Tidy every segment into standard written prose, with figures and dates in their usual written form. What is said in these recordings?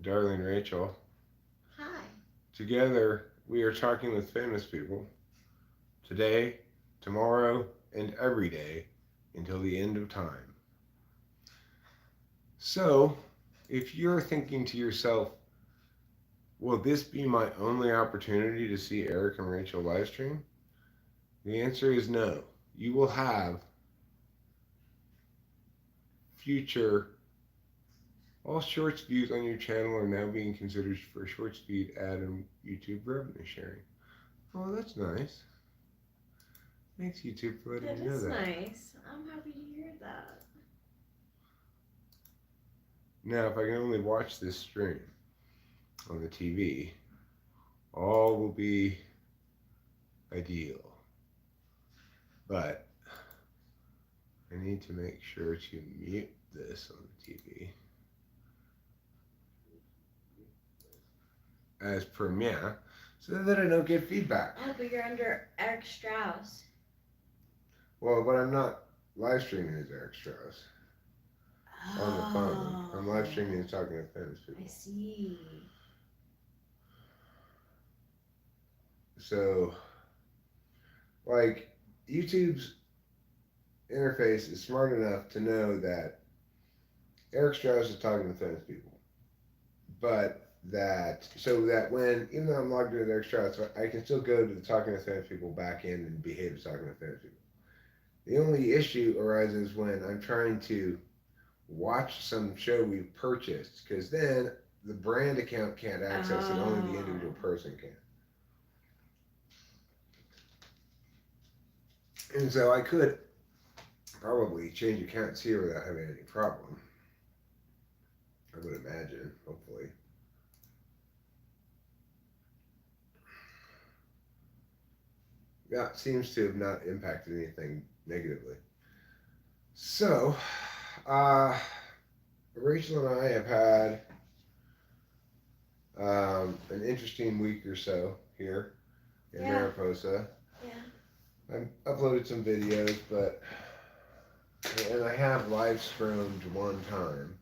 darling Rachel. Hi. Together, we are talking with famous people today, tomorrow, and every day until the end of time. So, if you're thinking to yourself, will this be my only opportunity to see Eric and Rachel live stream? The answer is no. You will have future. All shorts views on your channel are now being considered for short speed ad and YouTube revenue sharing. Oh, that's nice. Thanks, YouTube, for letting That me know is that. nice. I'm happy to hear that. Now, if I can only watch this stream on the TV, all will be ideal. But I need to make sure to mute this on the TV as premiere so that I don't get feedback. Oh, but you're under Eric Strauss. Well, but I'm not live streaming as Eric Strauss on the phone. I'm live Oh, streaming and talking to famous people. I see. So, like, YouTube's interface is smart enough to know that Eric Strauss is talking to famous people, but that so that when even though I'm logged into Eric Strauss, I can still go to the talking to famous people back end and behave as talking to famous people. The only issue arises when I'm trying to watch some show we've purchased, because then the brand account can't access it; only the individual Oh. person can. And so I could probably change accounts here without having any problem. I would imagine, hopefully. That seems to have not impacted anything negatively. So, uh, Rachel and I have had an interesting week or so here in Yeah. Mariposa. Yeah. I've uploaded some videos, and I have live streamed one time,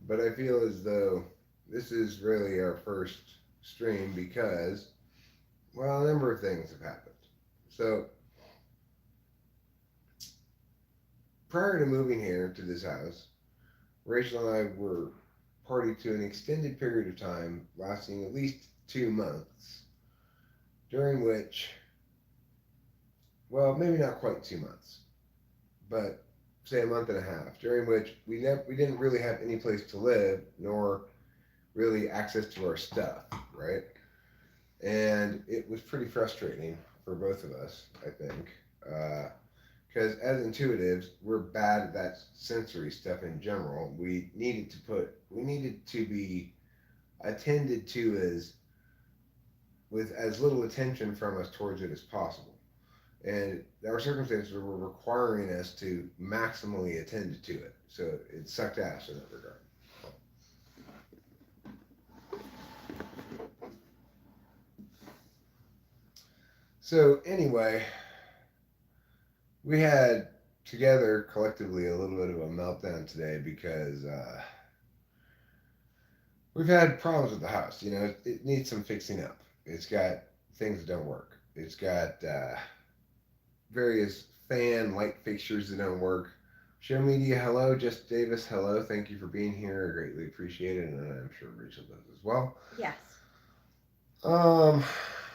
but I feel as though this is really our first stream because, well, a number of things have happened. So, prior to moving here to this house, Rachel and I were party to an extended period of time lasting at least 2 months, during which, well, maybe not quite 2 months, but say a month and a half, during which we didn't really have any place to live nor really access to our stuff, right? And it was pretty frustrating for both of us, I think. Because as intuitives, we're bad at that sensory stuff in general. We needed to be attended to as with as little attention from us towards it as possible. And our circumstances were requiring us to maximally attend to it. So it sucked ass in that regard. So anyway, we had together collectively a little bit of a meltdown today because we've had problems with the house. You know, it needs some fixing up. It's got things that don't work. It's got various fan light fixtures that don't work. Show media, hello. Just Davis, hello. Thank you for being here. I greatly appreciate it, and I'm sure Rachel does as well. Yes. Um,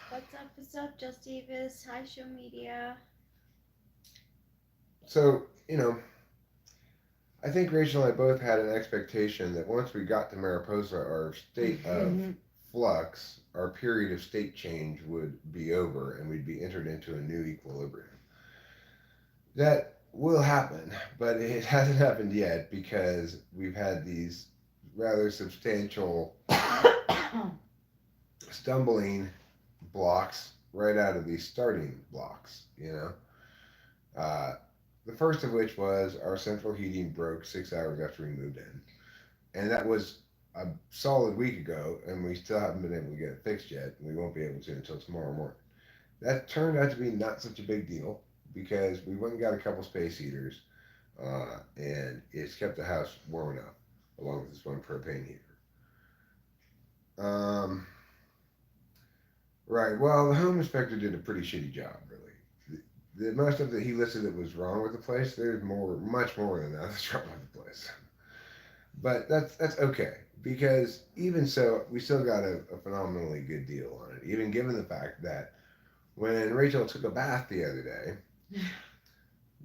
What's up? What's up, Just Davis? Hi, Show Media. so you know, I think Rachel and I both had an expectation that once we got to Mariposa, our state of flux, our period of state change would be over, and we'd be entered into a new equilibrium. That will happen, but it hasn't happened yet because we've had these rather substantial stumbling blocks right out of these starting blocks, you know. The first of which was our central heating broke 6 hours after we moved in. And that was a solid week ago, and we still haven't been able to get it fixed yet. And we won't be able to until tomorrow morning. That turned out to be not such a big deal because we went and got a couple space heaters, and it's kept the house warm enough, along with this one propane heater. Right. Well, the home inspector did a pretty shitty job, really. The amount of stuff that he listed that was wrong with the place, there's more, much more than that that's wrong with the place. But that's okay because even so, we still got a phenomenally good deal on it. Even given the fact that when Rachel took a bath the other day,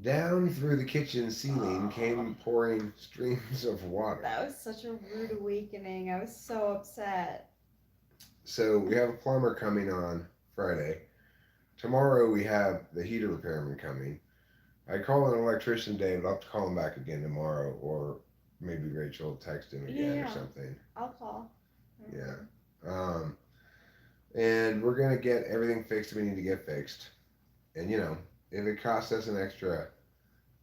down through the kitchen ceiling Oh, came pouring streams of water. that was such a rude awakening. I was so upset. So we have a plumber coming on Friday. Tomorrow we have the heater repairman coming. I called an electrician today, but I'll have to call him back again tomorrow, or maybe Rachel will text him again or Yeah, something. I'll call. Yeah. Um, and we're gonna get everything fixed we need to get fixed. And if it costs us an extra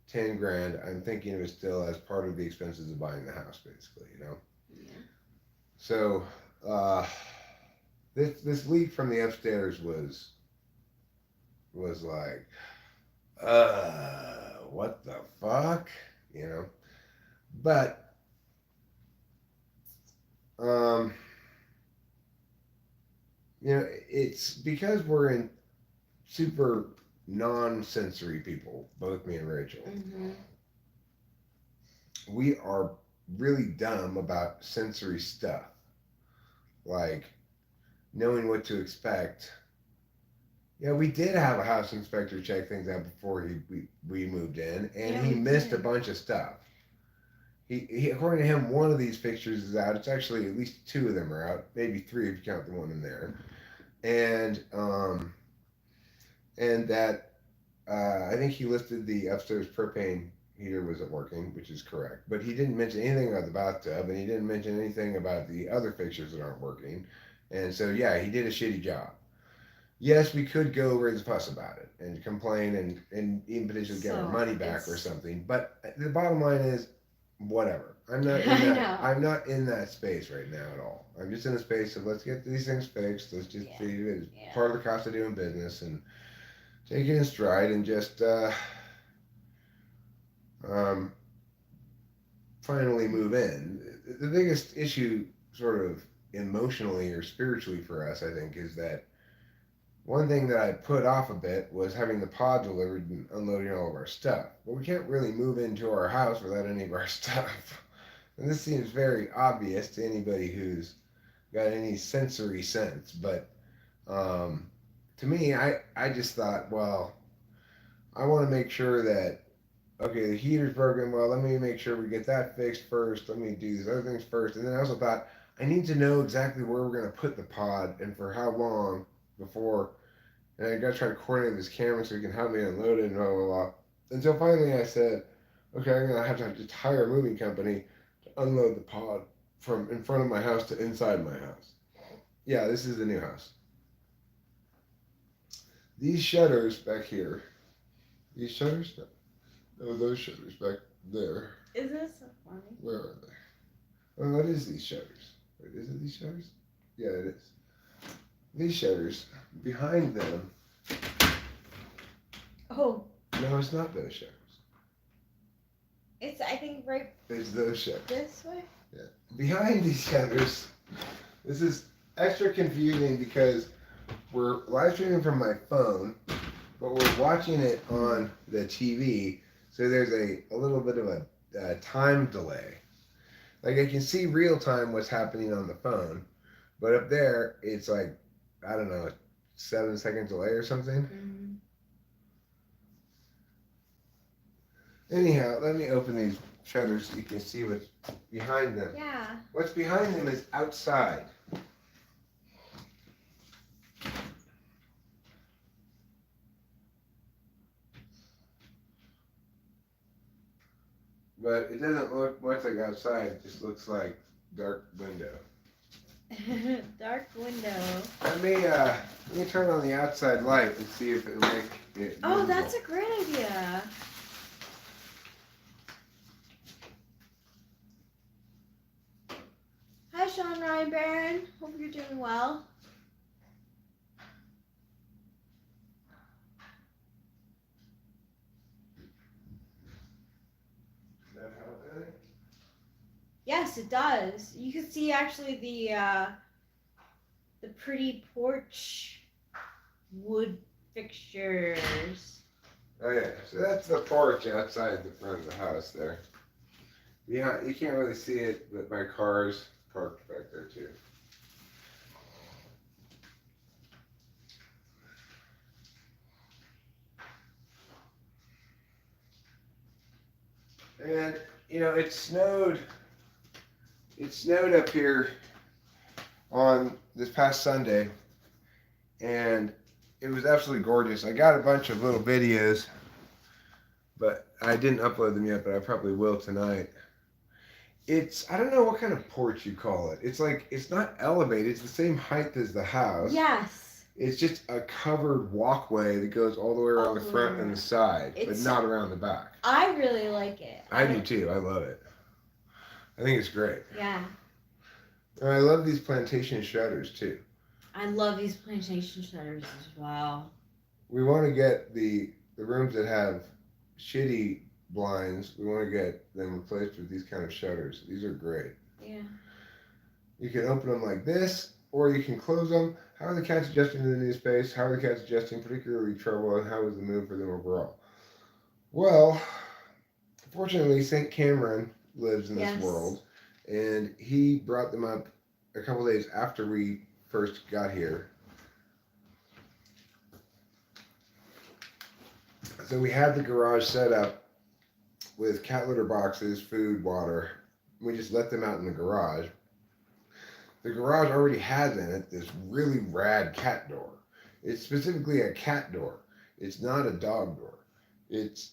10 grand, I'm thinking of it still as part of the expenses of buying the house, basically. Yeah. So uh, this leak from the upstairs was like, what the fuck, you know? But um, it's because we're in super non-sensory people, both me and Rachel. Mm-hmm. We are really dumb about sensory stuff, like knowing what to expect. Yeah, we did have a house inspector check things out before we moved in, and Yeah, he we missed a did. bunch of stuff. He according to him, one of these fixtures is out. It's actually at least two of them are out, maybe three if you count the one in there, and that I think he listed the upstairs propane heater wasn't working, which is correct. But he didn't mention anything about the bathtub, and he didn't mention anything about the other fixtures that aren't working. And so, yeah, he did a shitty job. Yes, we could go raise a fuss about it and complain and even potentially get our So money back or it's. something. But the bottom line is, whatever. I'm not in I that. know. I'm not in that space right now at all. I'm just in a space of let's get these things fixed. Let's just Yeah. treat it as Yeah. part of the cost of doing business and take it in stride and just um, finally move in. The biggest issue, sort of emotionally or spiritually for us, I think, is that one thing that I put off a bit was having the pod delivered and unloading all of our stuff. But we can't really move into our house without any of our stuff. And this seems very obvious to anybody who's got any sensory sense. But to me, I just thought, well, I want to make sure that okay, the heater's broken. Well, let me make sure we get that fixed first. Let me do these other things first. And then I also thought I need to know exactly where we're going to put the pod and for how long before. And I got to try to coordinate this camera so he can help me unload it and blah, blah, blah. Until finally I said, okay, I'm going to have to just hire a moving company to unload the pod from in front of my house to inside my house. Yeah, this is the new house. These shutters back here, these shutters, no, those shutters back there. Is this so funny? Where are they? Oh, what is these shutters? Wait, is it these shutters? Yeah, it is. These shutters, behind them, Oh, no, it's not those shutters. it's I think right It's those shutters. this way. Yeah. Behind these shutters, this is extra confusing because we're live streaming from my phone, but we're watching it on the TV, so there's a little bit of a time delay. Like I can see real time what's happening on the phone, but up there it's like I don't know, 7 second delay or something. Mm-hmm. Anyhow, let me open these shutters so you can see what's behind them. Yeah. What's behind them is outside. But it doesn't look much like outside, it just looks like dark window. Dark window. Let me turn on the outside light and see if it'll make it Oh, visible. that's a great idea. Hi, Sean Ryan Barron. Hope you're doing well. Is that how it is? Yes, it does. You can see actually the pretty porch wood fixtures. Oh yeah, so that's the porch outside the front of the house there. Yeah, you can't really see it, but my car's parked back there too. And you know, it snowed. It snowed up here on this past Sunday, and it was absolutely gorgeous. I got a bunch of little videos, but I didn't upload them yet, but I probably will tonight. It's, I don't know what kind of porch you call it. It's like, it's not elevated, it's the same height as the house. Yes. It's just a covered walkway that goes all the way around the front and the side, but not around the back. I really like it. I do too. I love it. I think it's great. Yeah. And I love these plantation shutters too. I love these plantation shutters as well. We want to get the rooms that have shitty blinds. We want to get them replaced with these kind of shutters. These are great. Yeah. You can open them like this, or you can close them. How are the cats adjusting to the new space? How are the cats adjusting, particularly trouble, and how was the move for them overall? Well, fortunately, St. Cameron lives in this world, and he brought them up a couple days after we first got here. So we had the garage set up with cat litter boxes, food, water. We just let them out in the garage. The garage already has in it this really rad cat door. It's specifically a cat door. It's not a dog door. It's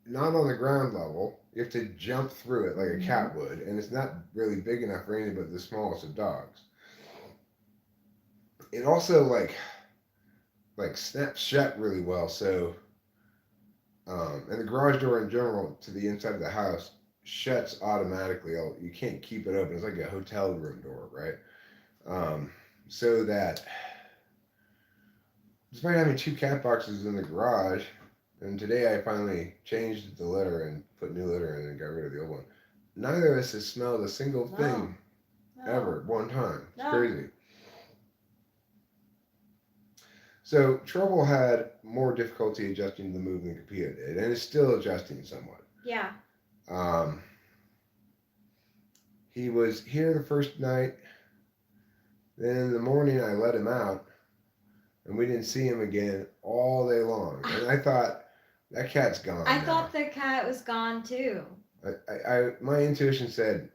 not on the ground level. You have to jump through it like a cat would, and it's not really big enough for anything but the smallest of dogs. It also like snaps shut really well, so and the garage door in general to the inside of the house shuts automatically. You can't keep it open. It's like a hotel room door, right? So that despite having two cat boxes in the garage, and today I finally changed the litter and put new litter in and got rid of the old one. Neither of us has smelled a single thing ever one time. It's crazy. So Trouble had more difficulty adjusting to the move than Capilla did, and is still adjusting somewhat. Yeah. He was here the first night. Then in the morning I let him out, and we didn't see him again all day long. And I thought, that cat's gone. I thought the cat was gone too. My intuition said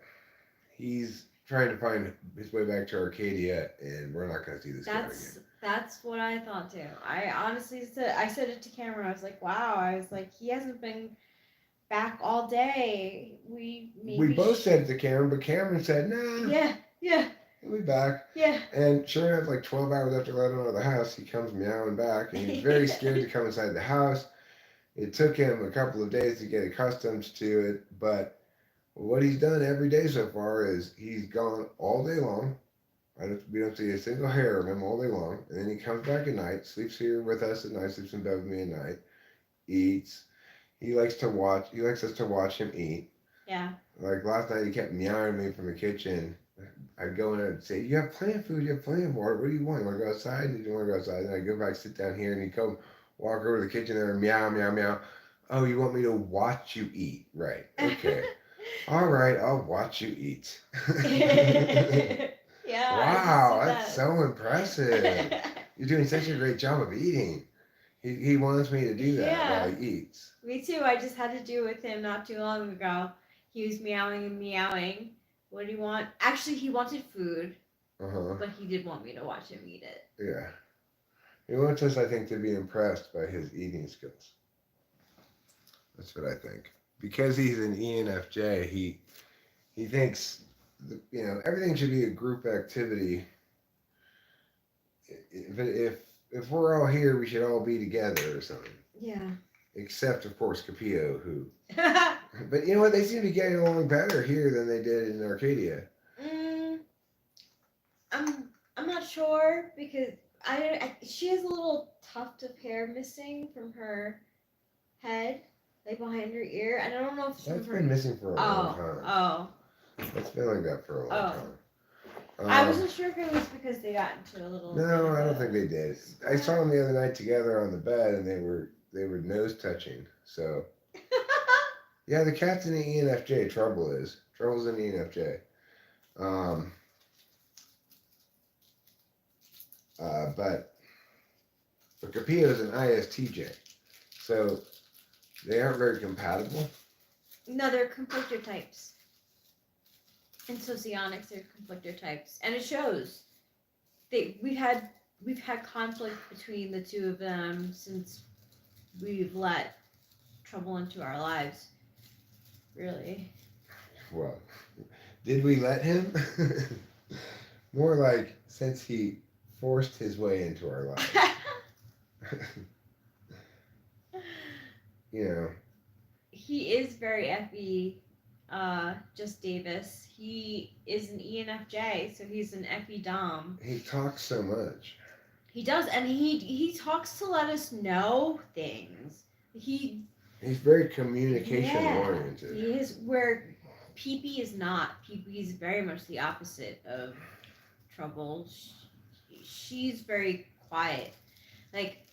he's trying to find his way back to Arcadia, and we're not going to see this cat again. That's what I thought too. I honestly said it to Cameron. I was like, wow. I was like, he hasn't been back all day. We both said it to Cameron, but Cameron said, nah. Yeah. He'll be back. Yeah. And sure enough, like 12 hours after letting him out of the house, he comes meowing back, and he's very scared to come inside the house. It took him a couple of days to get accustomed to it, but what he's done every day so far is he's gone all day long. We don't see a single hair of him all day long, and then he comes back at night, sleeps here with us at night, sleeps in bed with me at night, eats. He likes to watch. He likes us to watch him eat. Yeah. Like last night, he kept meowing at me from the kitchen. I'd go in and say, "You have plenty of food. You have plenty of water. What do you want? You want to go outside? Did you want to go outside?" And I go back, sit down here, and he'd come walk over to the kitchen there and meow, meow, meow. Oh, you want me to watch you eat? Right. Okay. All right. I'll watch you eat. Yeah. Wow, that's so impressive. You're doing such a great job of eating. He wants me to do that while he eats. Me too. I just had to do it with him not too long ago. He was meowing and meowing. What do you want? Actually, he wanted food. But he did want me to watch him eat it. Yeah. He wants us, I think, to be impressed by his eating skills. That's what I think. Because he's an ENFJ, he thinks, everything should be a group activity. If we're all here, we should all be together or something. Yeah. Except, of course, Capillo, who... But you know what? They seem to be getting along better here than they did in Arcadia. I'm not sure, because she has a little tuft of hair missing from her head, like behind her ear. And I don't know if it's That's been missing for a long time. Oh. It's been like that for a long I wasn't sure if it was because they got into a little. No, I don't think they did. I saw them the other night together on the bed, and they were nose touching. So yeah, the cat's in the ENFJ. Trouble's in the ENFJ. Um, but Capillo's an ISTJ, so they aren't very compatible. No, they're conflictor types. In socionics, they're conflictor types, and it shows. We've had conflict between the two of them since we've let trouble into our lives. Really. Well, did we let him? More like since he forced his way into our lives. You know. He is very FE, just Davis. He is an ENFJ, so he's an FE Dom. He talks so much. He does, and he talks to let us know things. He's very communication oriented. He is, where PP is not. PP is very much the opposite of Trouble. She's very quiet. Like,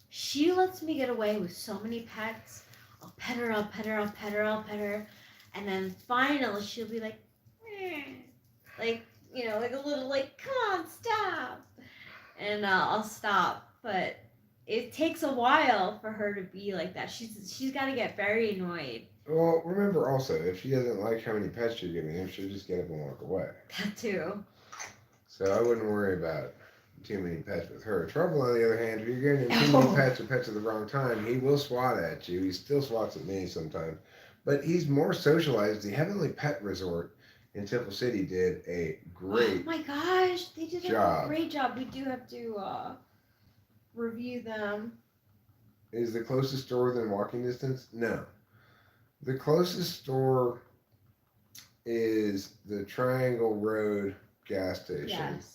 she lets me get away with so many pets. I'll pet her, and then finally she'll be like, like, like a little, like, come on, stop, and I'll stop. But it takes a while for her to be like that. She's got to get very annoyed. Well, remember also, if she doesn't like how many pets you're giving her, she'll just get up and walk away. That too. So I wouldn't worry about too many pets with her. Trouble, on the other hand, if you're getting too many pets or pets at the wrong time, he will swat at you. He still swats at me sometimes. But he's more socialized. The Heavenly Pet Resort in Temple City did a great Oh my gosh, they did job. A great job. We do have to review them. Is the closest store within walking distance? No. The closest store is the Triangle Road gas station. Yes.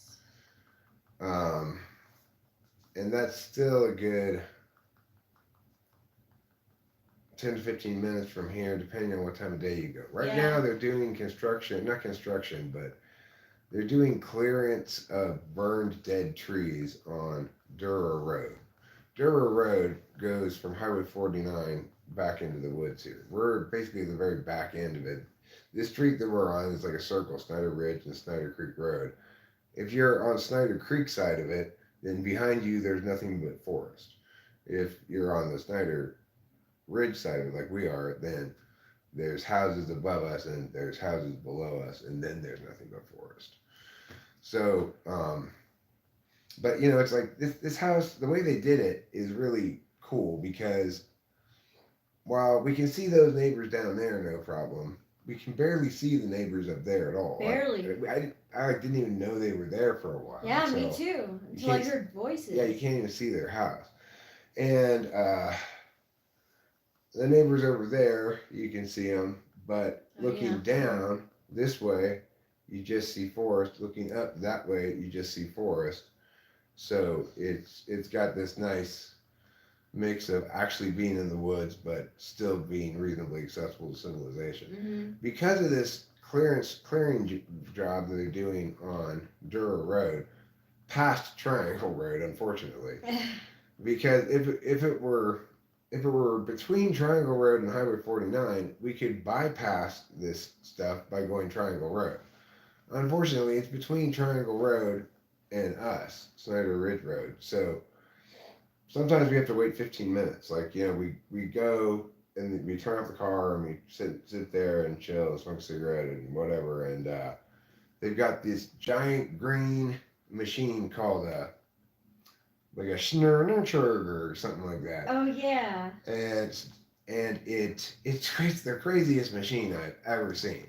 And that's still a good 10 to 15 minutes from here, depending on what time of day you go. Right now, they're doing but they're doing clearance of burned dead trees on Durer Road. Durer Road goes from Highway 49 back into the woods here. We're basically the very back end of it. This street that we're on is like a circle, Snyder Ridge and Snyder Creek Road. If you're on Snyder Creek side of it, then behind you there's nothing but forest. If you're on the Snyder Ridge side of it, like we are, then there's houses above us and there's houses below us, and then there's nothing but forest. So, but it's like this house, the way they did it is really cool, because while we can see those neighbors down there, no problem, we can barely see the neighbors up there at all. Barely. I didn't even know they were there for a while. Yeah, so me too. Until I heard voices. Yeah, you can't even see their house. And the neighbors over there, you can see them, but looking down this way, you just see forest. Looking up that way, you just see forest. So it's got this nice mix of actually being in the woods, but still being reasonably accessible to civilization. Mm-hmm. Because of this clearing job that they're doing on Durer Road, past Triangle Road, unfortunately, because if it were between Triangle Road and Highway 49, we could bypass this stuff by going Triangle Road. Unfortunately, it's between Triangle Road and us, Snyder Ridge Road. So sometimes we have to wait 15 minutes. Like, we go and we turn off the car and we sit there and chill and smoke a cigarette and whatever. And they've got this giant green machine called like a Schnurrenchurg or something like that. Oh yeah. And it's the craziest machine I've ever seen.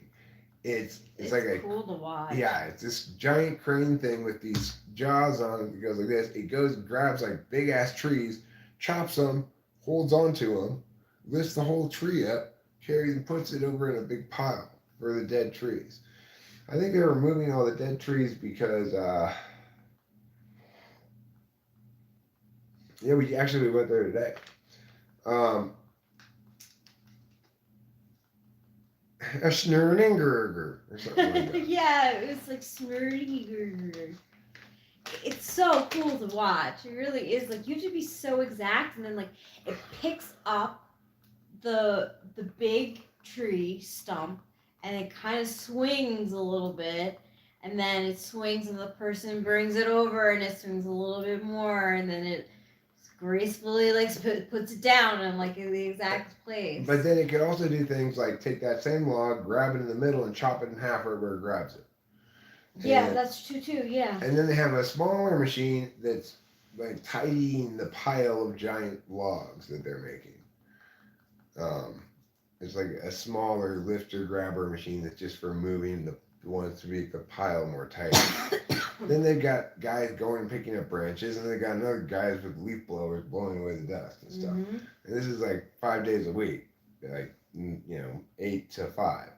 It's like cool to watch. Yeah, it's this giant crane thing with these jaws on it that goes like this. It goes and grabs like big ass trees, chops them, holds onto them, lifts the whole tree up, carries and puts it over in a big pile for the dead trees. I think they were moving all the dead trees because we went there today. a Schnurninger or something like that. Yeah, it was like smurdy. It's so cool to watch. It really is. Like you have to be so exact, and then like it picks up the big tree stump, and it kind of swings a little bit, and then it swings, and the person brings it over, and it swings a little bit more, and then it gracefully like puts it down in like in the exact place. But then it could also do things like take that same log, grab it in the middle, and chop it in half right where it grabs it. Yeah, And, that's true too. Yeah. and then they have a smaller machine that's like tidying the pile of giant logs that they're making. Um, it's like a smaller lifter grabber machine that's just for moving the ones to make the pile more tight. Then they've got guys going and picking up branches, and they've got another guys with leaf blowers blowing away the dust and stuff. Mm-hmm. And this is like 5 days a week, like 8 to 5.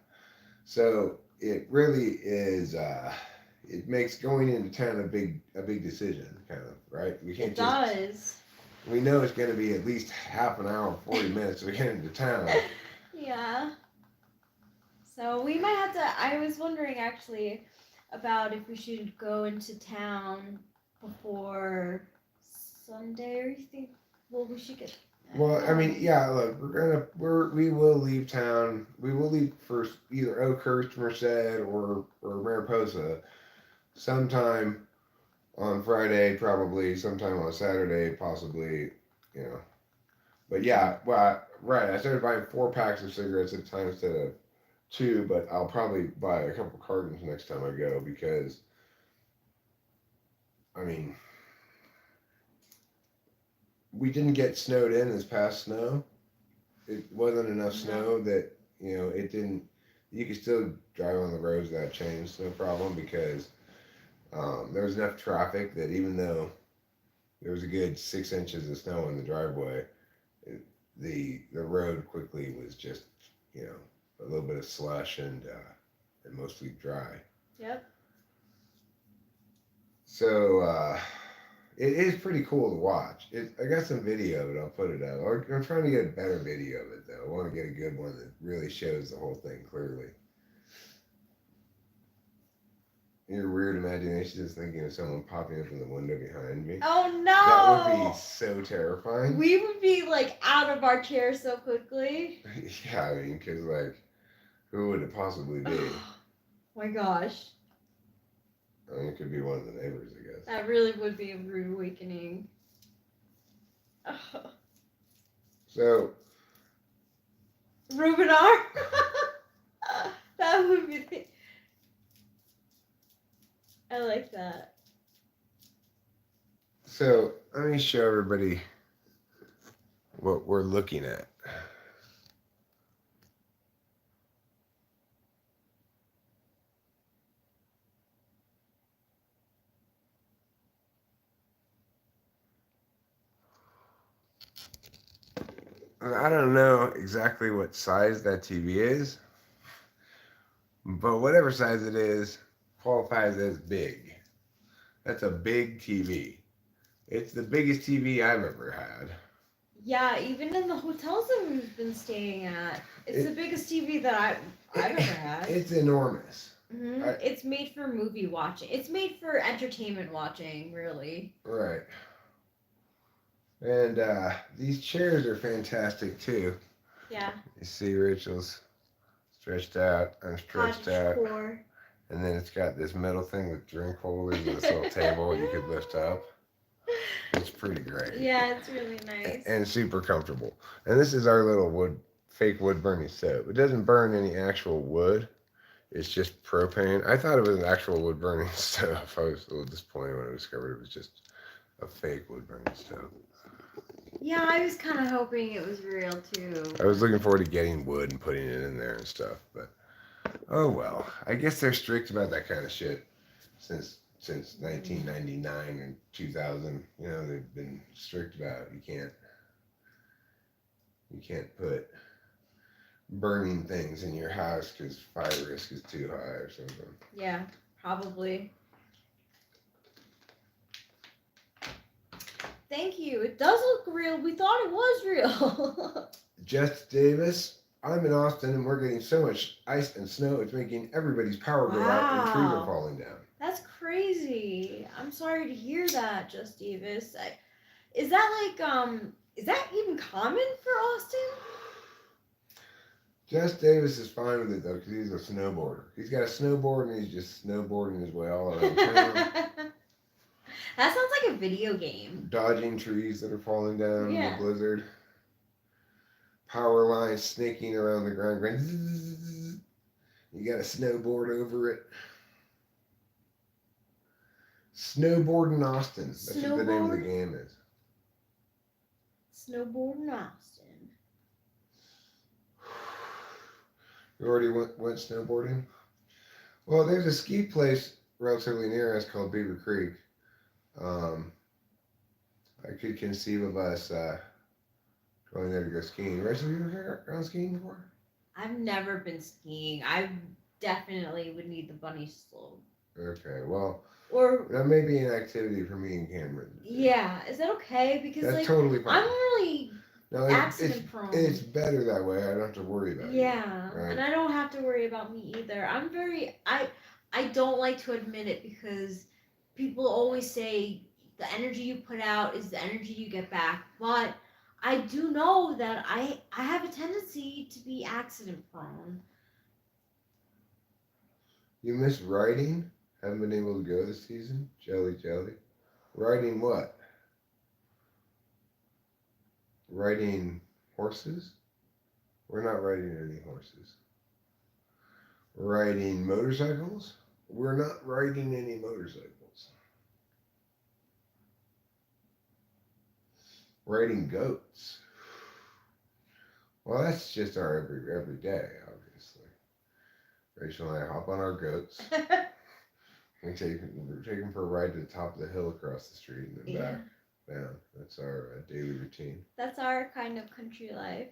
So it really is. It makes going into town a big decision, kind of, right? We can't It does. We know it's going to be at least half an hour, 40 minutes to get into town. Yeah. So we might have to. I was wondering actually about if we should go into town before Sunday, or you think? Well, we should get. Well, I mean, yeah. Look, we will leave town. We will leave for either Oakhurst, Merced, or Mariposa, sometime on Friday, probably sometime on Saturday, possibly. You know, but yeah, well, right. I started buying 4 packs of cigarettes at a time instead of 2, but I'll probably buy a couple cartons next time I go because, I mean, we didn't get snowed in this past snow. It wasn't enough snow that it didn't. You could still drive on the roads without chains, no problem, because there was enough traffic that even though there was a good 6 inches of snow in the driveway, the road quickly was just a little bit of slush and mostly dry. Yep. So it is pretty cool to watch. I got some video of it. I'll put it out. I'm trying to get a better video of it though. I want to get a good one that really shows the whole thing clearly. Your weird imagination is thinking of someone popping up in the window behind me. Oh no! That would be so terrifying. We would be like out of our chairs so quickly. Yeah, I mean, because like, who would it possibly be? Oh my gosh. I mean, it could be one of the neighbors, I guess. That really would be a rude awakening. Oh. So. Rubinar? That would be the... I like that. So, let me show everybody what we're looking at. I don't know exactly what size that TV is, but whatever size it is qualifies as big. That's a big TV. It's the biggest TV I've ever had. Yeah, even in the hotels that we've been staying at, it's the biggest TV that I've ever had. It's enormous. Mm-hmm. It's made for movie watching. It's made for entertainment watching, really. Right. And these chairs are fantastic too. Yeah. You see Rachel's stretched out, I'm stretched out. Core. And then it's got this metal thing with drink holders and this little table you could lift up. It's pretty great. Yeah, it's really nice. And super comfortable. And this is our little fake wood burning stove. It doesn't burn any actual wood. It's just propane. I thought it was an actual wood burning stove. I was a little disappointed when I discovered it was just a fake wood burning stove. Yeah, I was kind of hoping it was real too. I was looking forward to getting wood and putting it in there and stuff, but oh well. I guess they're strict about that kind of shit since 1999 and 2000. They've been strict about it. You can't put burning things in your house because fire risk is too high or something. Yeah, probably. Thank you. It does look real. We thought it was real. Jess Davis, I'm in Austin and we're getting so much ice and snow, it's making everybody's power go out and trees are Wow. falling down. That's crazy. I'm sorry to hear that, Just Davis. Is that is that even common for Austin? Jess Davis is fine with it though, because he's a snowboarder. He's got a snowboard and he's just snowboarding his way all around town, That sounds like a video game. dodging trees that are falling down in the Yeah. blizzard, power lines snaking around the ground, going zzz. You got a snowboard over it. Snowboard in Austin. That's what the name of the game is. Snowboard in Austin. You already went snowboarding? Well, there's a ski place relatively near us called Beaver Creek. I could conceive of us going there to go skiing. Rachel, you ever gone skiing before? I've never been skiing. I definitely would need the bunny slope. Okay, well, Or that may be an activity for me and Cameron. yeah, is that okay? Because that's totally fine. I'm really no, accident prone. It's better that way. I don't have to worry about it. Yeah, right? and I don't have to worry about me either. I don't like to admit it because people always say the energy you put out is the energy you get back. But I do know that I have a tendency to be accident prone. You miss riding? Haven't been able to go this season? Jelly. Riding what? Riding horses? We're not riding any horses. Riding motorcycles? We're not riding any motorcycles. Riding goats? Well, that's just our every day, obviously. Rachel and I hop on our goats. We take them for a ride to the top of the hill across the street and then back down. That's our daily routine. That's our kind of country life.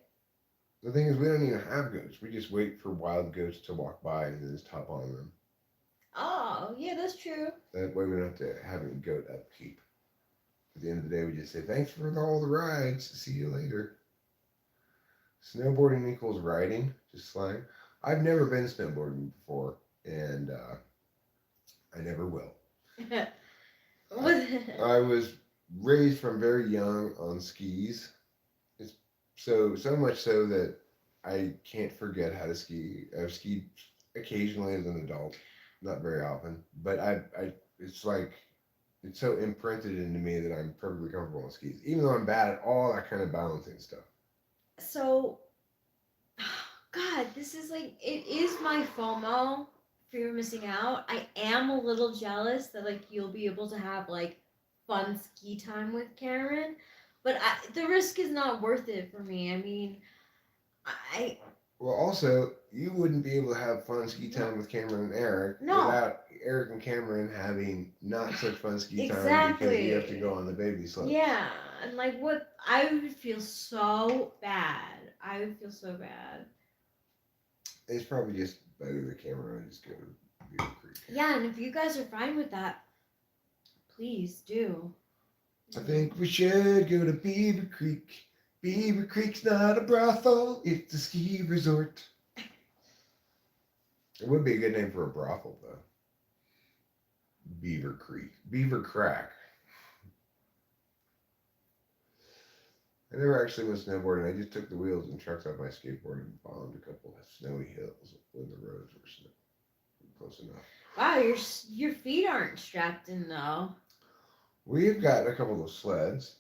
The thing is, we don't even have goats. We just wait for wild goats to walk by and then just hop on them. Oh, yeah, that's true. That way we don't have to have any goat upkeep. At the end of the day, we just say, thanks for all the rides. See you later. Snowboarding equals riding, just slang. I've never been snowboarding before, and I never will. I was raised from very young on skis. It's so much so that I can't forget how to ski. I've skied occasionally as an adult, not very often, but it's like it's so imprinted into me that I'm perfectly comfortable on skis, even though I'm bad at all that kind of balancing stuff. So, God, this is it is my FOMO. Fear of missing out. I am a little jealous that you'll be able to have fun ski time with Karen, but the risk is not worth it for me. I mean, Well, also, you wouldn't be able to have fun ski time with Cameron and Eric without Eric and Cameron having not such fun ski time because you have to go on the baby slopes. Yeah, and what I would feel so bad. I would feel so bad. It's probably just better that Cameron would just go to Beaver Creek. Yeah, and if you guys are fine with that, please do. I think we should go to Beaver Creek. Beaver Creek's not a brothel, it's a ski resort. It would be a good name for a brothel, though. Beaver Creek. Beaver Crack. I never actually went snowboarding. I just took the wheels and trucks off my skateboard and bombed a couple of snowy hills when the roads were close enough. Wow, your feet aren't strapped in though. We've got a couple of sleds.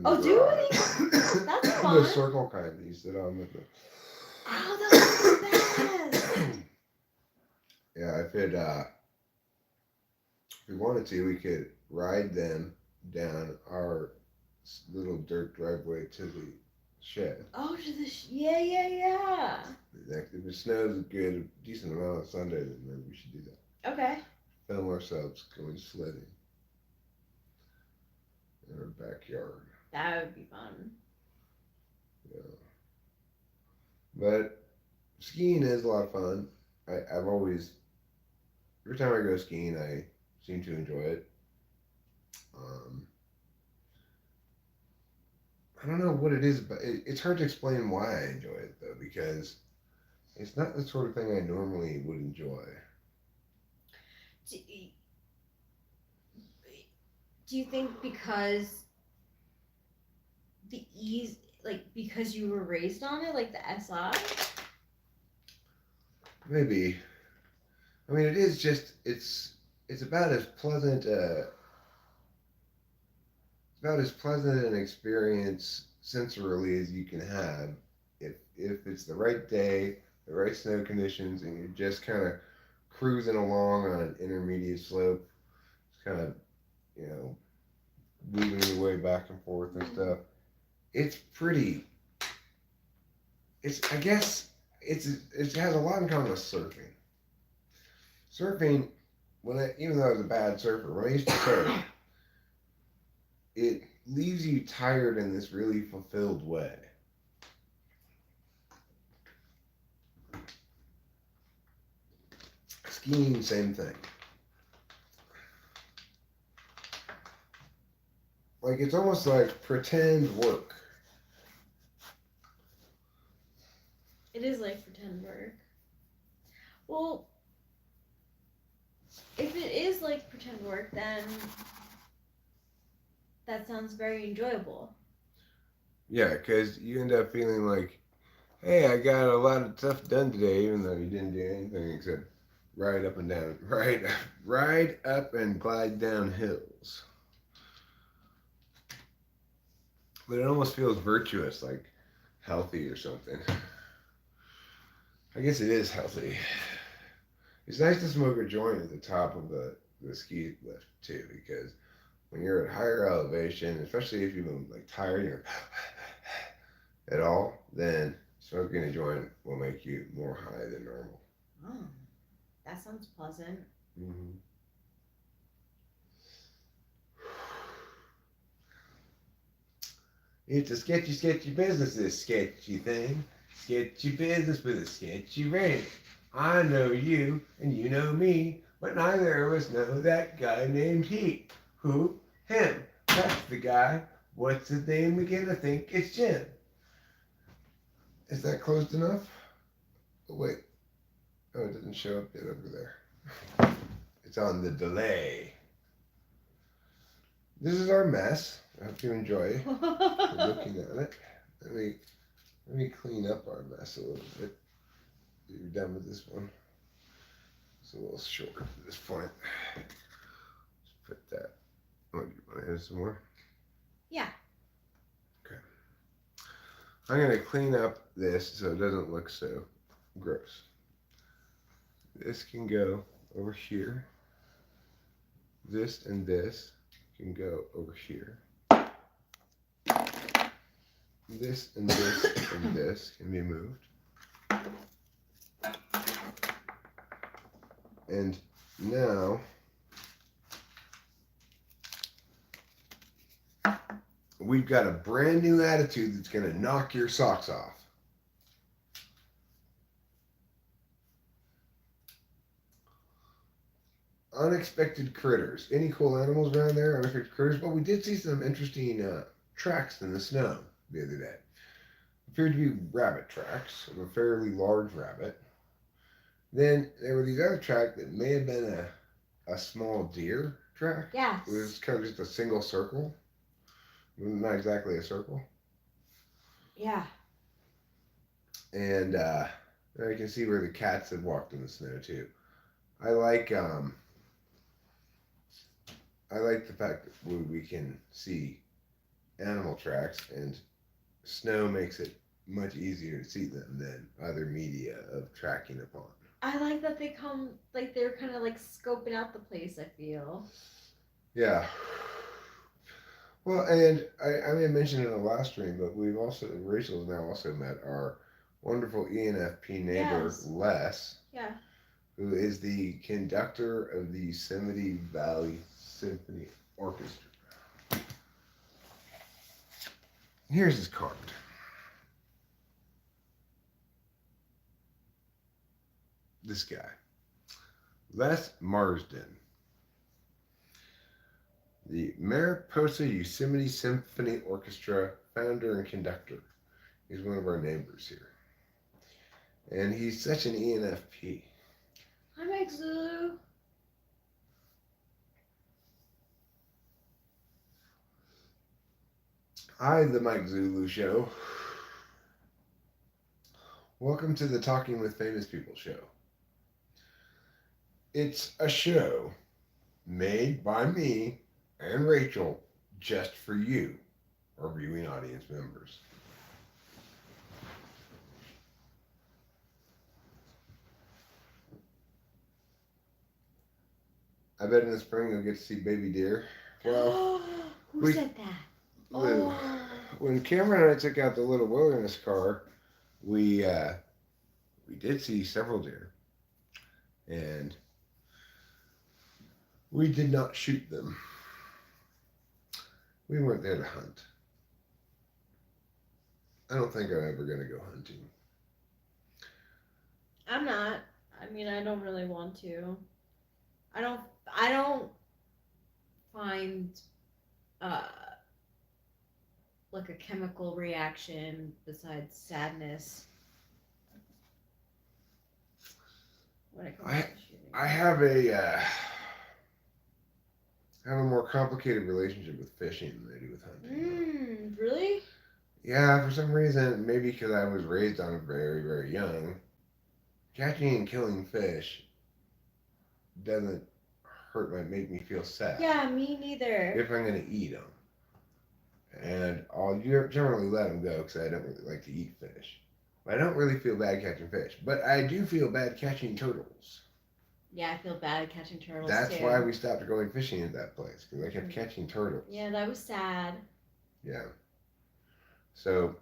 Oh, do we? That's fun. The circle kind that you sit on with the. Oh, those are the best. Yeah, if we wanted to, we could ride them down our little dirt driveway to the shed. Oh, to the yeah. If it snows a decent amount on Sunday, then maybe we should do that. Okay. Film ourselves going sledding in our backyard. That would be fun. Yeah. But skiing is a lot of fun. I've always, every time I go skiing, I seem to enjoy it. I don't know what it is, but it's hard to explain why I enjoy it though, because It's not the sort of thing I normally would enjoy. Do, do you think because the ease, like because you were raised on it, like the SI? Maybe. I mean, it is just it's about as pleasant. It's about as pleasant an experience sensorily as you can have if it's the right day, the right snow conditions, and you're just kind of cruising along on an intermediate slope. It's kind of you know weaving your way back and forth and stuff. It's pretty. It's I guess it has a lot in common with surfing. Surfing, even though I was a bad surfer, when I used to surf, it leaves you tired in this really fulfilled way. Skiing, same thing. Like it's almost like pretend work. It is like pretend work. Well, if it is like pretend work, then that sounds very enjoyable. Yeah, because you end up feeling like, hey, I got a lot of stuff done today, even though you didn't do anything except ride up and down, ride up and glide down hills. But it almost feels virtuous, like healthy or something. I guess it is healthy. It's nice to smoke a joint at the top of the ski lift too, because when you're at higher elevation, especially if you've been like tired, you're at all, then smoking a joint will make you more high than normal. Oh, that sounds pleasant. Mm-hmm. It's a sketchy, sketchy business, this sketchy thing. Sketchy business with a sketchy ring. I know you, and you know me, but neither of us know that guy named he. Who? Him. That's the guy. What's his name again? I think it's Jim. Is that closed enough? Oh, wait. Oh, it doesn't show up yet over there. It's on the delay. This is our mess. I hope you enjoy looking at it. Let me clean up our mess a little bit. You're done with this one. It's a little short at this point. Just put that. Oh, you want to add some more? Yeah. Okay. I'm going to clean up this so it doesn't look so gross. This can go over here. This and this can go over here. This and this and this can be moved. And now we've got a brand new attitude that's going to knock your socks off. Unexpected critters. Any cool animals around there? Unexpected critters. But we did see some interesting tracks in the snow the other day. Appeared to be rabbit tracks of a fairly large rabbit. Then there were these other tracks that may have been a small deer track. Yes. It was kind of just a single circle. Not exactly a circle. Yeah. And I can see where the cats had walked in the snow too. I like the fact that we can see animal tracks, and snow makes it much easier to see them than other media of tracking upon. I like that they come, like they're kind of like scoping out the place, I feel. Yeah. Well, and I may have mentioned in the last stream, but Rachel's now also met our wonderful ENFP neighbor, Yes. Les. Yeah. Who is the conductor of the Yosemite Valley Symphony Orchestra. Here's his card. This guy, Les Marsden, the Mariposa Yosemite Symphony Orchestra founder and conductor. He's one of our neighbors here. And he's such an ENFP. Hi, Mike Zulu. Hi, the Mike Zulu Show. Welcome to the Talking with Famous People show. It's a show made by me and Rachel just for you, our viewing audience members. I bet in the spring you'll get to see baby deer. Well, who said that? Lou, when Cameron and I took out the little wilderness car, we did see several deer, and we did not shoot them. We weren't there to hunt. I don't think I'm ever going to go hunting. I'm not. I mean, I don't really want to. I don't find like a chemical reaction besides sadness when it comes to shooting. I have a more complicated relationship with fishing than I do with hunting. Really? Yeah, for some reason, maybe because I was raised on it very, very young, catching and killing fish doesn't make me feel sad. Yeah, me neither. If I'm going to eat them. And I'll generally let them go because I don't really like to eat fish. But I don't really feel bad catching fish. But I do feel bad catching turtles. Yeah, I feel bad at catching turtles That's too. why we stopped going fishing at that place, because I kept catching turtles. Yeah, that was sad. Yeah. So,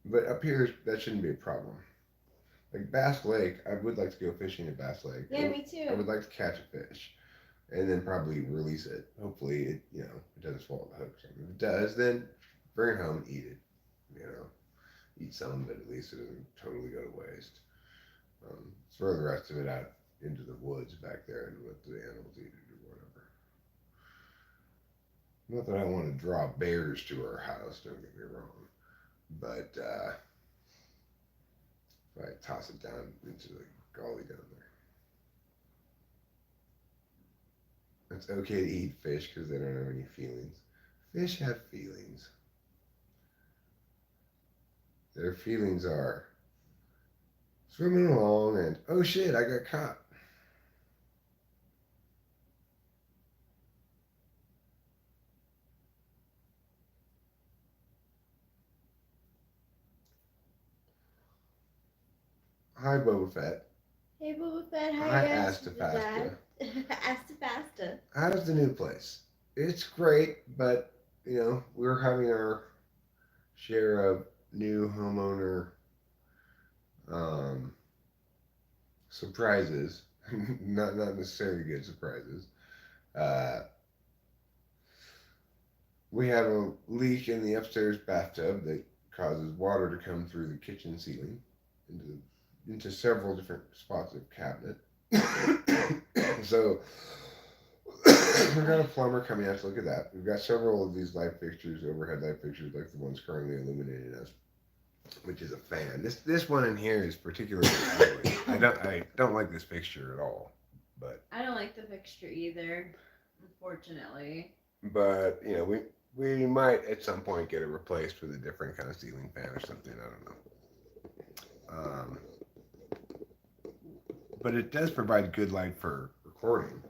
but up here, that shouldn't be a problem. Like Bass Lake, I would like to go fishing at Bass Lake. Yeah, me too. I would like to catch a fish and then probably release it. Hopefully, it doesn't swallow the hook or something. If it does, then bring it home and eat it. Eat some, but at least it doesn't totally go to waste. Throw the rest of it out into the woods back there and let the animals eat it or whatever. Not that I want to draw bears to our house, don't get me wrong. But if I toss it down into the gully down there. It's okay to eat fish because they don't have any feelings. Fish have feelings. Their feelings are swimming along and, oh shit, I got caught. Hi, Boba Fett. Hey, Boba Fett. Hi, Astafasta. Astafasta. How's the new place? It's great, but, we're having our share of new homeowner surprises. not necessarily good surprises. We have a leak in the upstairs bathtub that causes water to come through the kitchen ceiling into several different spots of cabinet. So we've got a plumber coming out to look at that. We've got several of these light fixtures, overhead light fixtures, like the ones currently illuminating us, which is a fan. This one in here is particularly ugly. I don't like this fixture at all. But I don't like the fixture either, unfortunately. But we might at some point get it replaced with a different kind of ceiling fan or something. I don't know. But it does provide good light for recording.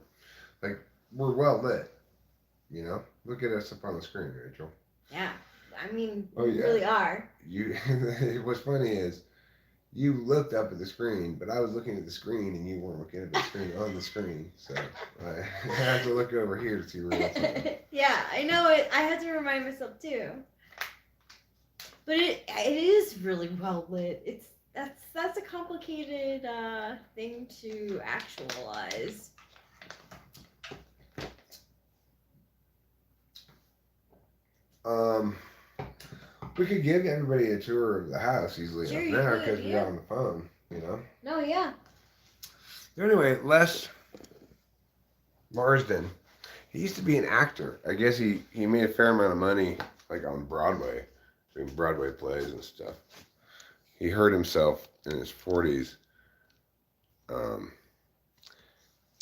Like, we're well lit. Look at us up on the screen, Rachel. Yeah, I mean, we really are. What's funny is you looked up at the screen, but I was looking at the screen and you weren't looking at the screen on the screen. So I have to look over here to see where it's Yeah, I know it. I had to remind myself too. But it is really well lit. That's a complicated thing to actualize. We could give everybody a tour of the house easily enough now because we got on the phone, No, yeah. So anyway, Les Marsden, he used to be an actor. I guess he made a fair amount of money, like on Broadway, doing Broadway plays and stuff. he hurt himself in his 40s.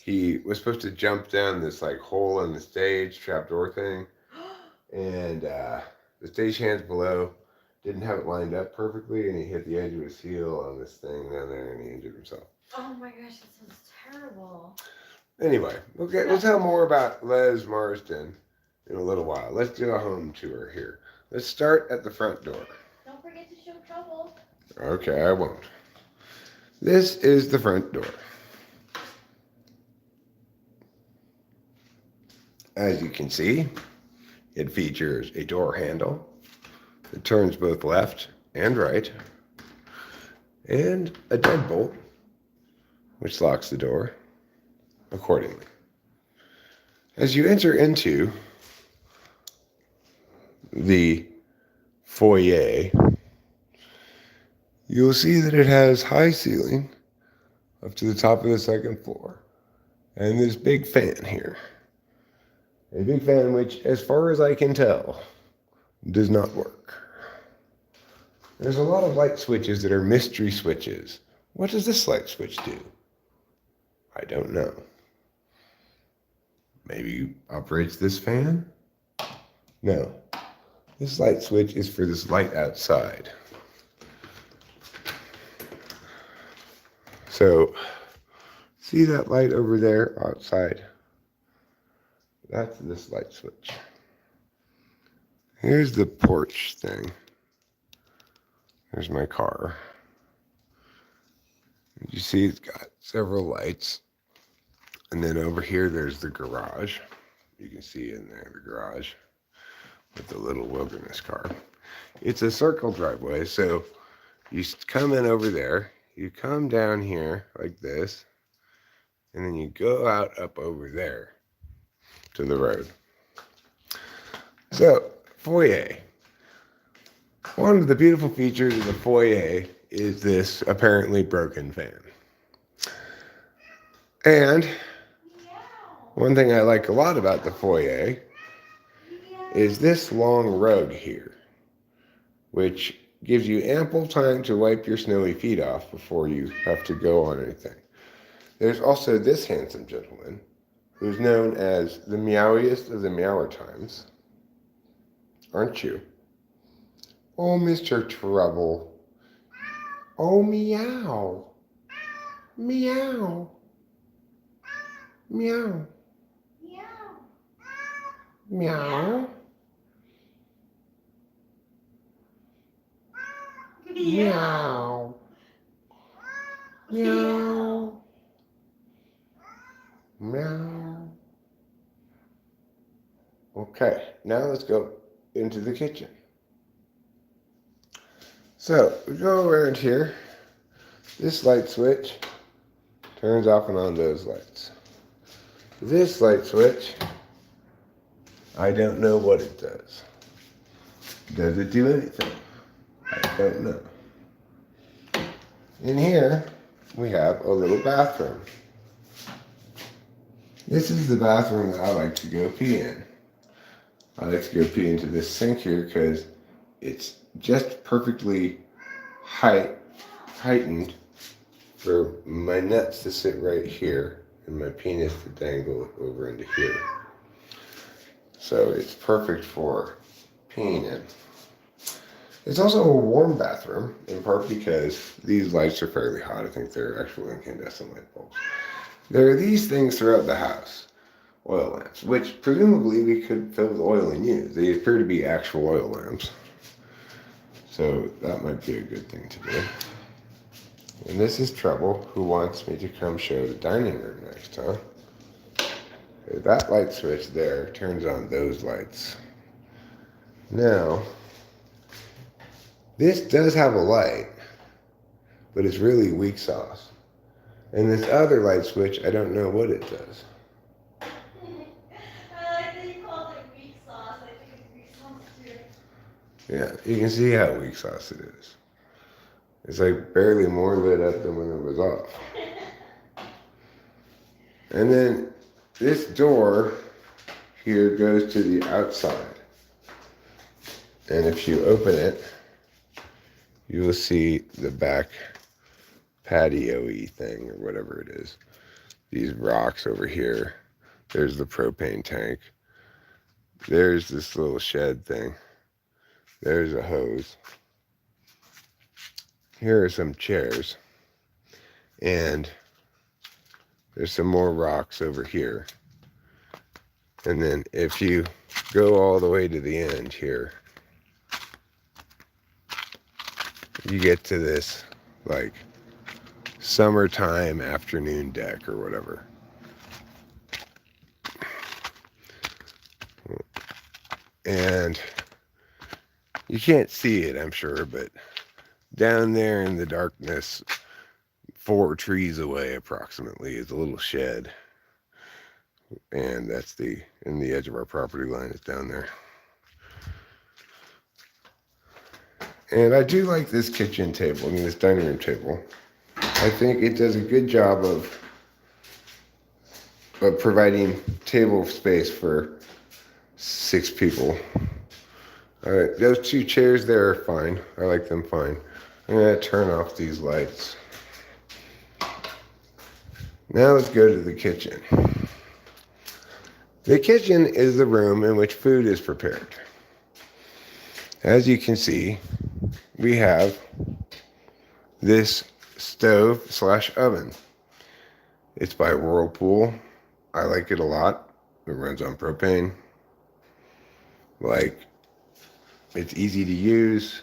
He was supposed to jump down this like hole in the stage trapdoor thing, and the stagehands below didn't have it lined up perfectly, and he hit the edge of his heel on this thing down there, and he injured himself. Oh my gosh, that sounds terrible. Anyway, we'll tell more about Les Marsden in a little while. Let's do a home tour here. Let's start at the front door. Don't forget to show trouble. Okay, I won't. This is the front door. As you can see, it features a door handle that turns both left and right, and a deadbolt, which locks the door accordingly. As you enter into the foyer, you'll see that it has high ceiling up to the top of the second floor, and this big fan here. A big fan which, as far as I can tell, does not work. There's a lot of light switches that are mystery switches. What does this light switch do? I don't know. Maybe operates this fan? No. This light switch is for this light outside. So, see that light over there outside? That's this light switch. Here's the porch thing. There's my car. You see it's got several lights. And then over here, there's the garage. You can see in there the garage with the little wilderness car. It's a circle driveway, so you come in over there, you come down here like this, and then you go out up over there to the road. So, foyer. One of the beautiful features of the foyer is this apparently broken fan. And one thing I like a lot about the foyer is this long rug here, which gives you ample time to wipe your snowy feet off before you have to go on anything. There's also this handsome gentleman, who's known as the meowiest of the meower times. Aren't you? Oh, Mr. Trouble. Oh, meow. Meow. Meow. Meow. Meow. Meow. Meow. Okay, now let's go into the kitchen. So we go around here. This light switch turns off and on those lights. This light switch, I don't know what it does. Does it do anything? I don't know. In here, we have a little bathroom. This is the bathroom that I like to go pee in. I like to go pee into this sink here because it's just perfectly heightened for my nuts to sit right here and my penis to dangle over into here. So it's perfect for peeing in. It's also a warm bathroom, in part because these lights are fairly hot. I think they're actual incandescent light bulbs. There are these things throughout the house, oil lamps, which presumably we could fill with oil and use. They appear to be actual oil lamps. So that might be a good thing to do. And this is Trouble, who wants me to come show the dining room next time. Okay, that light switch there turns on those lights. Now, this does have a light, but it's really weak sauce. And this other light switch, I don't know what it does. I like that you called it weak sauce. I think it's weak sauce too. Yeah, you can see how weak sauce it is. It's like barely more lit up than when it was off. And then this door here goes to the outside. And if you open it, you will see the back patio-y thing or whatever it is. These rocks over here. There's the propane tank. There's this little shed thing. There's a hose. Here are some chairs. And there's some more rocks over here. And then if you go all the way to the end here, you get to this like summertime afternoon deck or whatever. And you can't see it, I'm sure, but down there in the darkness, 4 trees away approximately, is a little shed. And that's in the edge of our property line is down there. And I do like this kitchen table, this dining room table. I think it does a good job of providing table space for 6 people. All right, those 2 chairs there are fine. I like them fine. I'm gonna turn off these lights. Now let's go to the kitchen. The kitchen is the room in which food is prepared. As you can see, we have this stove/oven. It's by Whirlpool. I like it a lot. It runs on propane. Like, it's easy to use.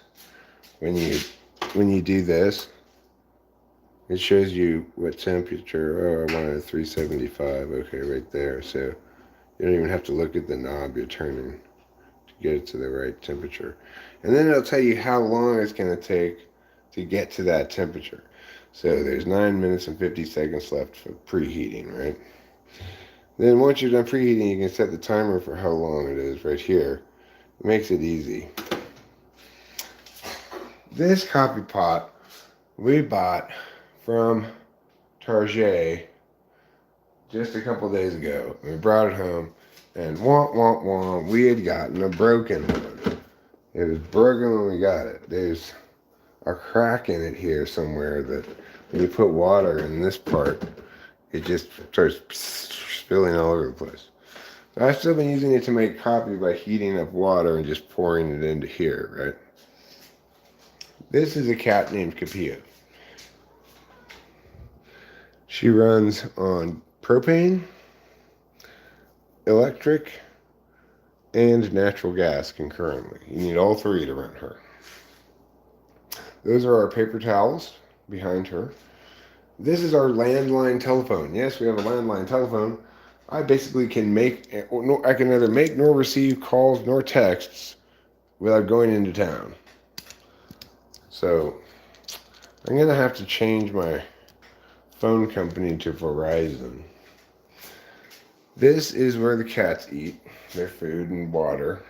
When you do this, it shows you what temperature. Oh, I wanted 375. Okay, right there. So you don't even have to look at the knob you're turning to get it to the right temperature. And then it'll tell you how long it's going to take to get to that temperature. So there's 9 minutes and 50 seconds left for preheating, right? Then once you're done preheating, you can set the timer for how long it is right here. It makes it easy. This coffee pot we bought from Target just a couple days ago. We brought it home, and we had gotten a broken one. It was broken when we got it. There's a crack in it here somewhere that when you put water in this part, it just starts spilling all over the place. I've still been using it to make coffee by heating up water and just pouring it into here, right? This is a cat named Capilla. She runs on propane, electric, and natural gas concurrently. You need all 3 to run her. Those are our paper towels behind her. This is our landline telephone. Yes, we have a landline telephone. I basically can I can neither make nor receive calls nor texts without going into town. So I'm gonna have to change my phone company to Verizon. This is where the cats eat their food and water.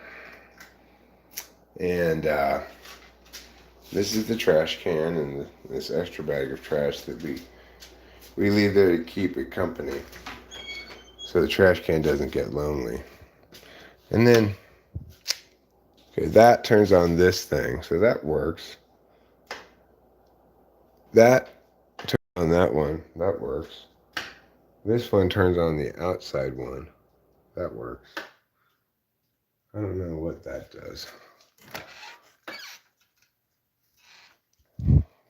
And this is the trash can and this extra bag of trash that we leave there to keep it company, so the trash can doesn't get lonely. And then, okay, that turns on this thing, so that works. That turns on that one, that works. This one turns on the outside one, that works. I don't know what that does.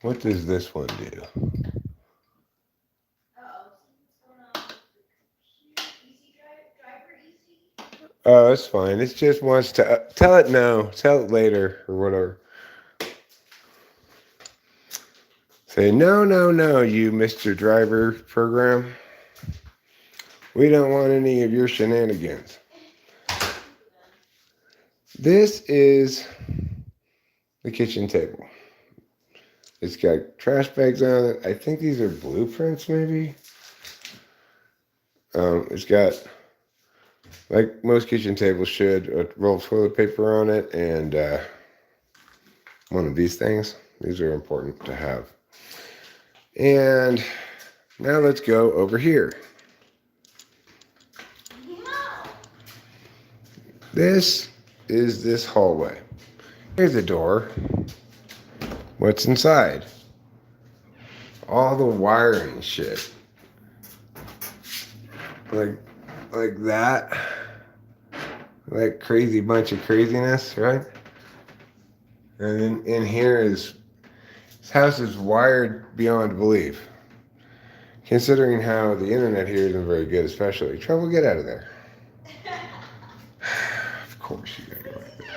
What does this one do? Oh, it's fine. It just wants to tell it no, tell it later, or whatever. Say, no, no, no, you Mr. Driver program. We don't want any of your shenanigans. This is the kitchen table. It's got trash bags on it. I think these are blueprints, maybe. It's got, like most kitchen tables should, a roll of toilet paper on it and one of these things. These are important to have. And now let's go over here. This is this hallway. Here's a door. What's inside? All the wiring shit. Like that. That crazy bunch of craziness, right? And then in here is, this house is wired beyond belief. Considering how the internet here isn't very good, especially. Trouble, get out of there. Of course you gotta go like that.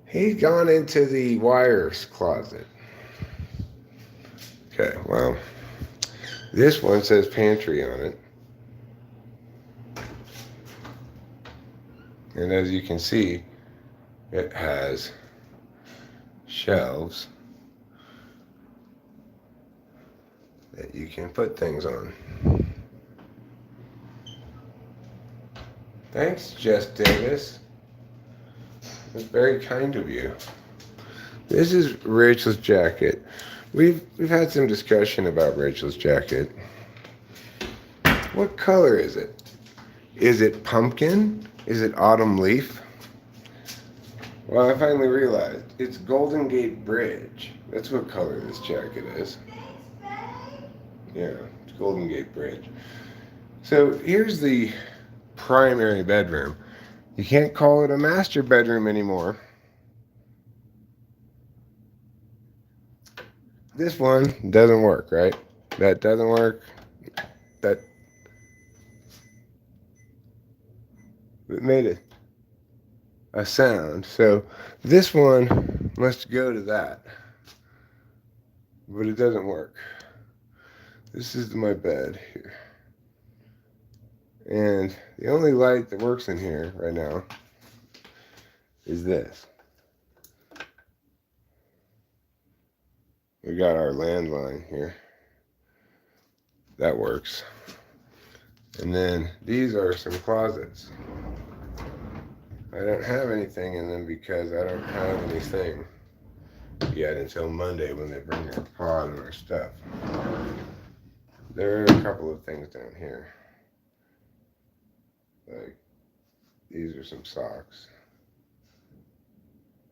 He's gone into the wires closet. Okay, well, this one says pantry on it. And as you can see, it has shelves that you can put things on. Thanks, Jess Davis. That's very kind of you. This is Rachel's jacket. We've had some discussion about Rachel's jacket. What color is it? Is it pumpkin? Is it autumn leaf? Well, I finally realized it's Golden Gate Bridge. That's what color this jacket is. Yeah, it's Golden Gate Bridge. So here's the primary bedroom. You can't call it a master bedroom anymore. This one doesn't work, right? That doesn't work. That it made a sound. So this one must go to that. But it doesn't work. This is my bed here. And the only light that works in here right now is this. We got our landline here. That works. And then these are some closets. I don't have anything in them because I don't have anything yet until Monday when they bring our pod and our stuff. There are a couple of things down here. Like, these are some socks.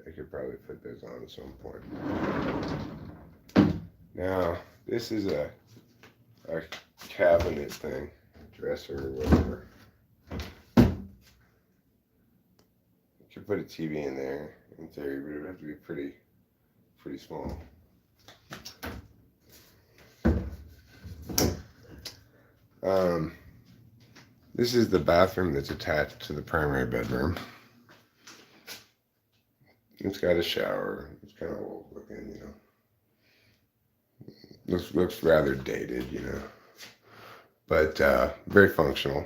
I could probably put those on at some point. Now, this is a cabinet thing, dresser or whatever. You could put a TV in there, in theory, but it would have to be pretty small. This is the bathroom that's attached to the primary bedroom. It's got a shower. It's kind of old looking, you know. Looks rather dated, you know. But very functional.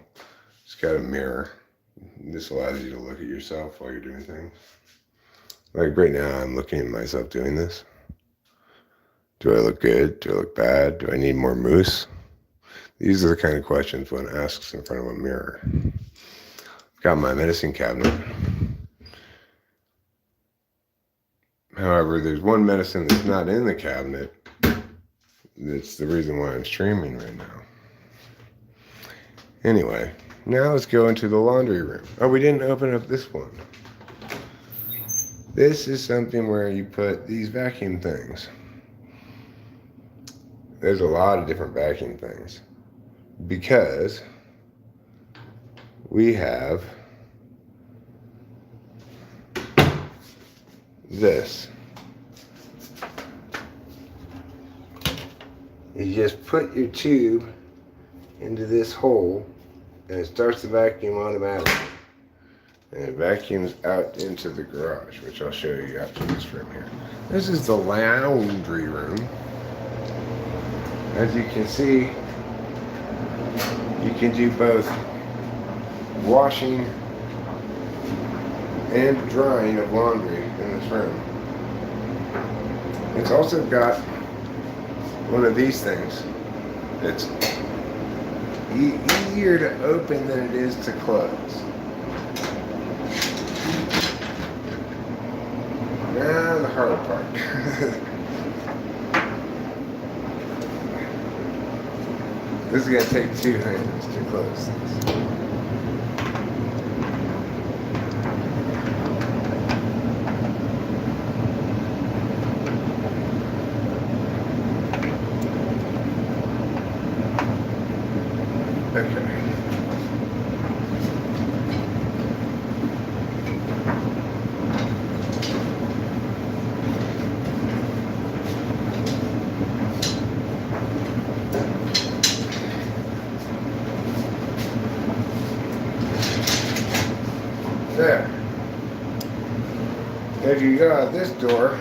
It's got a mirror. This allows you to look at yourself while you're doing things. Like right now, I'm looking at myself doing this. Do I look good? Do I look bad? Do I need more mousse? These are the kind of questions one asks in front of a mirror. I've got my medicine cabinet. However, there's one medicine that's not in the cabinet. That's the reason why I'm streaming right now. Anyway, now let's go into the laundry room. Oh, we didn't open up this one. This is something where you put these vacuum things. There's a lot of different vacuum things. Because we have this. You just put your tube into this hole and it starts the vacuum automatically. And it vacuums out into the garage, which I'll show you after this room here. This is the laundry room. As you can see, you can do both washing and drying of laundry in this room. It's also got one of these things. It's easier to open than it is to close. Now the hard part. This is going to take 2 hands to close this. There. If you go out this door,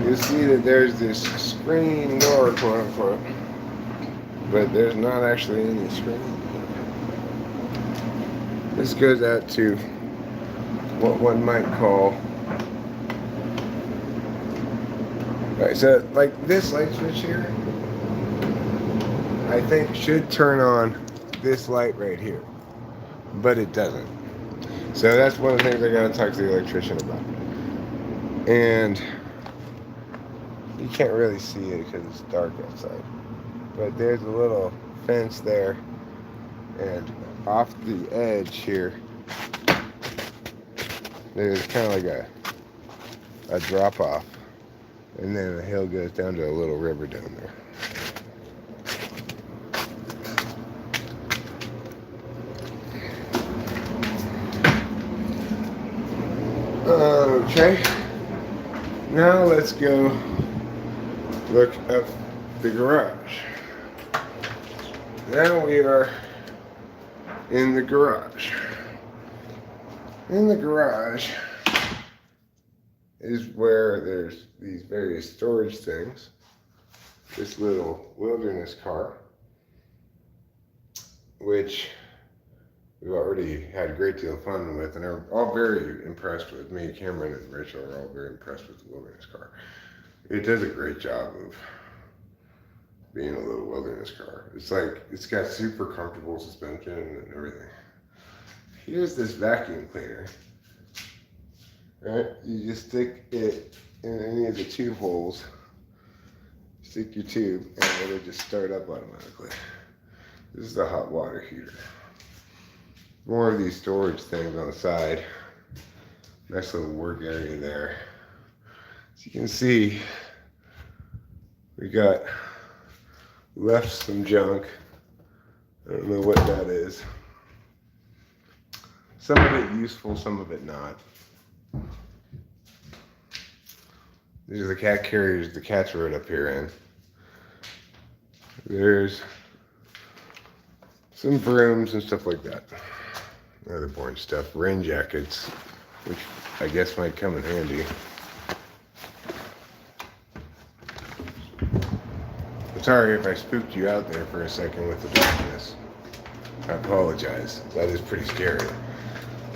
you'll see that there's this screen door, quote unquote, but there's not actually any screen. This goes out to what one might call, right, so like this light switch here, I think should turn on this light right here, but it doesn't. So that's one of the things I gotta talk to the electrician about. And you can't really see it because it's dark outside, but there's a little fence there, and off the edge here there's kind of like a drop off, and then the hill goes down to a little river down there. Okay, now let's go look at the garage. Now we are in the garage. In the garage is where there's these various storage things. This little wilderness car, which we've already had a great deal of fun with, and are all very impressed with. Me, Cameron, and Rachel are all very impressed with the wilderness car. It does a great job of being a little wilderness car. It's like, it's got super comfortable suspension and everything. Here's this vacuum cleaner. Right? You just stick it in any of the tube holes. Stick your tube, and it'll just start up automatically. This is the hot water heater. More of these storage things on the side. Nice little work area there. As you can see, we got left some junk. I don't know what that is. Some of it useful, some of it not. These are the cat carriers the cats rode up here in. There's some brooms and stuff like that. Other boring stuff. Rain jackets, which I guess might come in handy. I'm sorry if I spooked you out there for a second with the darkness. I apologize. That is pretty scary.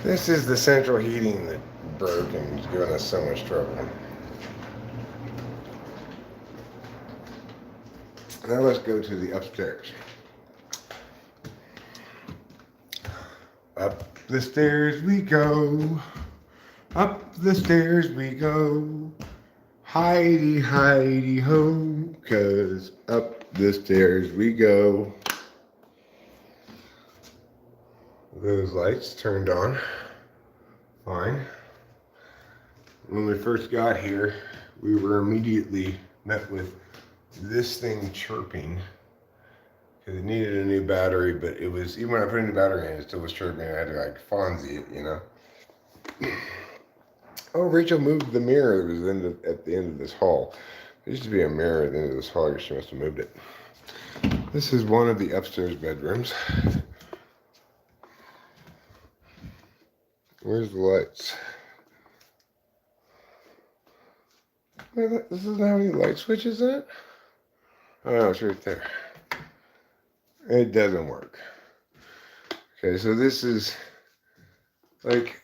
This is the central heating that broke and is giving us so much trouble. Now let's go to the upstairs. Up the stairs we go. Up the stairs we go. Heidi, Heidi ho, 'cause up the stairs we go. Those lights turned on. Fine. When we first got here, we were immediately met with this thing chirping because it needed a new battery, but it was, even when I put in the battery in, it still was chirping. I had to like Fonzie it, you know. Oh, Rachel moved the mirror that was at the end of this hall. There used to be a mirror at the end of this hall. She must have moved it. This is one of the upstairs bedrooms. Where's the lights? This doesn't have any light switches in it? Oh, no, it's right there. It doesn't work. Okay, so this is like,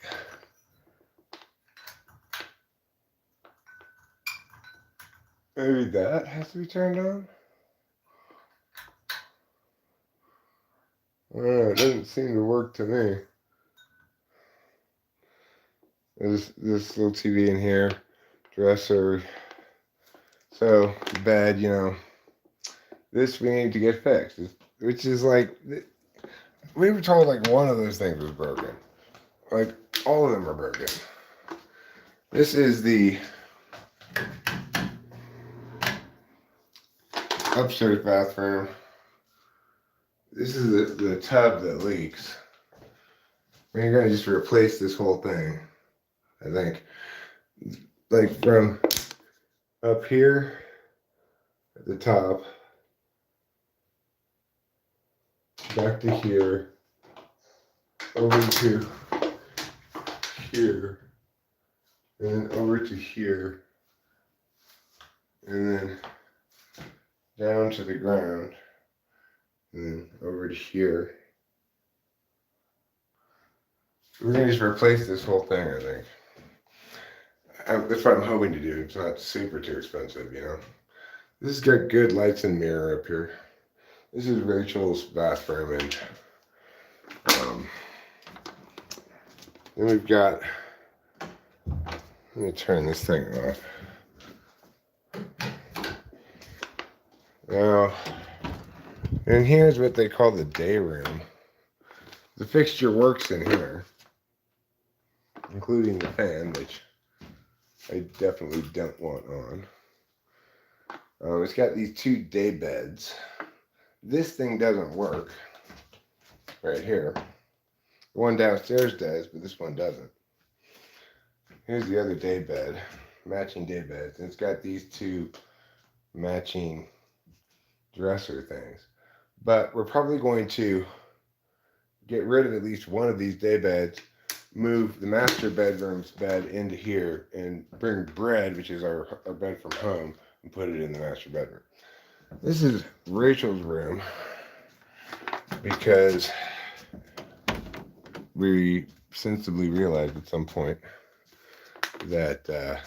maybe that has to be turned on? I don't know, it doesn't seem to work to me. There's this little TV in here, dresser. So, bed, you know. This we need to get fixed. Which is like, we were told like one of those things was broken. Like, all of them are broken. This is the upstairs bathroom. This is the tub that leaks. We're gonna just replace this whole thing, I think. Like from up here at the top, back to here, over to here, and then over to here, and then down to the ground, and then over to here. We're gonna just replace this whole thing, I think. That's what I'm hoping to do. It's not super too expensive, you know. This has got good lights and mirror up here. This is Rachel's bathroom, and then we've got. Let me turn this thing off. Now, and here's what they call the day room. The fixture works in here, including the fan, which I definitely don't want on. It's got these 2 day beds. This thing doesn't work right here. The one downstairs does, but this one doesn't. Here's the other day bed, matching day beds. And it's got these 2 matching dresser things. But we're probably going to get rid of at least one of these day beds, move the master bedroom's bed into here, and bring bread, which is our bed from home, and put it in the master bedroom. This is Rachel's room because we sensibly realized at some point that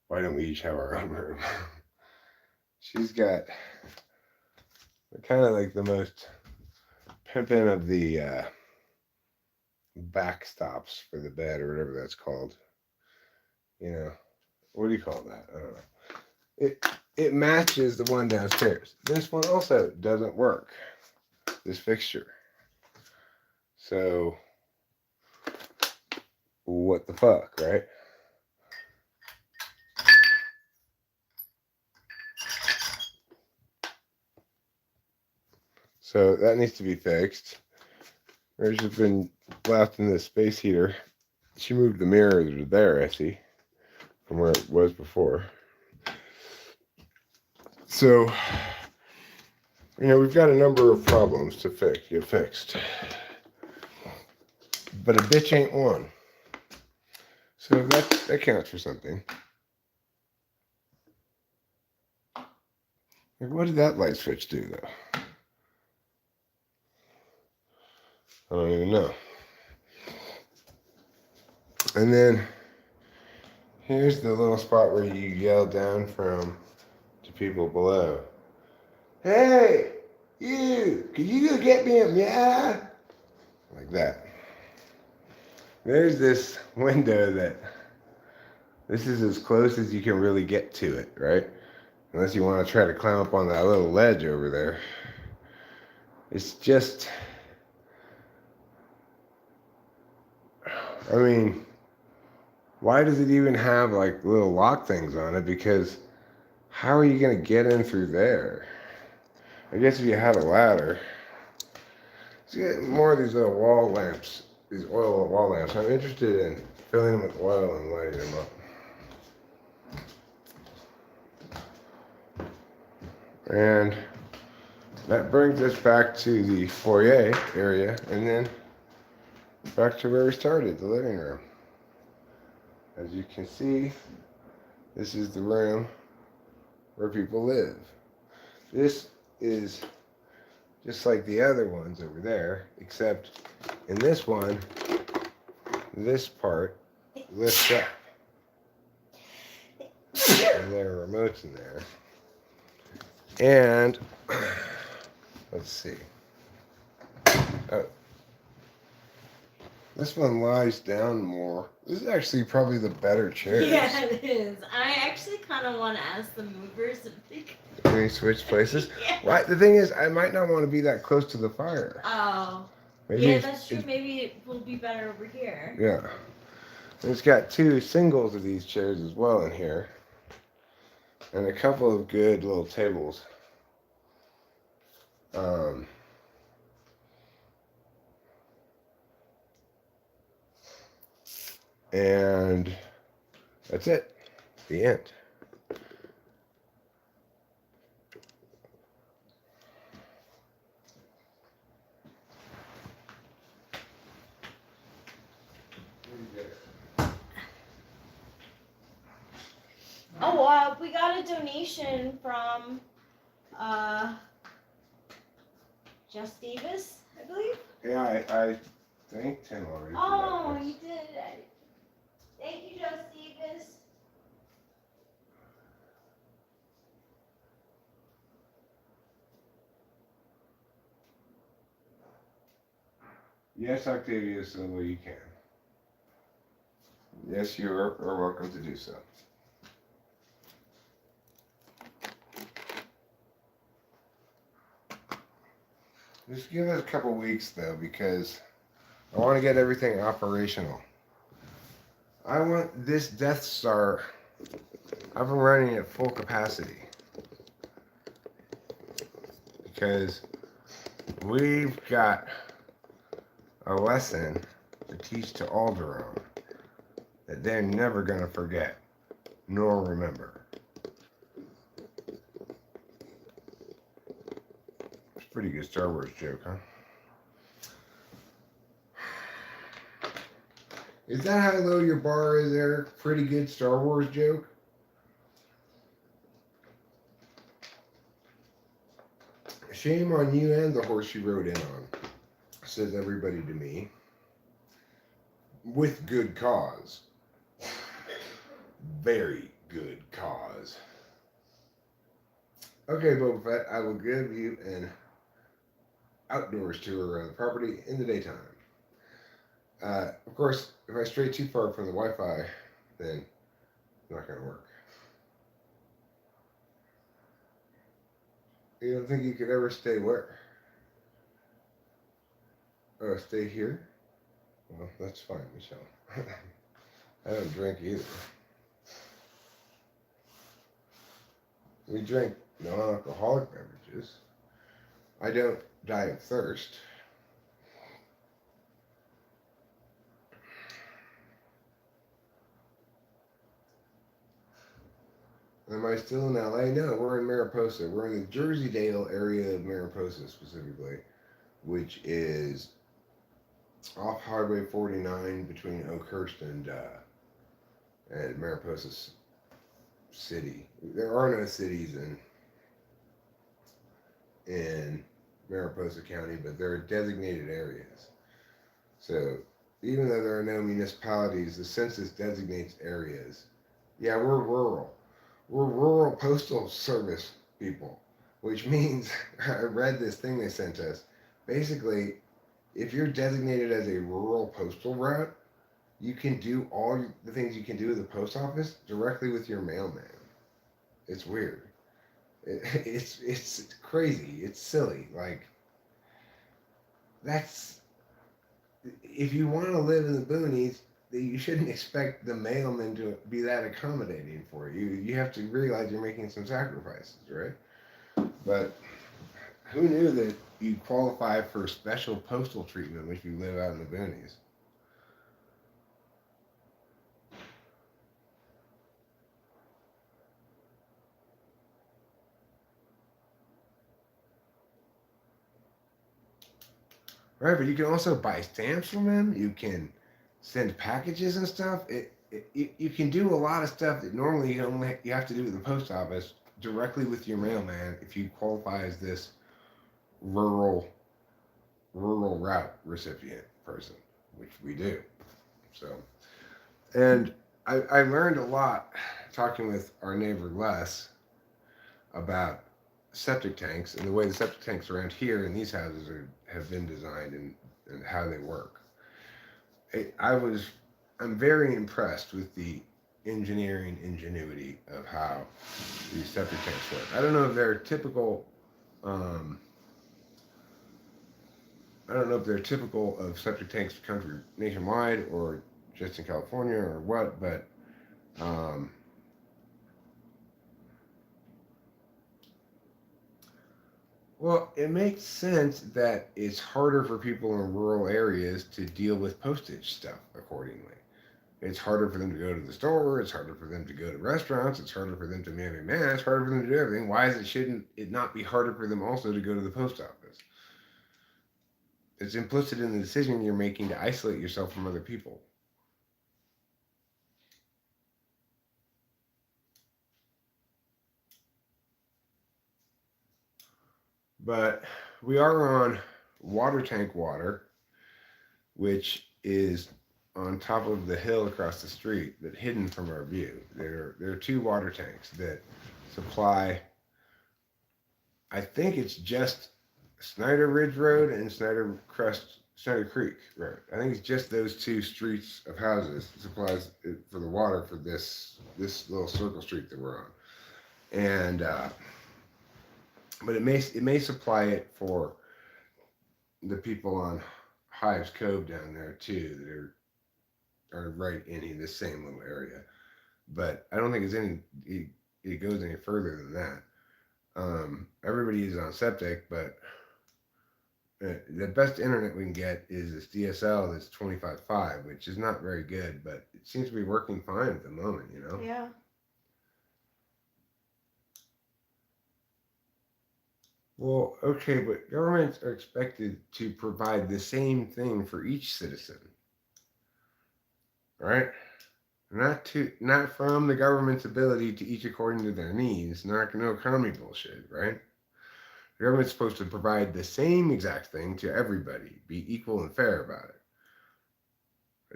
why don't we each have our own room? She's got kind of like the most pimping of the backstops for the bed or whatever that's called. You know, what do you call that? I don't know. It matches the one downstairs. This one also doesn't work, this fixture. So, what the fuck, right? So that needs to be fixed. Rachel's been blasting this space heater. She moved the mirror to there, I see, from where it was before. So, you know, we've got a number of problems to get fixed. But a bitch ain't one. So that counts for something. Like, what did that light switch do, though? I don't even know. And then here's the little spot where you yell down from to people below. Hey, you, can you go get me a yeah? Like that. There's this window that this is as close as you can really get to it, right? Unless you want to try to climb up on that little ledge over there. It's just, I mean, why does it even have like little lock things on it? Because how are you going to get in through there? I guess if you had a ladder. Let's get more of these little wall lamps, these oil wall lamps. I'm interested in filling them with oil and lighting them up. And that brings us back to the foyer area and then back to where we started, the living room. As you can see, this is the room where people live. This is just like the other ones over there, except in this one, this part lifts up. And there are remotes in there. And let's see. Oh, this one lies down more. This is actually probably the better chair. Yeah, it is. I actually kind of want to ask the movers if they Can we switch places? Yeah. Right. The thing is, I might not want to be that close to the fire. Oh. Maybe Yeah, that's true. Maybe it will be better over here. Yeah. And it's got 2 singles of these chairs as well in here. And a couple of good little tables. And that's it. The end. Oh, we got a donation from Just Davis, I believe. Yeah, I thanked him already. Oh, you did. Thank you, Just Davis. Yes, Octavius, well, you can. Yes, you are welcome to do so. Just give it a couple weeks though, because I want to get everything operational. I want this Death Star up and running at full capacity, because we've got a lesson to teach to Alderaan that they're never going to forget nor remember. It's a pretty good Star Wars joke, huh? Is that how low your bar is there? Pretty good Star Wars joke? Shame on you and the horse you rode in on, says everybody to me. With good cause. Very good cause. Okay, Boba Fett, I will give you an outdoors tour around the property in the daytime. Of course, if I stray too far from the Wi-Fi, then it's not going to work. You don't think you could ever stay where? Oh, stay here? Well, that's fine, Michelle. I don't drink either. We drink non-alcoholic beverages. I don't die of thirst. Am I still in LA? No, we're in Mariposa. We're in the Jersey Dale area of Mariposa specifically, which is off Highway 49 between Oakhurst and Mariposa City. There are no cities in Mariposa County, but there are designated areas. So even though there are no municipalities, the census designates areas. Yeah, we're rural. We're rural postal service people, which means I read this thing they sent us. Basically, if you're designated as a rural postal route, you can do all the things you can do at the post office directly with your mailman. It's weird. It's crazy. It's silly. Like that's if you want to live in the boonies, you shouldn't expect the mailman to be that accommodating for you. You have to realize you're making some sacrifices, right? But who knew that you qualify for special postal treatment if you live out in the boonies? Right, but you can also buy stamps from them. You can send packages and stuff. You can do a lot of stuff that normally you have to do at the post office directly with your mailman if you qualify as this rural route recipient person, which we do. So, and I learned a lot talking with our neighbor Les about septic tanks and the way the septic tanks around here in these houses have been designed and how they work. I'm very impressed with the engineering ingenuity of how these septic tanks work. I don't know if they're typical. Um, I don't know if they're typical of septic tanks country nationwide or just in California or what, but um, well, it makes sense that it's harder for people in rural areas to deal with postage stuff accordingly. It's harder for them to go to the store. It's harder for them to go to restaurants. It's harder for them to marry man. It's harder for them to do everything. Why is it shouldn't it not be harder for them also to go to the post office? It's implicit in the decision you're making to isolate yourself from other people. But we are on water tank water, which is on top of the hill across the street, that hidden from our view. There are two water tanks that supply. I think it's just Snyder Ridge Road and Snyder Creek Road. I think it's just those two streets of houses supplies it for the water for this little circle street that we're on. And but it may supply it for the people on Hives Cove down there too, that are right in the same little area. But I don't think it goes any further than that. Everybody is on septic, but the best internet we can get is this DSL that's 25.5, which is not very good, but it seems to be working fine at the moment, you know? Yeah. Well, okay, but governments are expected to provide the same thing for each citizen, right? Not from the government's ability to each according to their needs, not no economy bullshit, right? The government's supposed to provide the same exact thing to everybody, be equal and fair about it.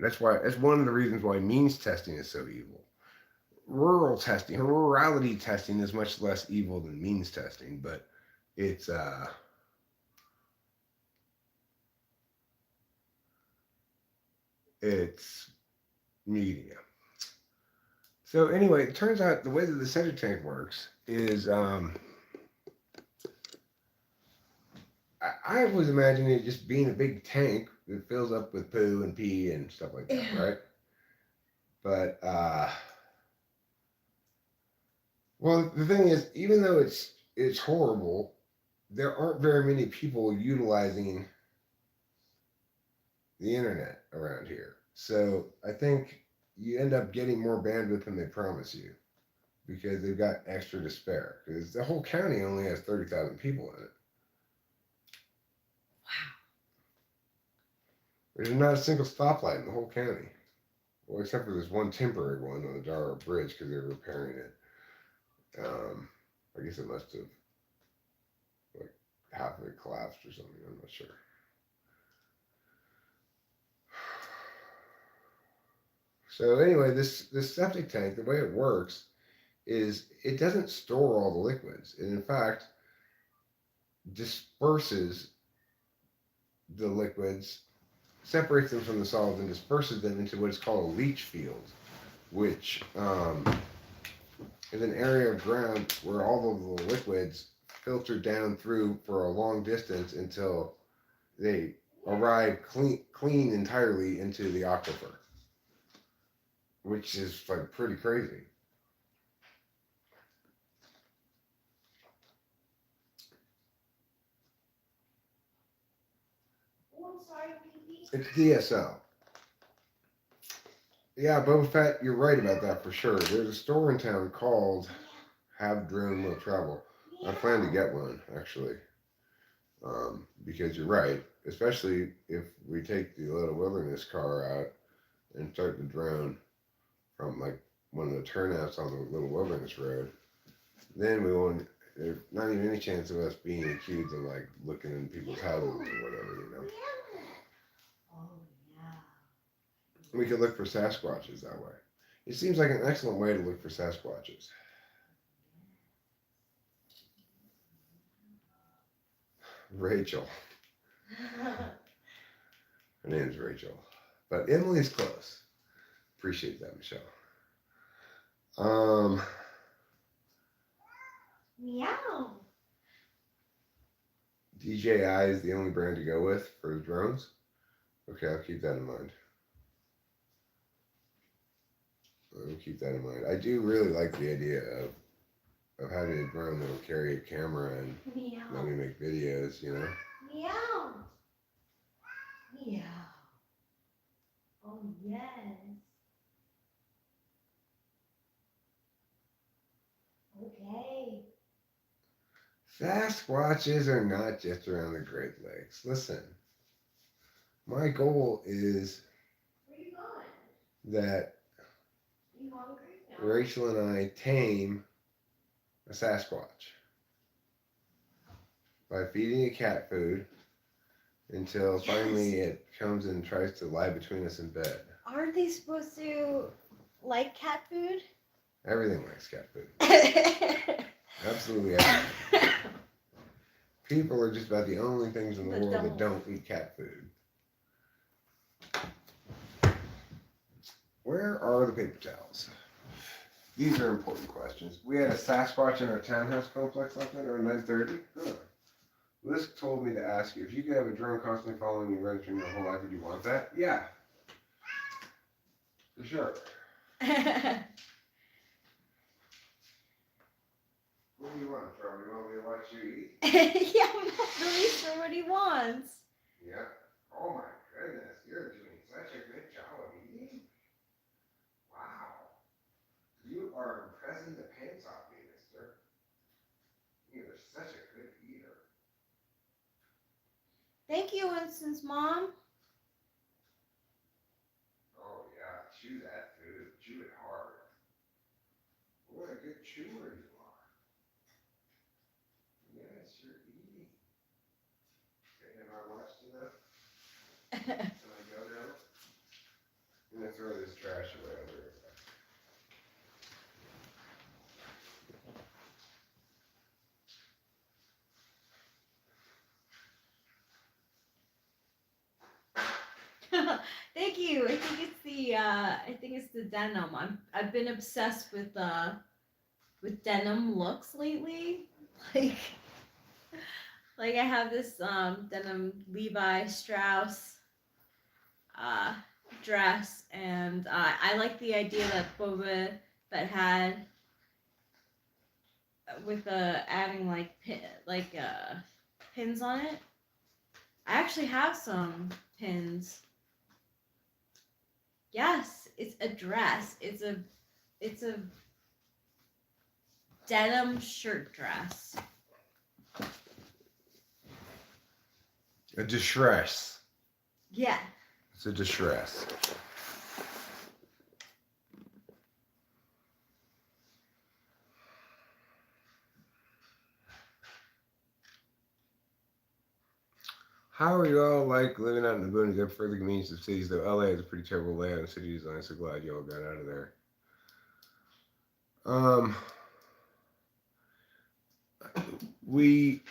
That's one of the reasons why means testing is so evil. Rurality testing is much less evil than means testing, but it's it's media. So anyway, it turns out the way that the septic tank works is I was imagining it just being a big tank that fills up with poo and pee and stuff like that, Yeah. right? But well, the thing is, even though it's horrible, there aren't very many people utilizing the internet around here. So I think you end up getting more bandwidth than they promise you because they've got extra to spare. Because the whole county only has 30,000 people in it. Wow. There's not a single stoplight in the whole county. Well, except for this one temporary one on the Darrow Bridge because they're repairing it. I guess it must have like half of it collapsed or something. I'm not sure. So anyway, this septic tank, the way it works is it doesn't store all the liquids. It in fact disperses the liquids, separates them from the solids, and disperses them into what is called a leach field, which is an area of ground where all of the liquids filter down through for a long distance until they arrive clean entirely into the aquifer, which is like pretty crazy. It's DSL. Yeah, Boba Fett, you're right about that for sure. There's a store in town called Have Drone Will Travel. I plan to get one actually, because you're right. Especially if we take the little wilderness car out and start the drone from like one of the turnouts on the little wilderness road, then we won't. There's not even any chance of us being accused of like looking in people's houses or whatever, you know. We could look for Sasquatches that way. It seems like an excellent way to look for Sasquatches. Rachel. Her name's Rachel. But Emily's close. Appreciate that, Michelle. Meow. DJI is the only brand to go with for the drones. Okay, I'll keep that in mind. I'll keep that in mind. I do really like the idea of having a drone that will carry a camera and let me make videos, you know? Meow. Meow. Oh, yes. Okay. Sasquatches are not just around the Great Lakes. Listen, my goal is Where are you going? that You hungry? No. Rachel and I tame a Sasquatch. by feeding a cat food until finally it comes and tries to lie between us in bed. Aren't they supposed to like cat food? Everything likes cat food. Absolutely everything. People are just about the only things in the world that don't eat cat food. Where are the paper towels? These are important questions. We had a Sasquatch in our townhouse complex last night around 9:30. Huh. Liz told me to ask you, if you could have a drone constantly following you running through your whole life, would you want that? Yeah. For sure. What do you want, Charlie? You want me to watch you eat? Yeah, I'm not really sure what he wants. Yeah. Oh my goodness, you're doing such a good job of eating. Wow. You are impressing the pants off me, mister. You are such a good eater. Thank you, Winston's mom. Oh yeah, chew that food. Chew it hard. What a good chewer you are. Yes, you're eating. Okay, have I watched enough? Can I go now? I'm gonna throw this trash away over here. Thank you. I think it's the denim. I've been obsessed with denim looks lately. Like like I have this denim Levi Strauss uh dress, and I like the idea that Boba that had with adding like pins on it. I actually have some pins. Yes, it's a dress. It's a denim shirt dress. A distress. Yeah. It's a distress. How are you all like living out in the boonies? Good for the convenience of cities, though LA is a pretty terrible layout of city design. So glad you all got out of there. We,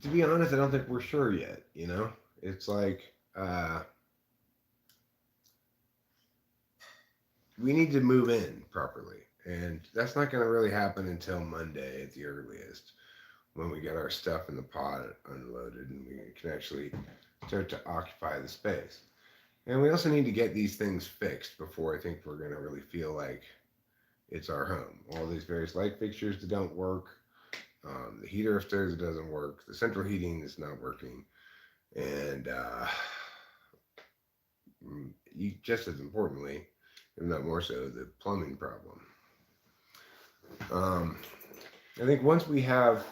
to be honest, I don't think we're sure yet. You know, it's like we need to move in properly, and that's not going to really happen until Monday at the earliest, when we get our stuff in the pod unloaded and we can actually start to occupy the space. And we also need to get these things fixed before I think we're going to really feel like it's our home. All these various light fixtures that don't work, the heater upstairs that doesn't work, the central heating is not working, and just as importantly, if not more so, the plumbing problem. I think once we have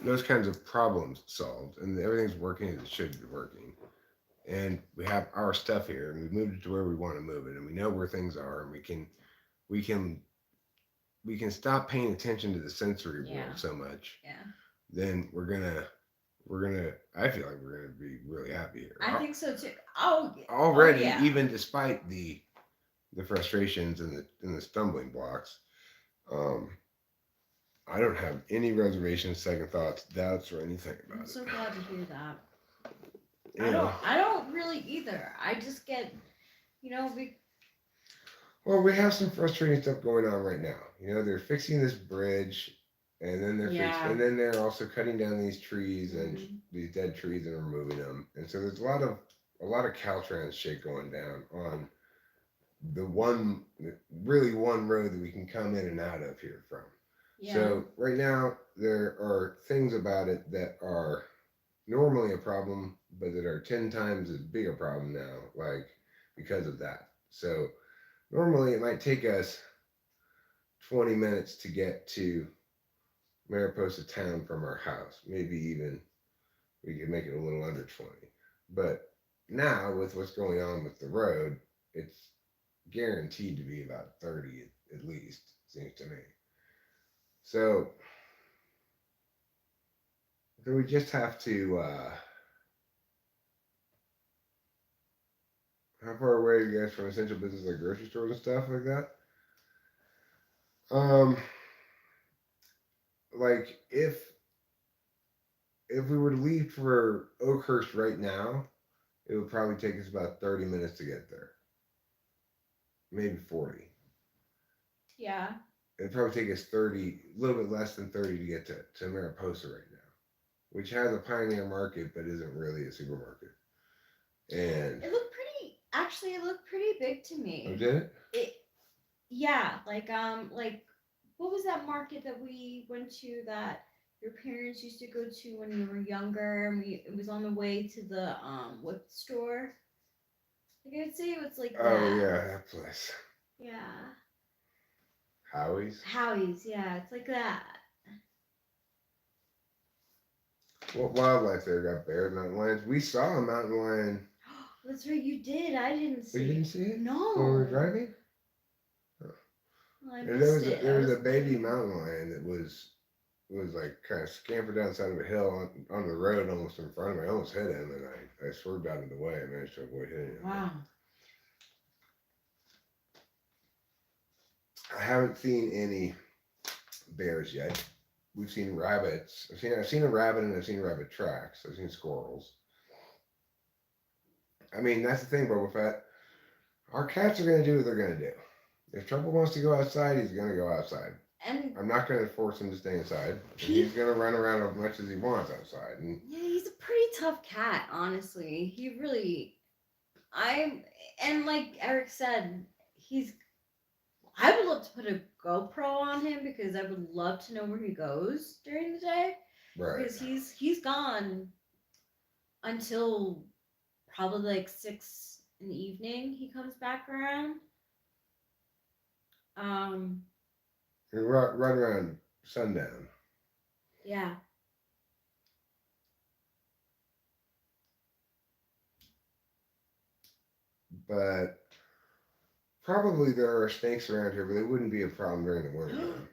those kinds of problems solved and everything's working as it should be working, and we have our stuff here and we've moved it to where we want to move it, and we know where things are, and we can stop paying attention to the sensory world so much, then we're gonna I feel like we're gonna be really happy here. I think so too. Oh, already, even despite the frustrations and the stumbling blocks, I don't have any reservations, second thoughts, doubts, or anything about it. I'm so glad to hear that. Yeah. I don't really either. I just get, Well, we have some frustrating stuff going on right now. You know, they're fixing this bridge, and then and then they're also cutting down these trees and these dead trees and removing them. And so there's a lot of Caltrans shit going down on the one road that we can come in and out of here from. Yeah. So right now there are things about it that are normally a problem, but that are 10 times as big a problem now, like because of that. So normally it might take us 20 minutes to get to Mariposa town from our house. Maybe even we could make it a little under 20. But now with what's going on with the road, it's guaranteed to be about 30 at least, seems to me. So So we just have to. How far away are you guys from essential business like grocery stores and stuff like that? Um, like if we were to leave for Oakhurst right now, it would probably take us about 30 minutes to get there, maybe 40. Yeah. It'd probably take us 30, a little bit less than 30 to get to Mariposa right now, which has a pioneer market but isn't really a supermarket. And It looked pretty. Actually, it looked pretty big to oh, me. did it? It. Yeah. Like what was that market that we went to that your parents used to go to when you were younger? And it was on the way to the whip store. Like I'd say it was like Oh that. yeah, that place, Yeah. Howie's. Howie's. Yeah, it's like that. What wildlife there? Got bears, mountain lions. We saw a mountain lion. That's right. You did. I didn't But you see didn't it. see it when we were No. driving. Well, I And there missed was it. there I was a wasn't baby there. mountain lion that was like kind of scampered down the side of a hill on the road almost in front of me. I almost hit him, and I swerved out of the way. I managed to avoid hitting him. Wow. I haven't seen any bears yet. We've seen rabbits. I've seen a rabbit and I've seen rabbit tracks. I've seen squirrels. I mean, that's the thing, Boba Fett. Our cats are gonna do what they're gonna do. If Trouble wants to go outside, he's gonna go outside. And I'm not gonna force him to stay inside. And he, he's gonna run around as much as he wants outside. And yeah, he's a pretty tough cat, honestly. He really, I'm, and like Eric said, he's. I would love to put a GoPro on him because I would love to know where he goes during the day right. because he's gone until probably like 6 in the evening. He comes back around. Um, And right around sundown. yeah. But probably there are snakes around here, but they wouldn't be a problem during the winter time.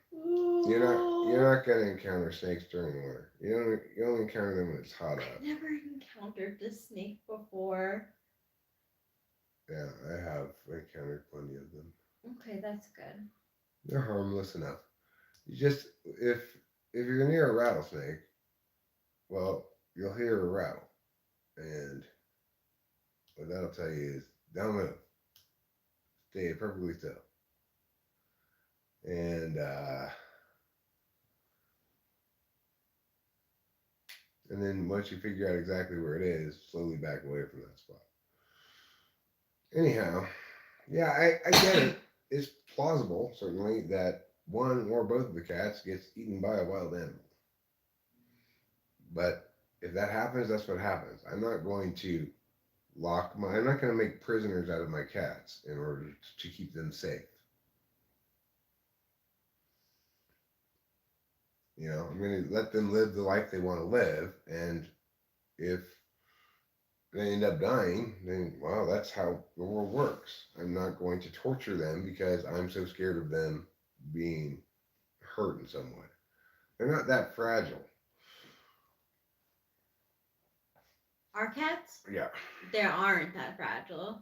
You're not gonna encounter snakes during the winter. You only encounter them when it's hot I've out. never encountered a snake before. Yeah, I have encountered plenty of them. Okay, that's good. They're harmless enough. You just if you're near a rattlesnake, well, you'll hear a rattle, and what that'll tell you is don't move, stay perfectly still, and then once you figure out exactly where it is, slowly back away from that spot. Anyhow, yeah, I get it. It's plausible, certainly, that one or both of the cats gets eaten by a wild animal. But if that happens, that's what happens. I'm not going to make prisoners out of my cats in order to keep them safe. I'm going to let them live the life they want to live, and if they end up dying, then well, that's how the world works. I'm not going to torture them because I'm so scared of them being hurt in some way. They're not that fragile. Our cats, Yeah. they aren't that fragile.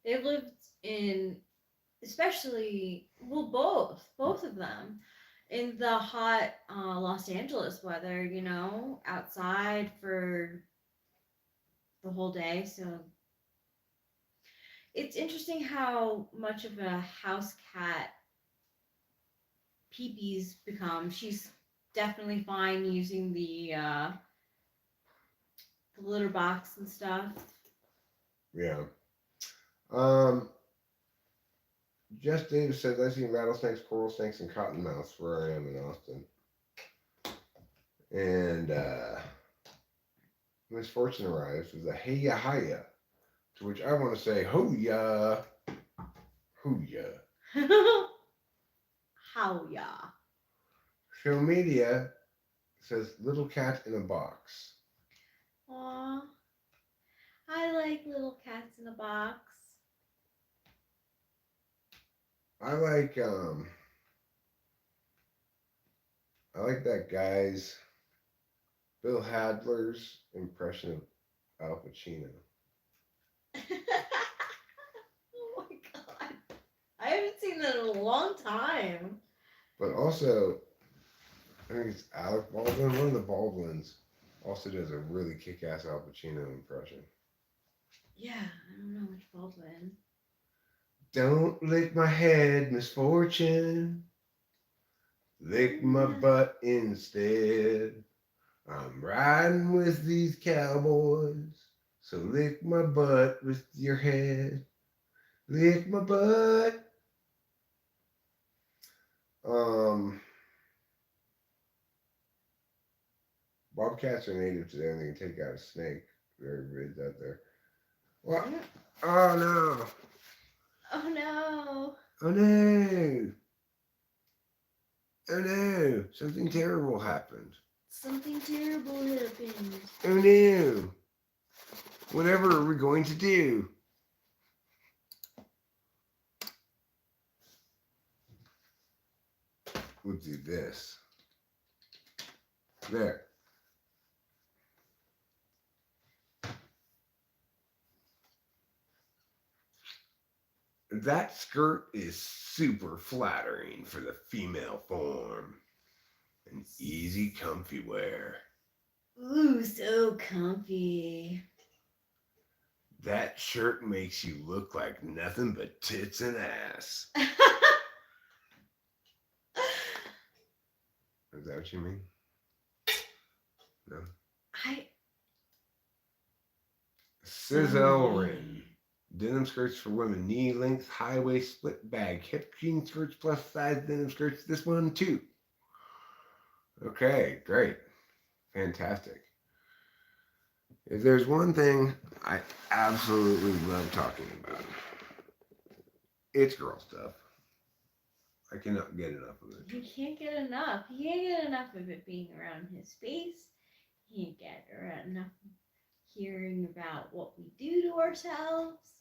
They've lived in, especially, well, both of them, in the hot Los Angeles weather, outside for the whole day. So it's interesting how much of a house cat Peepee's become. She's definitely fine using the litter box and stuff. Yeah. Um, Jess Davis says, I've seen rattlesnakes, coral snakes, and cottonmouths where I am in Austin. And misfortune arrives with a heya hiya, to which I want to say, hoo-ya, hoo-ya. How ya? Show Media says, little cat in a box. Aw, I like little cats in a box. I like I like that guy's Bill Hadler's impression of Al Pacino. Oh my god. I haven't seen that in a long time. But also, I think it's Alec Baldwin. One of the Baldwins also does a really kick-ass Al Pacino impression. Yeah, I don't know which Baldwin. Don't lick my head, misfortune. Lick my butt instead. I'm riding with these cowboys. So lick my butt with your head. Lick my butt. Bobcats are native to there and they can take out a snake. Everybody's out there. What? Oh no. Oh no. Oh no. Oh no. Something terrible happened. Something terrible happened. Oh no. Whatever are we going to do? We'll do this. There. That skirt is super flattering for the female form. An easy, comfy wear. Ooh, so comfy. That shirt makes you look like nothing but tits and ass. Is that what you mean? No. Sizzlerin. Denim skirts for women. Knee length, high waist, split bag. Hip jean skirts plus size denim skirts. This one too. Okay, great. Fantastic. If there's one thing I absolutely love talking about, it's girl stuff. I cannot get enough of it. He can't get enough. He can't get enough of it being around his face. He can't get enough hearing about what we do to ourselves.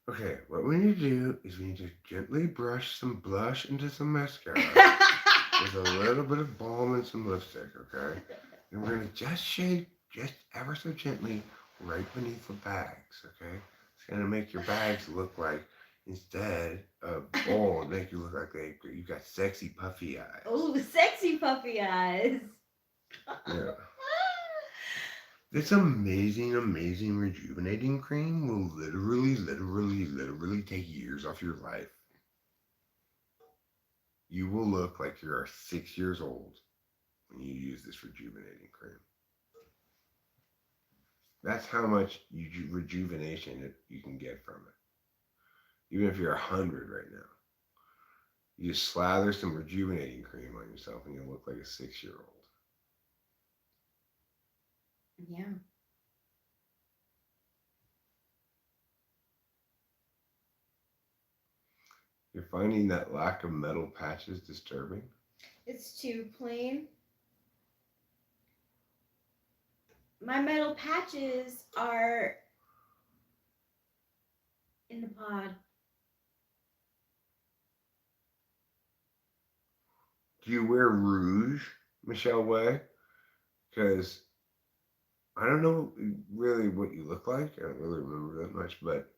Okay, what we need to do is we need to gently brush some blush into some mascara with a little bit of balm and some lipstick, okay? And we're going to just shade just ever so gently right beneath the bags, okay? It's going to make your bags look like, instead of bald, make you look like you got sexy puffy eyes. Oh, sexy puffy eyes. Yeah. This amazing, amazing rejuvenating cream will literally take years off your life. You will look like you're 6 years old when you use this rejuvenating cream. That's how much rejuvenation you can get from it. Even if you're 100 right now. You just slather some rejuvenating cream on yourself and you'll look like a 6-year-old. Yeah. You're finding that lack of metal patches disturbing? It's too plain. My metal patches are in the pod. Do you wear rouge, Michelle Way? Because I don't know really what you look like. I don't really remember that much, but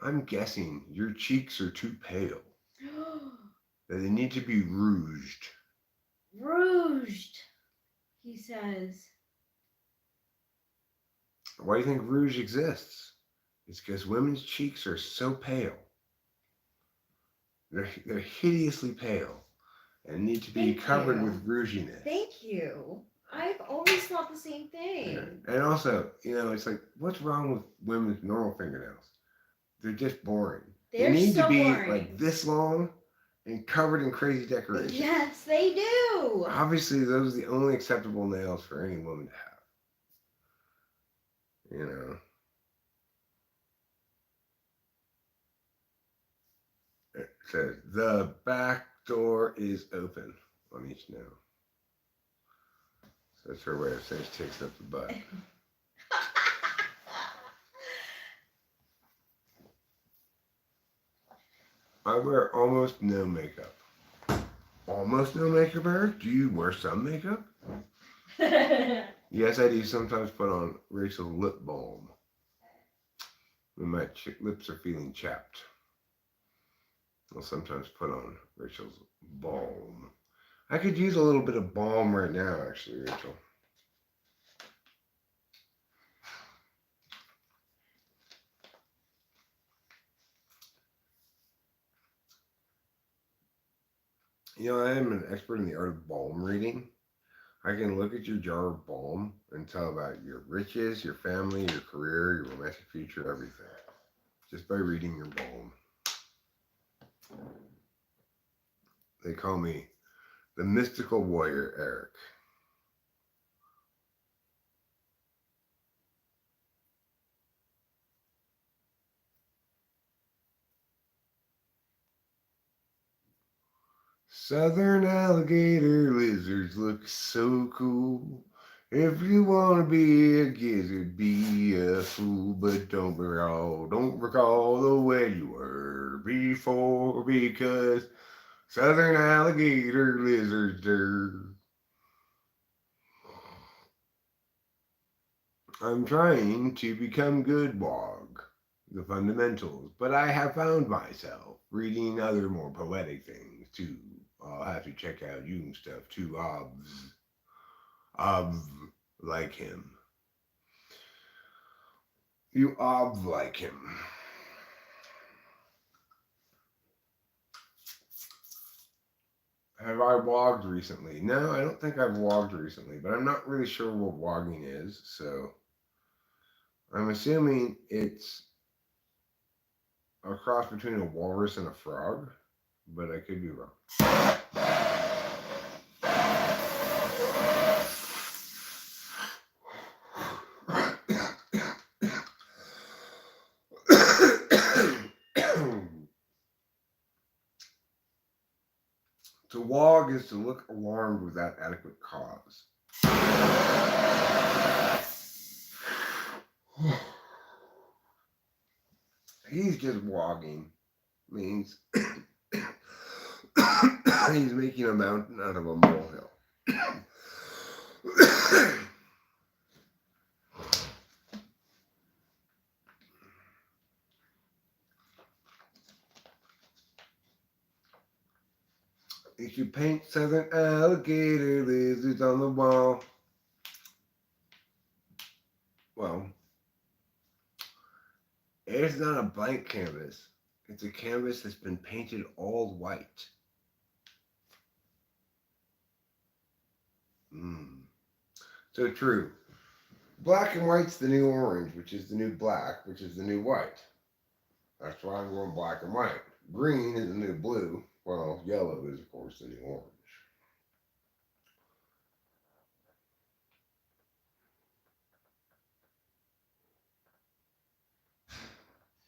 I'm guessing your cheeks are too pale. That they need to be rouged. Rouged, he says. Why do you think rouge exists? It's because women's cheeks are so pale. They're hideously pale and need to be covered with rouginess. Thank you. I've always thought the same thing. Yeah. And also, it's like, what's wrong with women's normal fingernails? They're just boring. They need to be boring. Like this long and covered in crazy decorations. Yes, they do. Obviously, those are the only acceptable nails for any woman to have. It says, the back door is open on each nail. So that's her way of saying she takes up the butt. I wear almost no makeup. Almost no makeup, Eric? Do you wear some makeup? Yes, I do sometimes put on Rachel's lip balm when my lips are feeling chapped. I'll sometimes put on Rachel's balm. I could use a little bit of balm right now, actually, Rachel. You know, I am an expert in the art of balm reading. I can look at your jar of balm and tell about your riches, your family, your career, your romantic future, everything. Just by reading your balm. They call me the mystical warrior Eric. Southern alligator lizards look so cool. If you wanna be a gizzard, be a fool, but don't recall the way you were before, because southern alligator lizards are. I'm trying to become good wog, the fundamentals, but I have found myself reading other more poetic things too. I'll have to check out Jung stuff too, obv like him. You obv like him. Have I wogged recently? No, I don't think I've wogged recently, but I'm not really sure what wogging is, so I'm assuming it's a cross between a walrus and a frog, but I could be wrong. To wog is to look alarmed without adequate cause. He's just wogging. Means he's making a mountain out of a molehill. If you paint southern alligator lizards on the wall, well, it's not a blank canvas. It's a canvas that's been painted all white. So true. Black and white's the new orange, which is the new black, which is the new white. That's why I'm going black and white. Green is the new blue. Well, yellow is, of course, the new orange.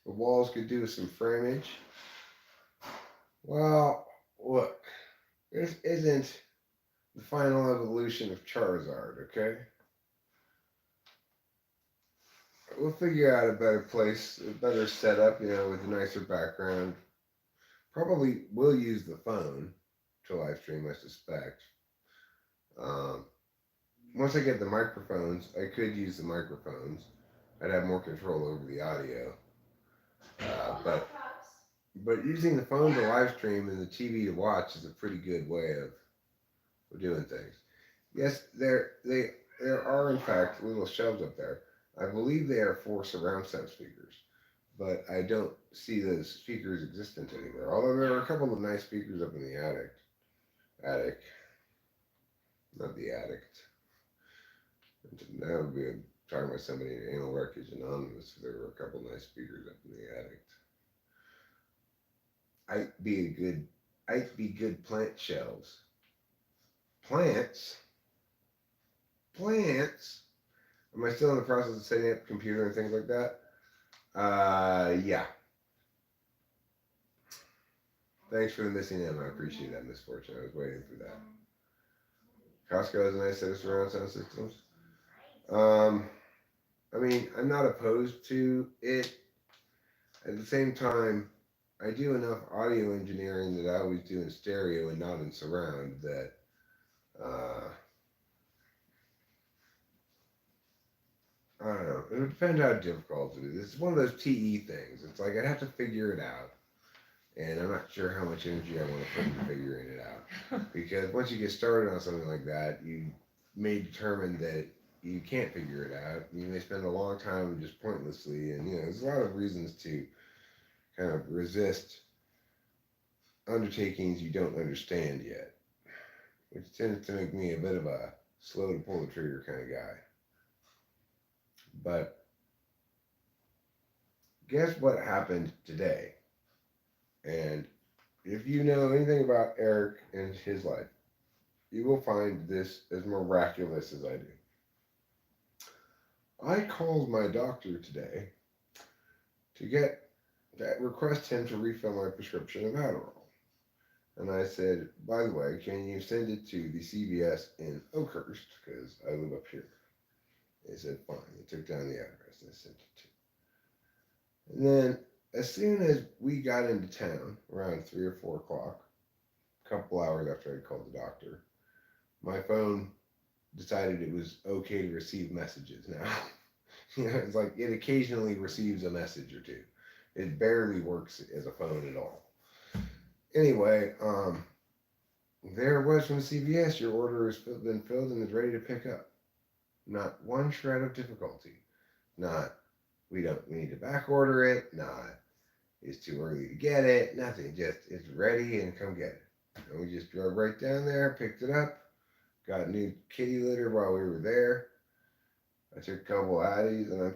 The walls could do with some framage. Well, look, this isn't the final evolution of Charizard, okay? We'll figure out a better place, a better setup, you know, with a nicer background. Probably will use the phone to live stream, I suspect. Once I get the microphones, I could use the microphones. I'd have more control over the audio. But using the phone to live stream and the TV to watch is a pretty good way of doing things. Yes, there are in fact little shelves up there. I believe they are for surround sound speakers, but I don't see those speakers existent anywhere. Although there are a couple of nice speakers up in the attic, not the attic. That would be talking about somebody in Anal Wreckage Anonymous. There were a couple of nice speakers up in the attic. I'd be good plant shelves. Plants? Plants? Am I still in the process of setting up a computer and things like that? Yeah. Thanks for the missing M. I appreciate that misfortune. I was waiting for that. Costco has a nice set of surround sound systems. I mean, I'm not opposed to it. At the same time, I do enough audio engineering that I always do in stereo and not in surround that I don't know. It depends how difficult it is. It's one of those TE things. It's like I'd have to figure it out, and I'm not sure how much energy I want to put into figuring it out. Because once you get started on something like that, you may determine that you can't figure it out. You may spend a long time just pointlessly, and there's a lot of reasons to kind of resist undertakings you don't understand yet, which tends to make me a bit of a slow to pull the trigger kind of guy. But guess what happened today? And if you know anything about Eric and his life, you will find this as miraculous as I do. I called my doctor today to request him to refill my prescription of Adderall. And I said, by the way, can you send it to the CVS in Oakhurst, because I live up here? They said, fine. They took down the address and I sent it to. And then, as soon as we got into town, around 3 or 4 o'clock, a couple hours after I called the doctor, my phone decided it was okay to receive messages now. It's like it occasionally receives a message or two. It barely works as a phone at all. Anyway, there it was from CVS. Your order has been filled and is ready to pick up. Not one shred of difficulty. Not we need to back order it. Not it's too early to get it. Nothing. Just it's ready and come get it. And we just drove right down there, picked it up, got new kitty litter while we were there. I took a couple Addies, and I'm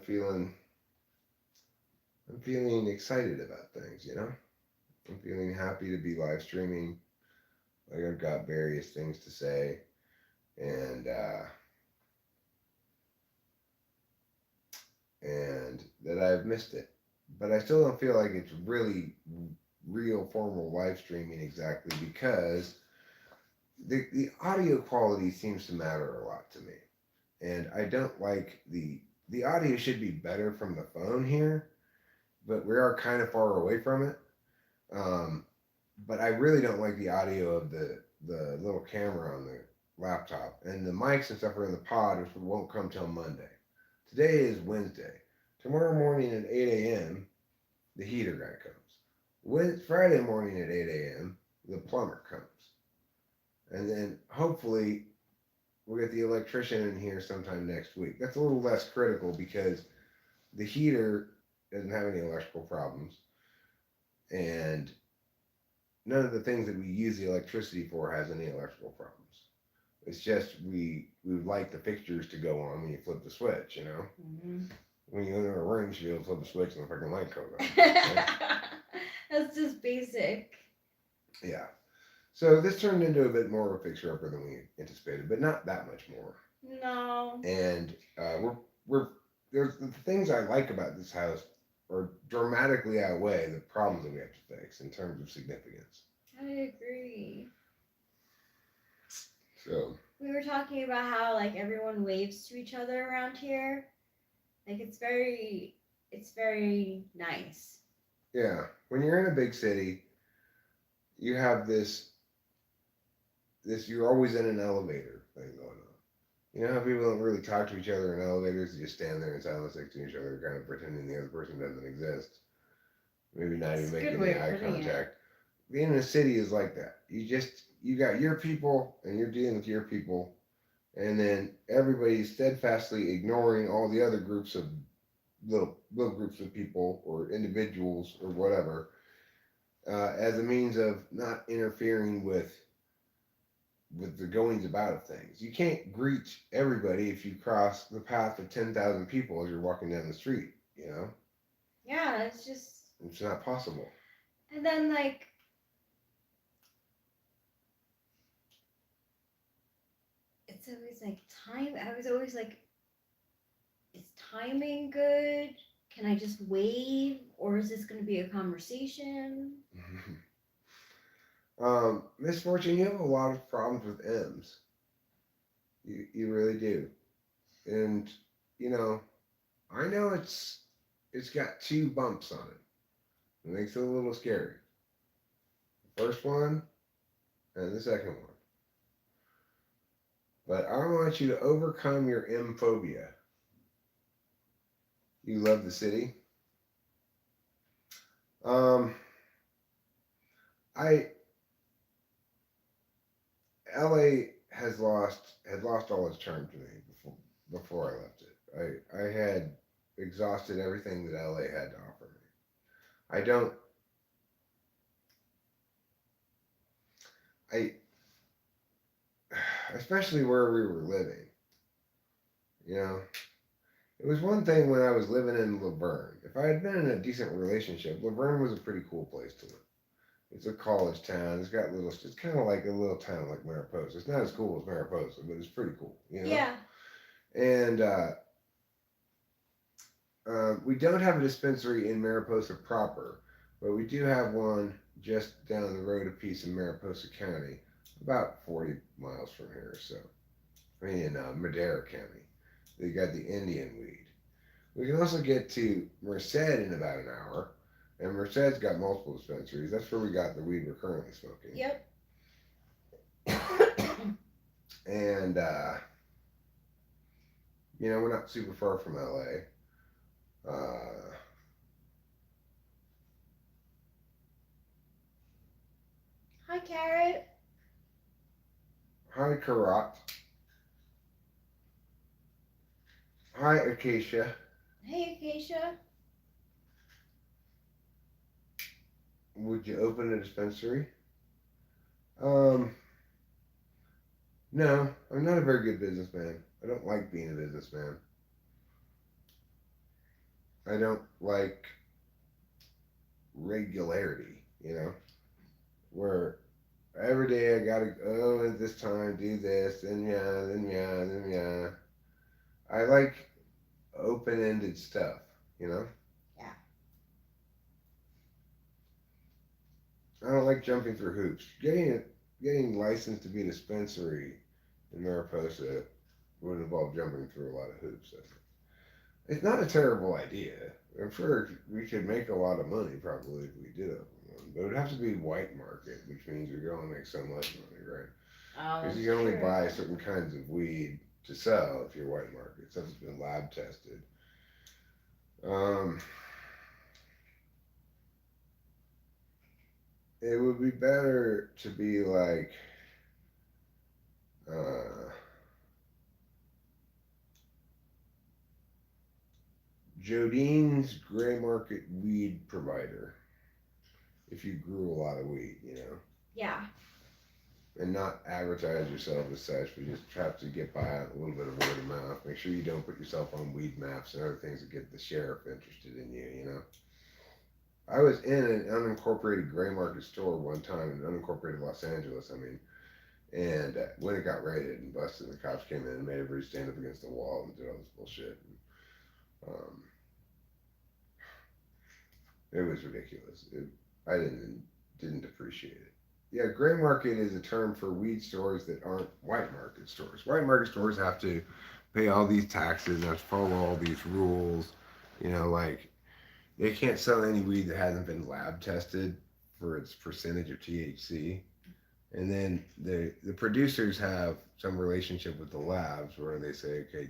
feeling excited about things. I'm feeling happy to be live streaming. Like I've got various things to say, and that I've missed it, but I still don't feel like it's really real formal live streaming exactly, because the audio quality seems to matter a lot to me, and I don't like the audio should be better from the phone here, but we are kind of far away from it. But I really don't like the audio of the little camera on the laptop, and the mics and stuff are in the pod, which won't come till Monday. Today is Wednesday. Tomorrow morning at 8 a.m., the heater guy comes. Friday morning at 8 a.m., the plumber comes. And then hopefully we'll get the electrician in here sometime next week. That's a little less critical because the heater doesn't have any electrical problems. And none of the things that we use the electricity for has any electrical problems. It's just we would like the fixtures to go on when you flip the switch, Mm-hmm. When you enter a room, you should be able to flip the switch and the freaking light goes on. Right? That's just basic. Yeah. So this turned into a bit more of a fixer-upper than we anticipated, but not that much more. No. And there's the things I like about this house or dramatically outweigh the problems that we have to fix in terms of significance. I agree. So we were talking about how like everyone waves to each other around here. Like it's very nice. Yeah, when you're in a big city, you have this you're always in an elevator thing going on. You know how people don't really talk to each other in elevators? They just stand there in silence next to each other, kind of pretending the other person doesn't exist. Maybe not even making any eye contact. Being in a city is like that. You got your people, and you're dealing with your people, and then everybody's steadfastly ignoring all the other groups of little groups of people or individuals or whatever, as a means of not interfering with the goings about of things. You can't greet everybody if you cross the path of 10,000 people as you're walking down the street, Yeah, it's not possible. And then like it's always like time. I was always like, is timing good? Can I just wave, or is this going to be a conversation? Misfortune, you have a lot of problems with M's. You really do. And, I know it's got 2 bumps on it. It makes it a little scary. The first one and the second one. But I want you to overcome your M phobia. You love the city. Um, I LA had lost all its charm to me before I left it. I had exhausted everything that LA had to offer me. I don't I especially where we were living. You know, it was one thing when I was living in Laverne. If I had been in a decent relationship, Laverne was a pretty cool place to live. It's a college town. It's got little. It's kind of like a little town like Mariposa. It's not as cool as Mariposa, but it's pretty cool. You know. Yeah. And we don't have a dispensary in Mariposa proper, but we do have one just down the road a piece in Mariposa County, about 40 miles from here. So, I mean, in Madera County, they got the Indian weed. We can also get to Merced in about an hour, and Merced's got multiple dispensaries. That's where we got the weed we're currently smoking. Yep. And we're not super far from LA. Hi, Carrot. Hi, Karat. Hi, Acacia. Hey, Acacia. Would you open a dispensary? Um, no, I'm not a very good businessman. I don't like being a businessman. I don't like regularity, where every day I gotta go at this time, do this, then yeah, then yeah, then yeah. I like open ended stuff, you know? Yeah. I don't like jumping through hoops. Getting licensed to be a dispensary in Mariposa would involve jumping through a lot of hoops. It's not a terrible idea. I'm sure we could make a lot of money probably if we did open one, but it would have to be white market, which means you're going to make so much money, right? Oh, Because that's you can only true. buy certain kinds of weed to sell if you're white market. Stuff that's been lab tested. Um, it would be better to be like uh, Jodine's gray market weed provider if you grew a lot of weed, Yeah. and not advertise yourself as such, but just try to get by on a little bit of word of mouth. Make sure you don't put yourself on weed maps and other things that get the sheriff interested in you. I was in an unincorporated gray market store one time in unincorporated Los Angeles, I mean, and when it got raided and busted, the cops came in and made everybody stand up against the wall and did all this bullshit. Um, it was ridiculous. I didn't appreciate it. Yeah, gray market is a term for weed stores that aren't white market stores. White market stores have to pay all these taxes and have to follow all these rules. Like they can't sell any weed that hasn't been lab tested for its percentage of THC. And then the producers have some relationship with the labs where they say, okay,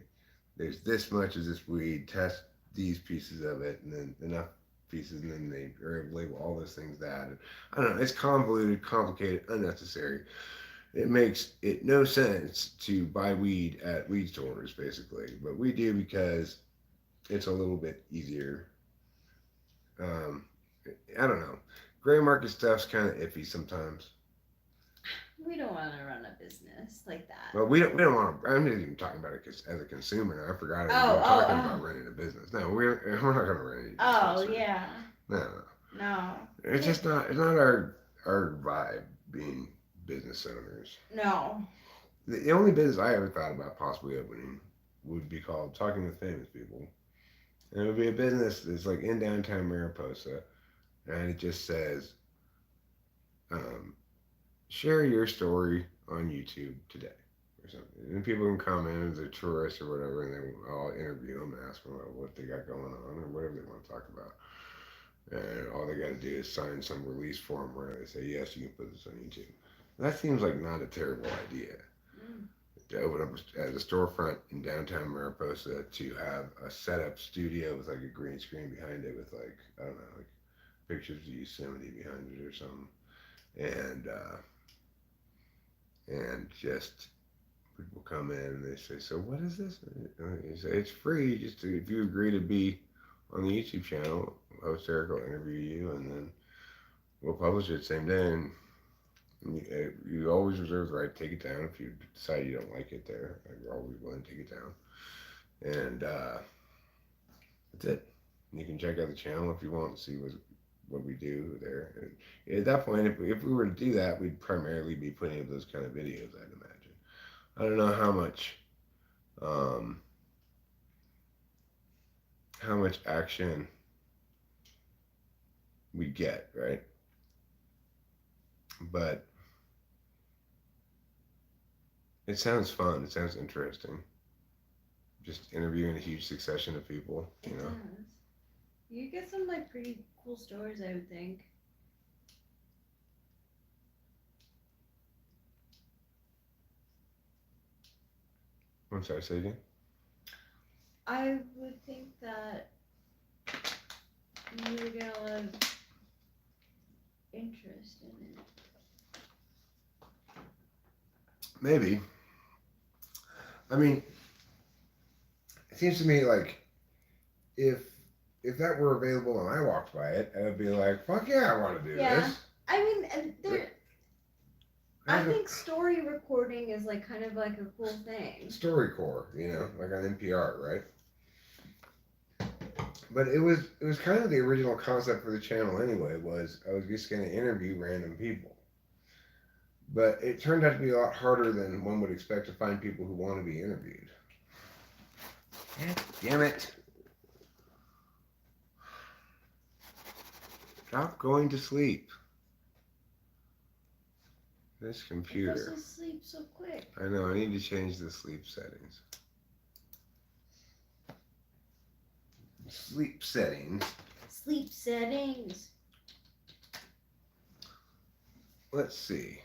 there's this much of this weed, test these pieces of it, and then enough pieces, and then they are able to label all those things that. And I don't know, it's convoluted, complicated, unnecessary. It makes it no sense to buy weed at weed stores, basically, but we do because it's a little bit easier. Um, I don't know. Gray market stuff's kind of iffy sometimes. We don't want to run a business like that. Well, we don't want to. I'm not even talking about it as a consumer. I forgot it. Oh, I'm oh, talking about oh. running a business. No, we're not going to run any Oh, dispensary. yeah. No, No. it's just not. It's not our vibe being business owners. No. The only business I ever thought about possibly opening would be called Talking with Famous People, and it would be a business that's like in downtown Mariposa, and it just says, um, "Share your story on YouTube today." Or something. And people can come in as a tourist or whatever, and then I'll interview them and ask them about what they got going on or whatever they want to talk about. And all they got to do is sign some release form where they say, yes, you can put this on YouTube. That seems like not a terrible idea. Mm. to open up as a storefront in downtown Mariposa, to have a setup studio with like a green screen behind it with like, I don't know, like pictures of Yosemite behind it or something, and just people come in and they say, "So what is this?" And you say, "It's free. Just to, if you agree to be on the YouTube channel, host Eric will interview you, and then we'll publish it the same day." And you always reserve the right to take it down if you decide you don't like it there. You're always willing to take it down, and that's it. You can check out the channel if you want to see what we do there. And at that point, if we were to do that, we'd primarily be putting up those kind of videos, I'd imagine. I don't know um, how much action we get, right? But it sounds fun. It sounds interesting. Just interviewing a huge succession of people, It you know. does. You get some like pretty cool stories, I would think. I'm sorry, say again. I would think that you would get a lot of interest in it. Maybe. I mean, it seems to me like if that were available and I walked by it, I would be like, "Fuck yeah, I want to do this." I mean, and there. I I think story recording is like kind of like a cool thing. StoryCorps, you know, like on NPR, right? But it was kind of the original concept for the channel anyway. Was I was just going to interview random people, but it turned out to be a lot harder than one would expect to find people who want to be interviewed. God damn it! Stop going to sleep. This It computer. goes to sleep so quick. I know. I need to change the sleep settings. Sleep settings. Sleep settings. Let's see.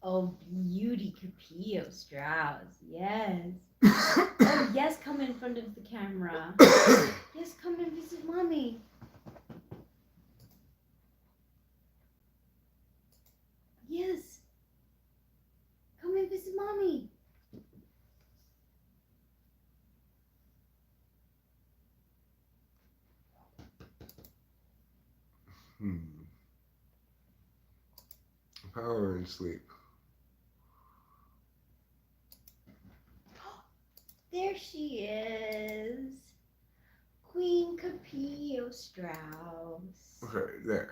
Oh, beauty Capillo Strauss. Yes. Oh, yes, come in front of the camera. Yes, come and visit mommy. Yes. Come and visit mommy. Power and sleep. There she is. Queen Capillo Strauss. Okay, there.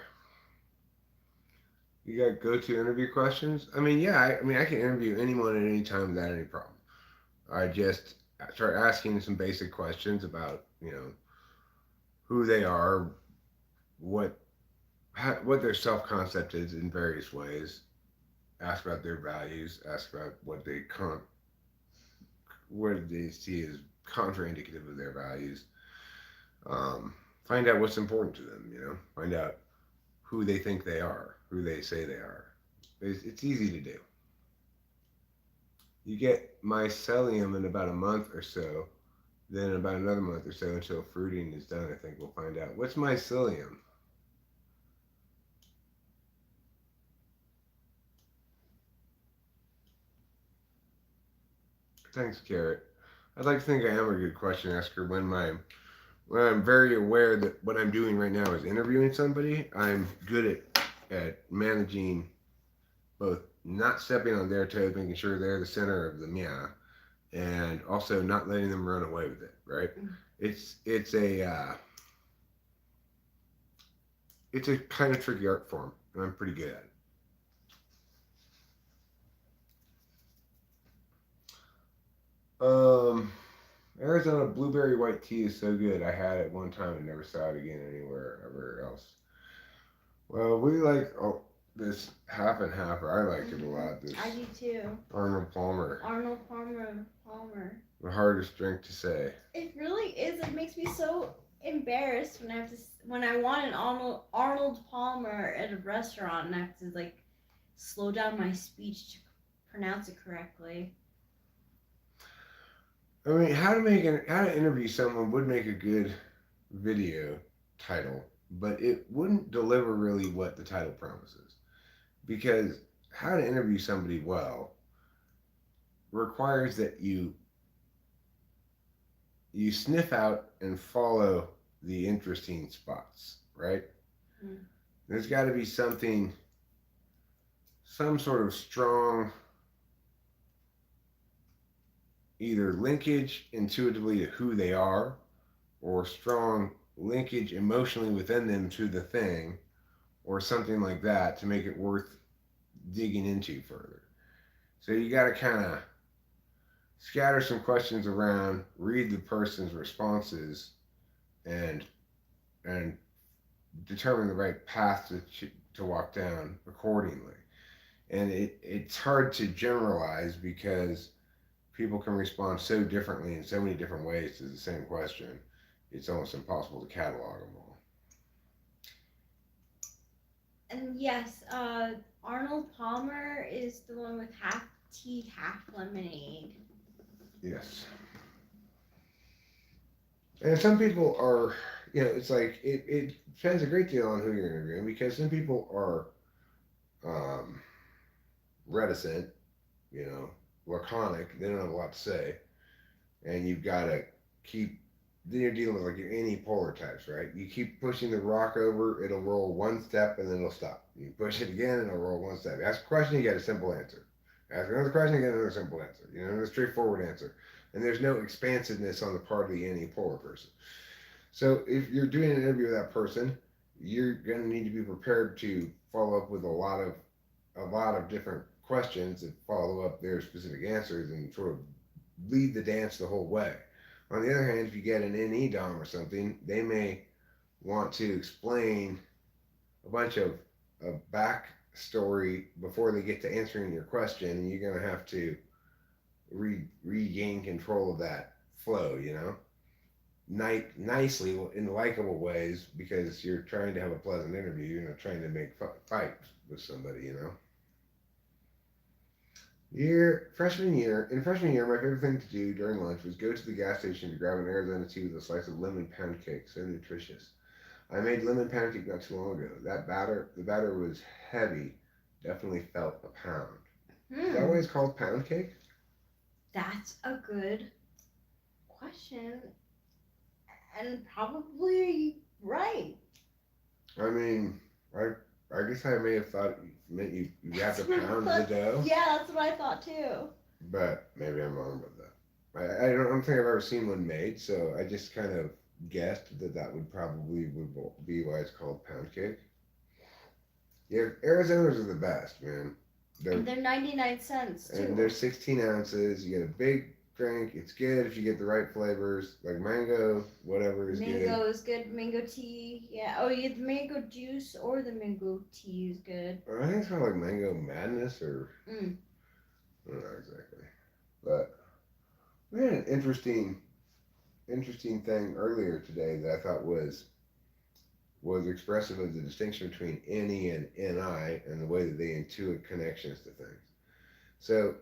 You got go-to interview questions? I mean, yeah. I can interview anyone at any time without any problem. I just start asking some basic questions about, who they are, what what their self-concept is in various ways. Ask about their values. Ask about what they see as contraindicative of their values. Find out what's important to them. Find out who they think they are, who they say they are. It's easy to do. You get mycelium in about a month or so. Then in about another month or so, until fruiting is done, I think we'll find out. What's mycelium? Thanks, Carrot. I'd like to think I am a good question asker when I'm very aware that what I'm doing right now is interviewing somebody. I'm good at managing both not stepping on their toes, making sure they're the center of the meow, and also not letting them run away with it. Right? It's a kind of tricky art form, and I'm pretty good at it. Arizona blueberry white tea is so good. I had it one time and never saw it again anywhere ever else. Well, we like this half and half. I like it a lot. This I do too. Arnold Palmer. Arnold Palmer. The hardest drink to say. It really is. It makes me so embarrassed when I want an Arnold Palmer at a restaurant and I have to like slow down my speech to pronounce it correctly. I mean, how to interview someone would make a good video title, but it wouldn't deliver really what the title promises. Because how to interview somebody well requires that you sniff out and follow the interesting spots, right? Mm. There's got to be some sort of strong either linkage intuitively to who they are or strong linkage emotionally within them to the thing or something like that to make it worth digging into further. So you got to kind of scatter some questions around, read the person's responses, and and determine the right path to walk down accordingly. And it's hard to generalize because people can respond so differently in so many different ways to the same question. It's almost impossible to catalog them all. And yes, Arnold Palmer is the one with half tea, half lemonade. Yes. And some people are, it's like it depends a great deal on who you're interviewing because some people are um, reticent, you know, laconic. They don't have a lot to say, and you've got to keep. Then you're dealing with like your anti-polar types, right? You keep pushing the rock over, it'll roll one step and then it'll stop. You push it again and it'll roll one step. Ask a question, you get a simple answer. Ask another question, you get another simple answer. A straightforward answer. And there's no expansiveness on the part of the anti-polar person. So if you're doing an interview with that person, you're going to need to be prepared to follow up with a lot of different questions that follow up their specific answers and sort of lead the dance the whole way. On the other hand, if you get an NE-DOM or something, they may want to explain a bunch of backstory before they get to answering your question, and you're going to have to regain control of that flow, nicely in likable ways because you're trying to have a pleasant interview. You're not trying to make fight with somebody. In freshman year, my favorite thing to do during lunch was go to the gas station to grab an Arizona tea with a slice of lemon pound cake. So nutritious. I made lemon pound cake not too long ago. The batter was heavy. Definitely felt a pound. Is that why it's called pound cake? That's a good question, and probably right. I mean, I guess I may have thought it meant you have to pound the dough. Yeah, that's what I thought too. But maybe I'm wrong about that. I don't think I've ever seen one made, so I just kind of guessed that would probably be why it's called pound cake. Yeah, Arizona's are the best, man. And they're 99 cents too. And they're 16 ounces. You get a big drink. It's good if you get the right flavors, like mango, whatever is good. Mango is good. Mango tea, yeah. Oh, you get the mango juice or the mango tea is good. I think it's called like mango madness or I don't know exactly, but we had an interesting thing earlier today that I thought was expressive of the distinction between NE and NI and the way that they intuit connections to things. So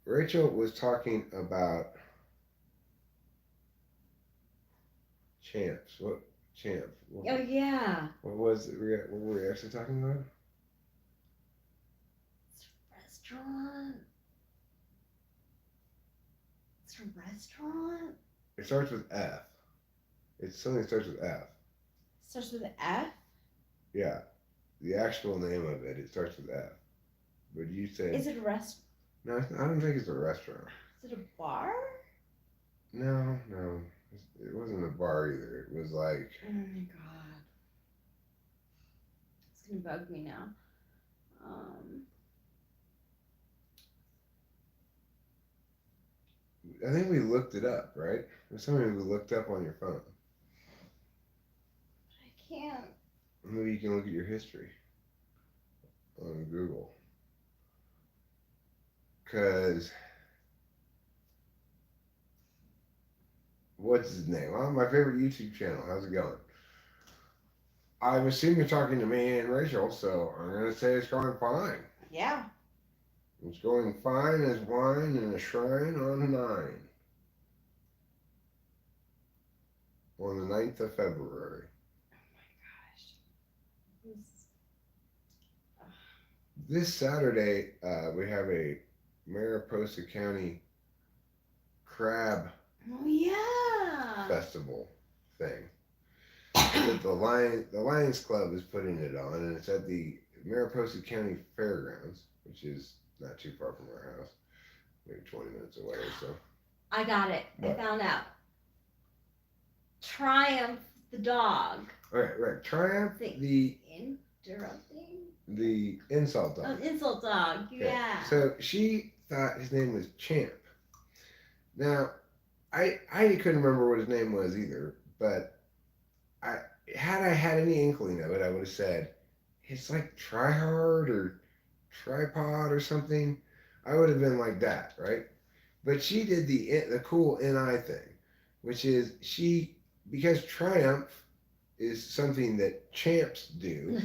Rachel was talking about champs. What champ? Oh yeah. What was it? What were we actually talking about? It's a restaurant. It's a restaurant. It starts with F. It's something that starts with F. Starts with an F? Yeah. The actual name of it starts with F. But you said... Is it a restaurant? No, I don't think it's a restaurant. Is it a bar? No. It wasn't a bar either. It was like... Oh my god. It's gonna bug me now. I think we looked it up, right? There's something we looked up on your phone. I can't. Maybe you can look at your history on Google. Because what's his name? Well, my favorite YouTube channel. How's it going? I'm assuming you're talking to me and Rachel, so I'm going to say it's going fine. Yeah. It's going fine as wine in a shrine on a 9 on the 9th of February. This- This Saturday, we have a Mariposa County crab Oh yeah. festival thing that the Lions Club is putting it on, and it's at the Mariposa County Fairgrounds, which is not too far from our house, maybe 20 minutes away or so. I got it. What? I found out. Triumph the dog. Right. Triumph Thing. the Interrupting? insult Oh, dog. insult dog. Yeah. So she thought his name was Champ. Now, I couldn't remember what his name was either, but I had any inkling of it, I would have said it's like tryhard or tripod or something. I would have been like that, right? But she did the cool NI thing, which is because Triumph is something that champs do.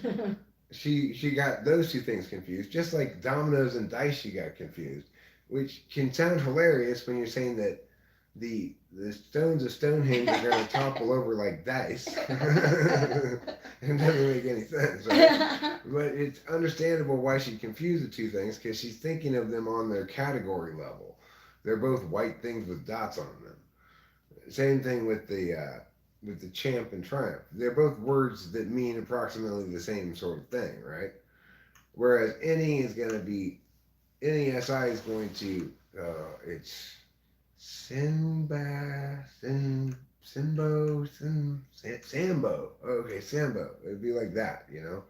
She got those two things confused, just like dominoes and dice. She got confused, which can sound hilarious when you're saying that the stones of Stonehenge are going to topple over like dice. It doesn't make any sense, right? But it's understandable why she confused the two things, because she's thinking of them on their category level. They're both white things with dots on them. Same thing with the champ and triumph. They're both words that mean approximately the same sort of thing, right? Whereas any is going to be NESI is going to it's Sambo. Okay, Sambo. It'd be like that, you know.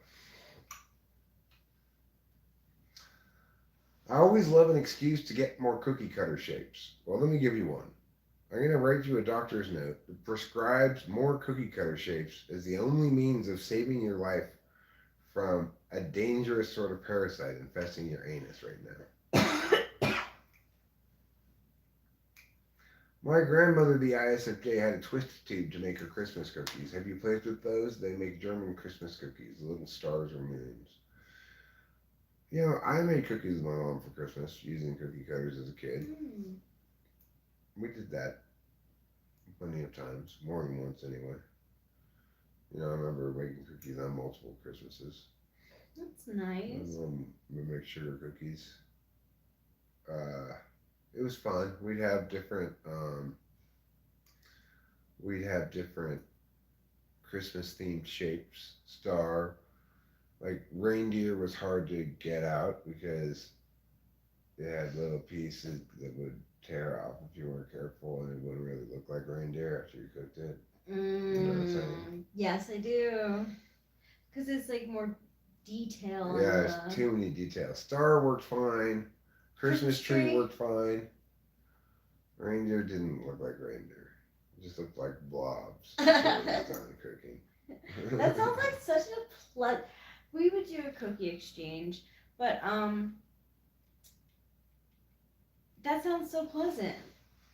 I always love an excuse to get more cookie cutter shapes. Well, let me give you one. I'm going to write you a doctor's note that prescribes more cookie cutter shapes as the only means of saving your life from a dangerous sort of parasite infesting your anus right now. My grandmother, the ISFJ, had a twist tube to make her Christmas cookies. Have you played with those? They make German Christmas cookies, little stars or moons. You know, I made cookies with my mom for Christmas using cookie cutters as a kid. We did that plenty of times, more than once anyway. You know, I remember making cookies on multiple Christmases. That's nice. We make sugar cookies. It was fun. We'd have different Christmas themed shapes. Star, like reindeer was hard to get out because it had little pieces that would tear off if you weren't careful, and it wouldn't really look like reindeer after you cooked it. You know what I'm saying? Yes, I do. Because it's like more detail. Yeah, there's too many details. Star worked fine. Christmas tree worked fine. Reindeer didn't look like reindeer. It just looked like blobs. Done cooking. That sounds like such a pleasant. We would do a cookie exchange, but that sounds so pleasant.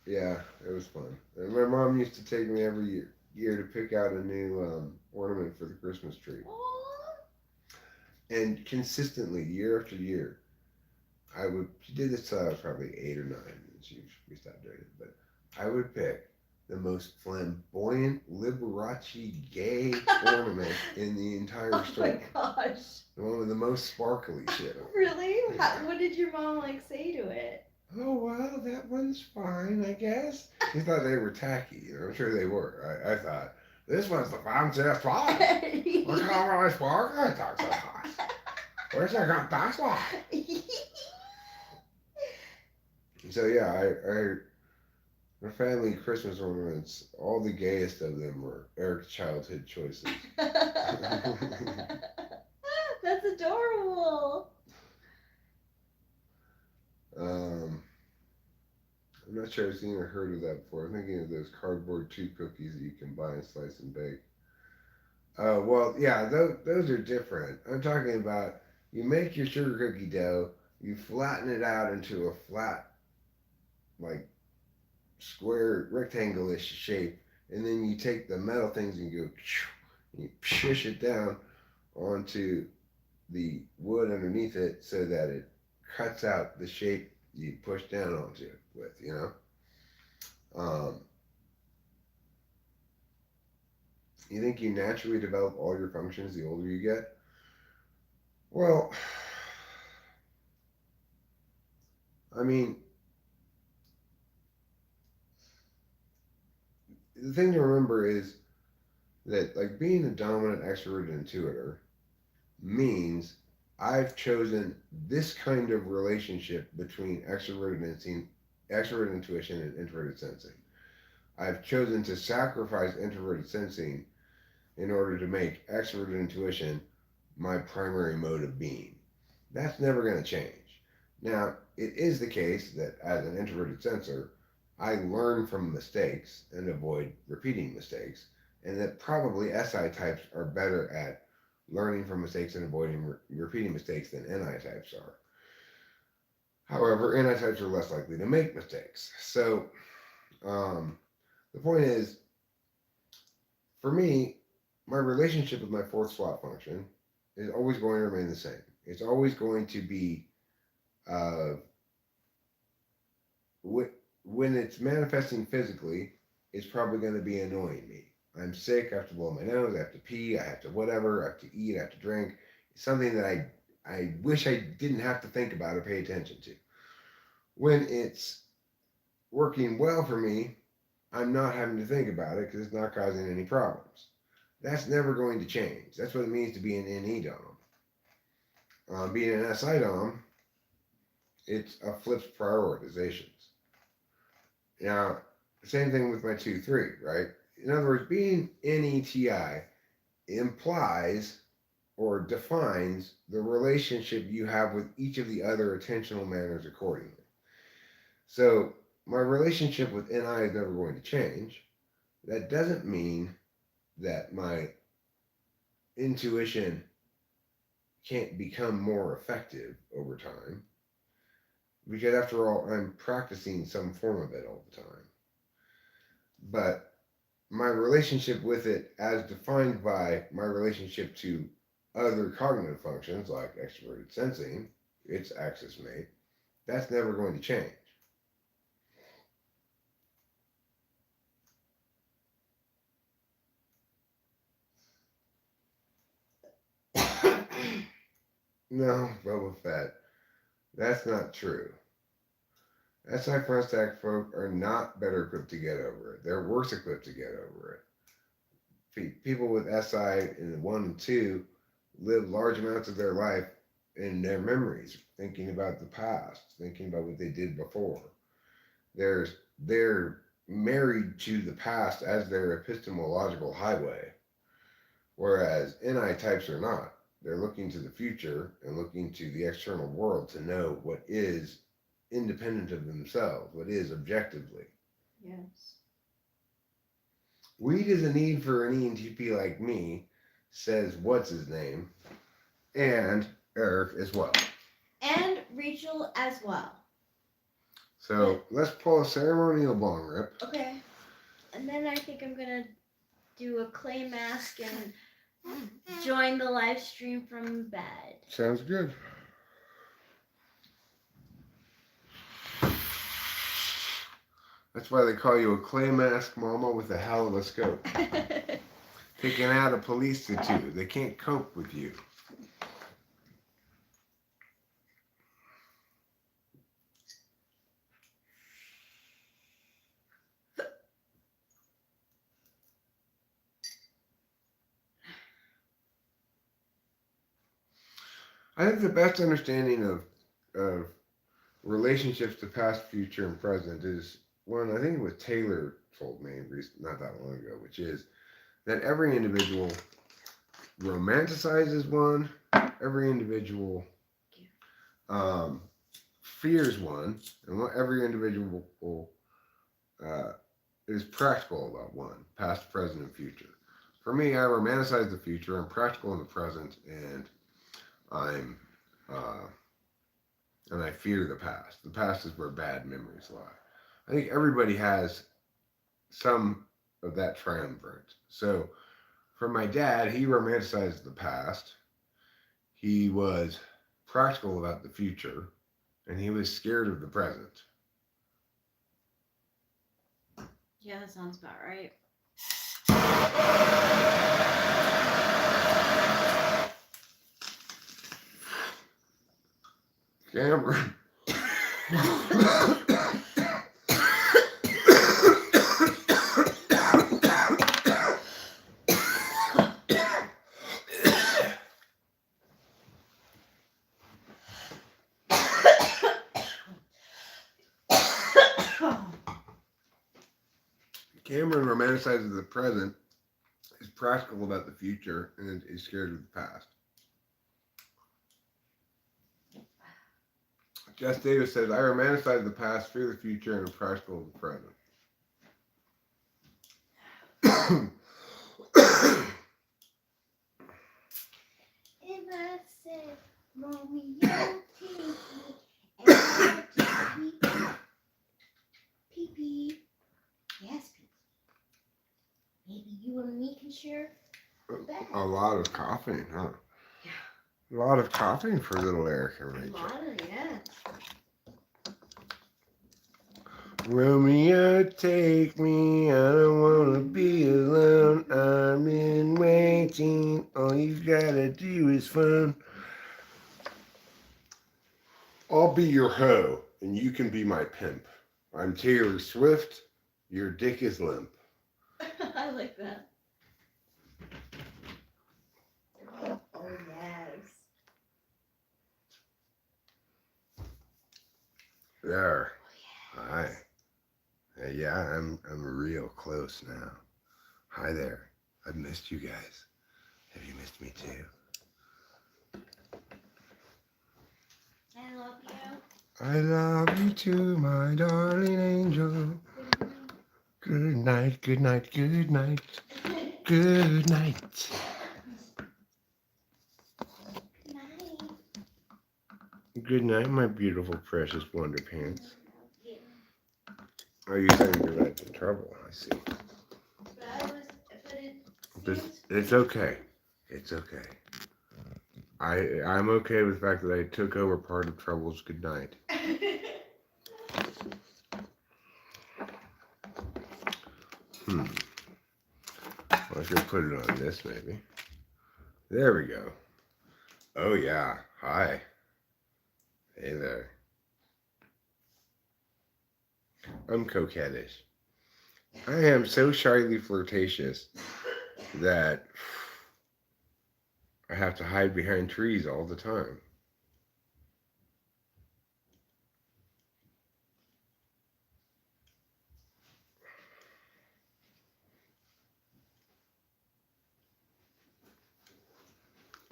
Yeah, it was fun. And my mom used to take me every year to pick out a new ornament for the Christmas tree. Aww. And consistently, year after year, she did this till I was probably 8 or 9, and we stopped doing it, but I would pick the most flamboyant, Liberace gay ornament in the entire store. Oh my gosh. The one with the most sparkly shit on it. Really? What did your mom say to it? Oh, well, that one's fine, I guess. She thought they were tacky. You know, I'm sure they were. I thought, this one's the fanciest one. Look at all my sparkly things in it. Where's I got that one? So, yeah, our family Christmas ornaments, all the gayest of them were Eric's childhood choices. That's adorable. I'm not sure I've seen or heard of that before. I'm thinking of those cardboard tube cookies that you can buy and slice and bake. Well, yeah, those are different. I'm talking about you make your sugar cookie dough, you flatten it out into a flat, like, square, rectangle-ish shape, and then you take the metal things and you push it down onto the wood underneath it so that it cuts out the shape you push down onto it with, you know? Um, you think you naturally develop all your functions the older you get? Well, I mean, the thing to remember is that, like, being a dominant extroverted intuitor means I've chosen this kind of relationship between extroverted intuition and introverted sensing. I've chosen to sacrifice introverted sensing in order to make extroverted intuition my primary mode of being. That's never going to change. Now, it is the case that as an introverted sensor, I learn from mistakes and avoid repeating mistakes, and that probably SI types are better at learning from mistakes and avoiding repeating mistakes than NI types are. However, NI types are less likely to make mistakes. So, the point is, for me, my relationship with my fourth slot function is always going to remain the same. It's always going to be uh, when it's manifesting physically, it's probably going to be annoying me. I'm sick, I have to blow my nose, I have to pee, I have to whatever, I have to eat, I have to drink. It's something that I wish I didn't have to think about or pay attention to. When it's working well for me, I'm not having to think about it because it's not causing any problems. That's never going to change. That's what it means to be an NE Dom. Being an SI Dom, it's a flips prioritizations. Now, same thing with my 2-3, right? In other words, being NETI implies or defines the relationship you have with each of the other attentional manners accordingly. So, my relationship with NI is never going to change. That doesn't mean that my intuition can't become more effective over time, because after all, I'm practicing some form of it all the time. But my relationship with it, as defined by my relationship to other cognitive functions like extroverted sensing, its axis mate, that's never going to change. No, Boba Fett, that's not true. SI front stack folk are not better equipped to get over it. They're worse equipped to get over it. People with SI in 1 and 2 live large amounts of their life in their memories, thinking about the past, thinking about what they did before. They're married to the past as their epistemological highway, whereas NI types are not. They're looking to the future and looking to the external world to know what is independent of themselves, what is objectively. Yes. Weed is a need for an ENTP like me, says what's his name, and Eric as well. And Rachel as well. So let's pull a ceremonial bong rip. Okay. And then I think I'm gonna do a clay mask and join the live stream from bed. Sounds good. That's why they call you a clay mask mama with a hell of a scope. Picking out a police tattoo. They can't cope with you. I think the best understanding of relationships to past, future, and present is one I think it was Taylor told me not that long ago, which is that every individual romanticizes one, every individual fears one, and every individual is practical about one, past, present, and future. For me, I romanticize the future, I'm practical in the present, and I'm and I fear the past. The past is where bad memories lie. I think everybody has some of that triumvirate. So, for my dad, he romanticized the past. He was practical about the future, and he was scared of the present. Yeah, that sounds about right. Cameron. Cameron romanticizes the present, is practical about the future, and is scared of the past. Jess Davis says, I romanticize the past, fear the future, and am practical of the present. If I said, Romeo, take me, and I just pee-pee. Yes, pee-pee. Maybe you and me can share a bed. A lot of coughing, huh? Yeah. A lot of coughing for little Erica Rachel. A lot of, yeah. Romeo, take me, I don't wanna be alone. I've been waiting, all you gotta do is phone. I'll be your hoe, and you can be my pimp. I'm Taylor Swift, your dick is limp. I like that. Oh, yes. There. Oh, Hi. yes. Yeah, I'm real close now. Hi there. I've missed you guys. Have you missed me too? I love you. I love you too, my darling angel. Good night, good night, good night. Good night. Good night. Good night, my beautiful, precious wonder pants. Yeah. Oh, you're saying good night in trouble. I see. It's okay. It's okay. I'm okay with the fact that I took over part of Trouble's good night. I was gonna put it on this maybe. There we go. Oh yeah. Hi. Hey there. I'm coquettish. I am so shyly flirtatious that I have to hide behind trees all the time.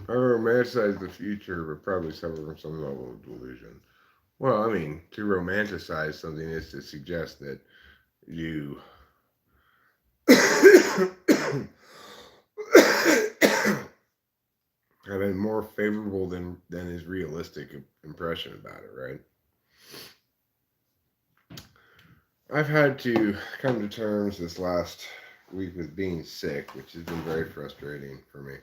I romanticize the future, but probably suffer from some level of delusion. Well, I mean, to romanticize something is to suggest that you have a more favorable than is realistic impression about it, right? I've had to come to terms this last week with being sick, which has been very frustrating for me.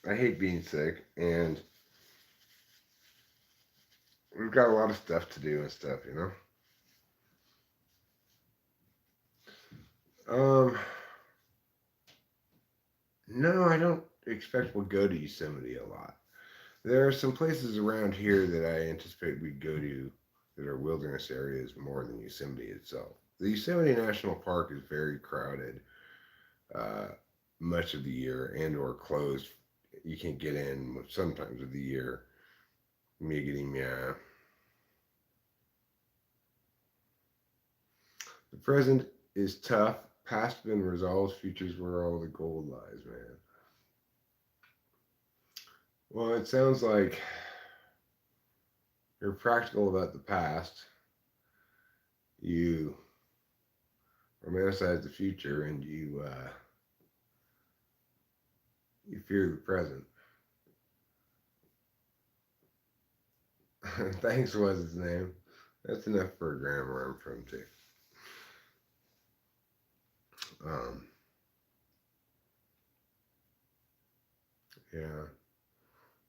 I hate being sick, and we've got a lot of stuff to do and stuff, you know? No, I don't expect we'll go to Yosemite a lot. There are some places around here that I anticipate we'd go to that are wilderness areas more than Yosemite itself. The Yosemite National Park is very crowded uh, much of the year and or closed. You can't get in sometimes of the year. Miggity meow. The present is tough. Past been resolved. Future's where all the gold lies, man. Well, it sounds like you're practical about the past. You romanticize the future, and you fear the present. Thanks was his name. That's enough for a grammar I'm from too. Um, Yeah.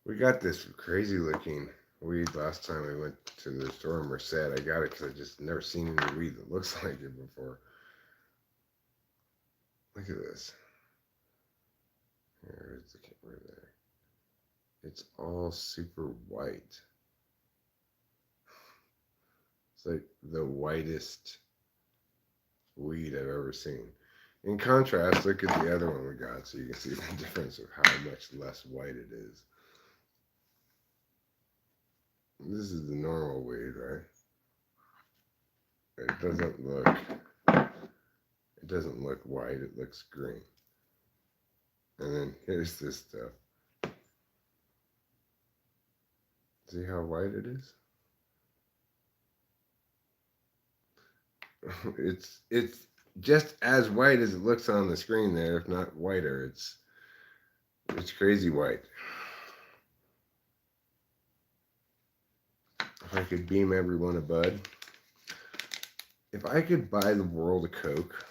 We got this crazy looking weed last time we went to the store in Merced. I got it because I just never seen any weed that looks like it before. Look at this. Here's the camera there. It's all super white. It's like the whitest weed I've ever seen. In contrast, look at the other one we got so you can see the difference of how much less white it is. This is the normal weed, right? It doesn't look white, it looks green. And then here's this stuff. See how white it is? It's just as white as it looks on the screen there, if not whiter. It's crazy white. If I could beam everyone a bud. If I could buy the world a Coke,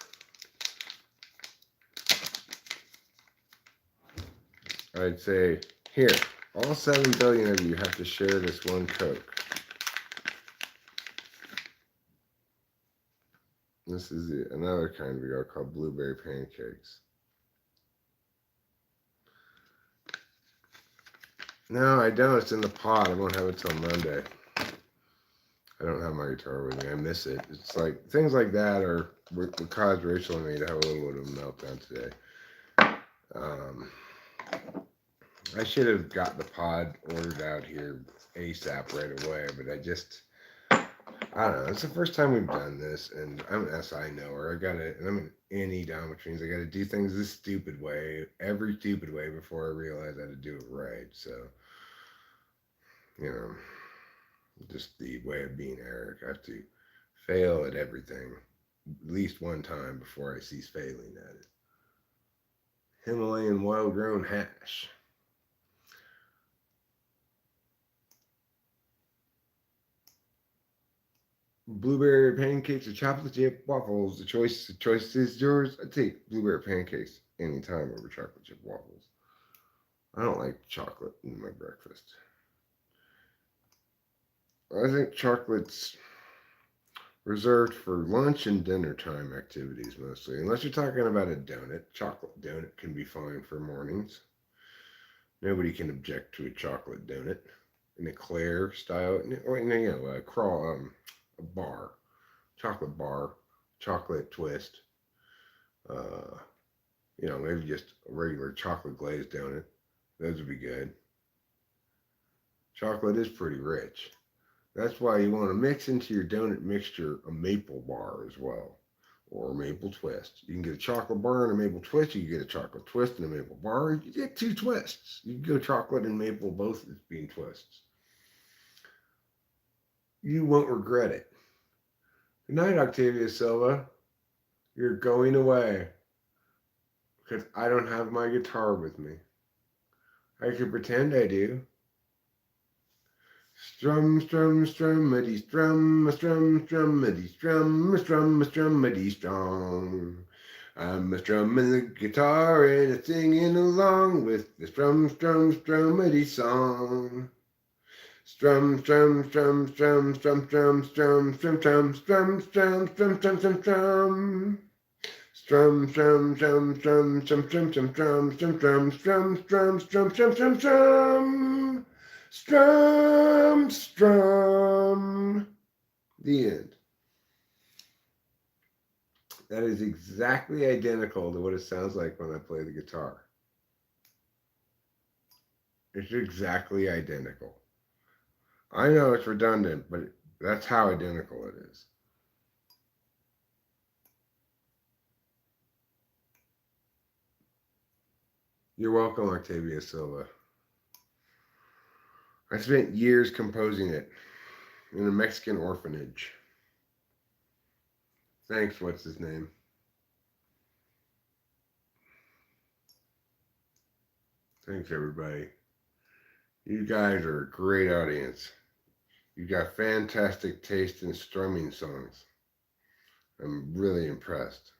I'd say, here, all 7 billion of you have to share this one Coke. This is another kind we got called blueberry pancakes. No, I don't. It's in the pod. I won't have it till Monday. I don't have my guitar with me. I miss it. It's like things like that are what caused Rachel and me to have a little bit of a meltdown today. I should have got the pod ordered out here ASAP right away, but I don't know. It's the first time we've done this, and I'm an SI knower. And I'm an NE down, which means I got to do things this stupid way, every stupid way before I realize how to do it right. So, just the way of being Eric. I have to fail at everything at least one time before I cease failing at it. Himalayan wild grown hash. Blueberry pancakes or chocolate chip waffles. The choice is yours. I take blueberry pancakes anytime over chocolate chip waffles. I don't like chocolate in my breakfast. I think chocolate's reserved for lunch and dinner time activities mostly. Unless you're talking about a donut. Chocolate donut can be fine for mornings. Nobody can object to a chocolate donut in a Eclair style, or a bar, chocolate twist. Maybe just a regular chocolate glazed donut. Those would be good. Chocolate is pretty rich. That's why you want to mix into your donut mixture a maple bar as well, or a maple twist. You can get a chocolate bar and a maple twist. You can get a chocolate twist and a maple bar. You get 2 twists. You can go chocolate and maple both as being twists. You won't regret it. Good night, Octavia Silva. You're going away because I don't have my guitar with me. I can pretend I do. Strum, strum, strummity, strum, a strum, strummity, strum, a strum, strummity, strum. I'm a strumming the guitar and a singing along with the strum, strum, strummity song. Strum, strum, strum, strum, strum, strum, strum, strum, strum, strum, strum, strum, strum, strum, strum. Strum, strum, strum, strum, strum, strum, strum, strum, strum, strum, strum, strum, strum, strum, strum, strum. Strum, strum. The end. That is exactly identical to what it sounds like when I play the guitar. It's exactly identical. I know it's redundant, but that's how identical it is. You're welcome, Octavia Silva. I spent years composing it in a Mexican orphanage. Thanks, what's his name? Thanks, everybody. You guys are a great audience. You got fantastic taste in strumming songs. I'm really impressed.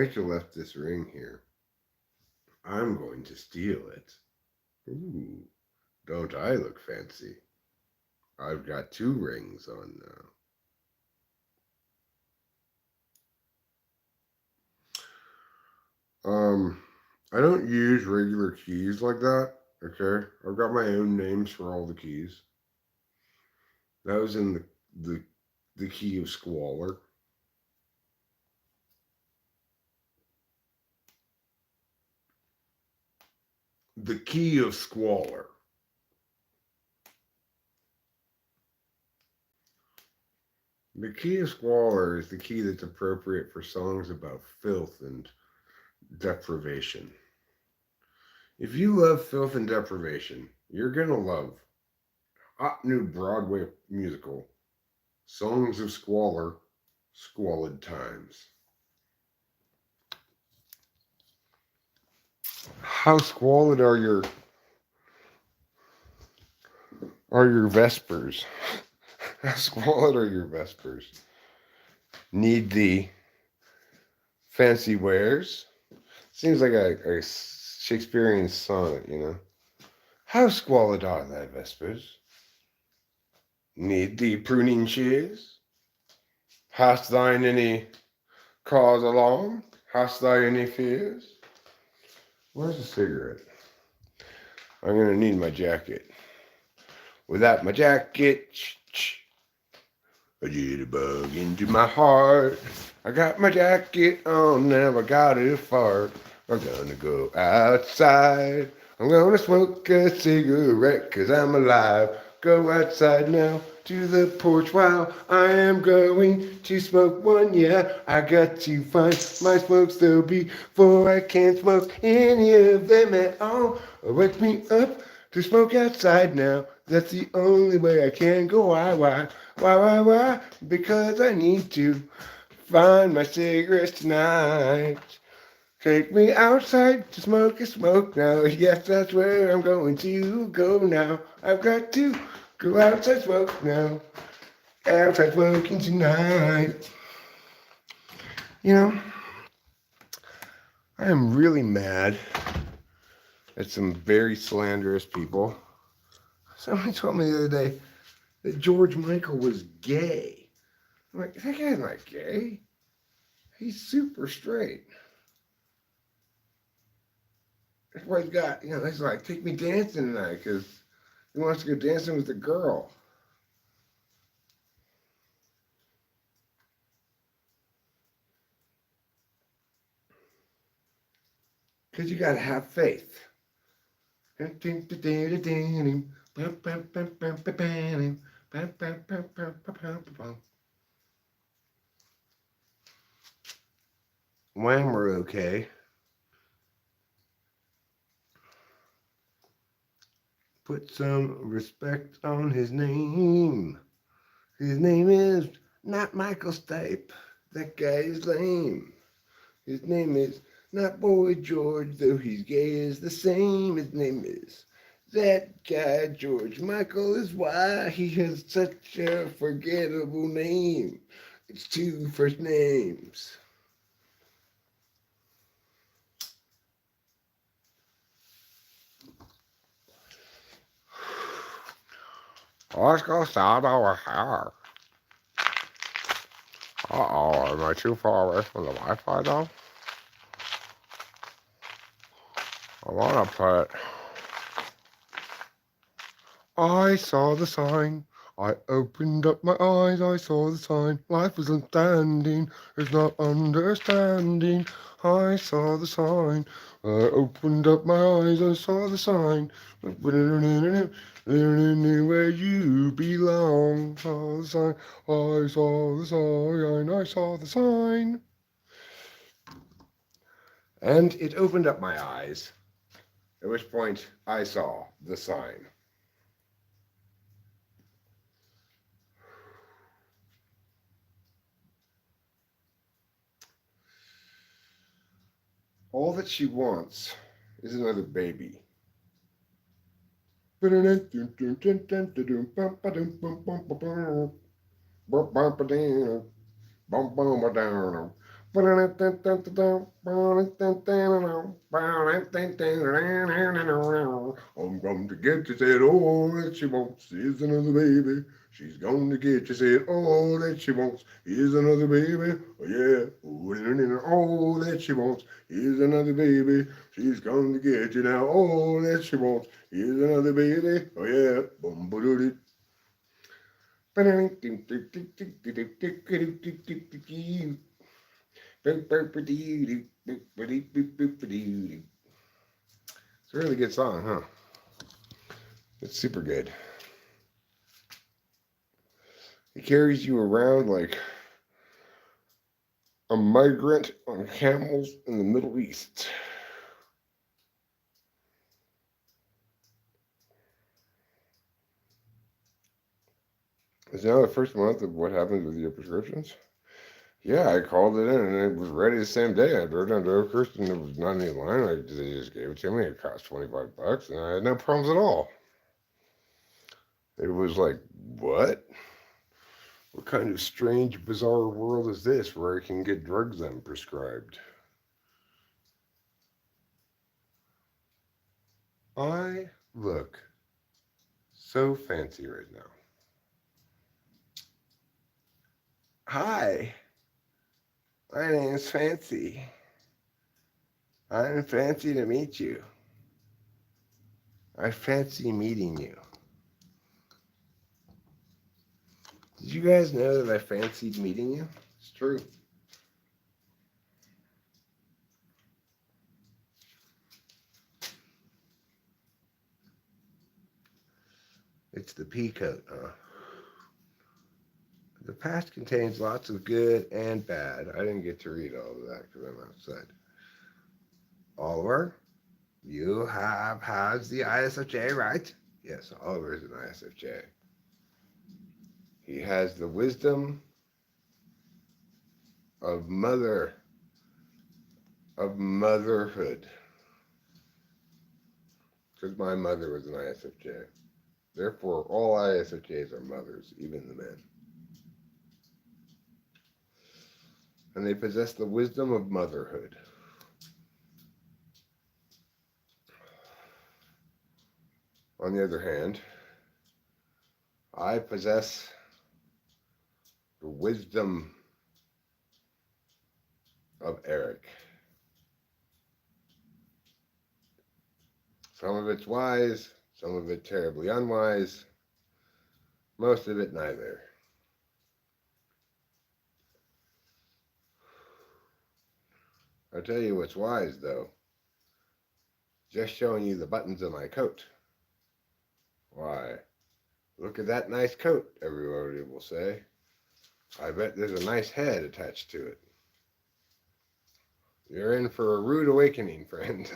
Rachel left this ring here. I'm going to steal it. Ooh, don't I look fancy? I've got 2 rings on now. I don't use regular keys like that. Okay, I've got my own names for all the keys. That was in the the key of squalor. The key of squalor. The key of squalor is the key that's appropriate for songs about filth and deprivation. If you love filth and deprivation, you're gonna love hot new Broadway musical, Songs of Squalor, Squalid Times. How squalid are your vespers? How squalid are your vespers? Need the fancy wares? Seems like a Shakespearean sonnet, you know. How squalid are thy vespers? Need thee pruning shears? Hast thine any cause alarm? Hast thou any fears? Where's the cigarette? I'm gonna need my jacket. Without my jacket, a jitterbug into my heart. I got my jacket on now, I got it fart. I'm gonna go outside. I'm gonna smoke a cigarette 'cause I'm alive. Go outside now to the porch while I am going to smoke one. Yeah, I got to find my smoke still before I can't smoke any of them at all. Wake me up to smoke outside now. That's the only way I can go. Why? Because I need to find my cigarettes tonight. Take me outside to smoke a smoke now. Yes, that's where I'm going to go now. I've got to go outside smoke now. Outside smoking tonight. You know, I am really mad at some very slanderous people. Somebody told me the other day that George Michael was gay. I'm like, that guy's not gay. He's super straight. That's why he's got, he's like, take me dancing tonight because he wants to go dancing with a girl. Because you got to have faith. When we're okay, put some respect on his name. His name is not Michael Stipe. That guy is lame. His name is not Boy George, though he's gay is the same. His name is that guy George Michael is why he has such a forgettable name. It's 2 first names. Let's go start over here. Uh-oh, am I too far away from the Wi-Fi though? I wanna put... I saw the sign. I opened up my eyes, I saw the sign. Life isn't standing, it's not understanding. I saw the sign. I opened up my eyes, I saw the sign. Where you belong. Saw the sign. I saw the sign. I saw the sign. And it opened up my eyes, at which point I saw the sign. All that she wants is another baby. going to get you, said, oh, that she wants is another baby. She's going to get you, said, oh, that she wants is another baby. Oh, yeah. Oh, that she wants is another baby. She's going to get you now. Oh, that she wants is another baby. Oh, yeah. Boom, ba It's a really good song, huh? It's super good. It carries you around like a migrant on camels in the Middle East. It's now the first month of what happens with your prescriptions. Yeah, I called it in and it was ready the same day. I drove down to Oakhurst and there was not any line. They just gave it to me. It cost $25 and I had no problems at all. It was like, what? What kind of strange, bizarre world is this where I can get drugs then prescribed? I look so fancy right now. Hi, my name's Fancy. I'm fancy to meet you. I fancy meeting you. Did you guys know that I fancied meeting you? It's true. It's the pea coat, huh? The past contains lots of good and bad. I didn't get to read all of that because I'm outside. Oliver, you has the ISFJ, right? Yes, Oliver is an ISFJ. He has the wisdom of motherhood. Because my mother was an ISFJ. Therefore, all ISFJs are mothers, even the men. And they possess the wisdom of motherhood. On the other hand, I possess the wisdom of Eric. Some of it's wise, some of it terribly unwise, most of it neither. I'll tell you what's wise, though. Just showing you the buttons of my coat. Why, look at that nice coat, everybody will say. I bet there's a nice head attached to it. You're in for a rude awakening, friend.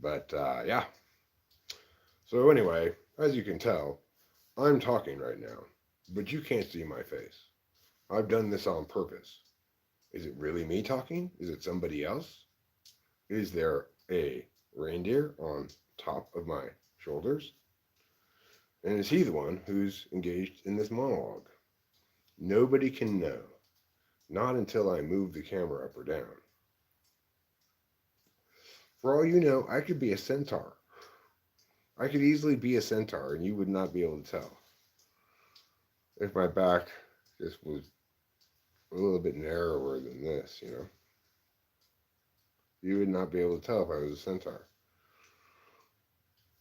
But, yeah. So anyway, as you can tell, I'm talking right now, but you can't see my face. I've done this on purpose. Is it really me talking? Is it somebody else? Is there a reindeer on top of my shoulders? And is he the one who's engaged in this monologue? Nobody can know. Not until I move the camera up or down. For all you know, I could be a centaur. I could easily be a centaur and you would not be able to tell. If my back just was a little bit narrower than this, you know. You would not be able to tell if I was a centaur.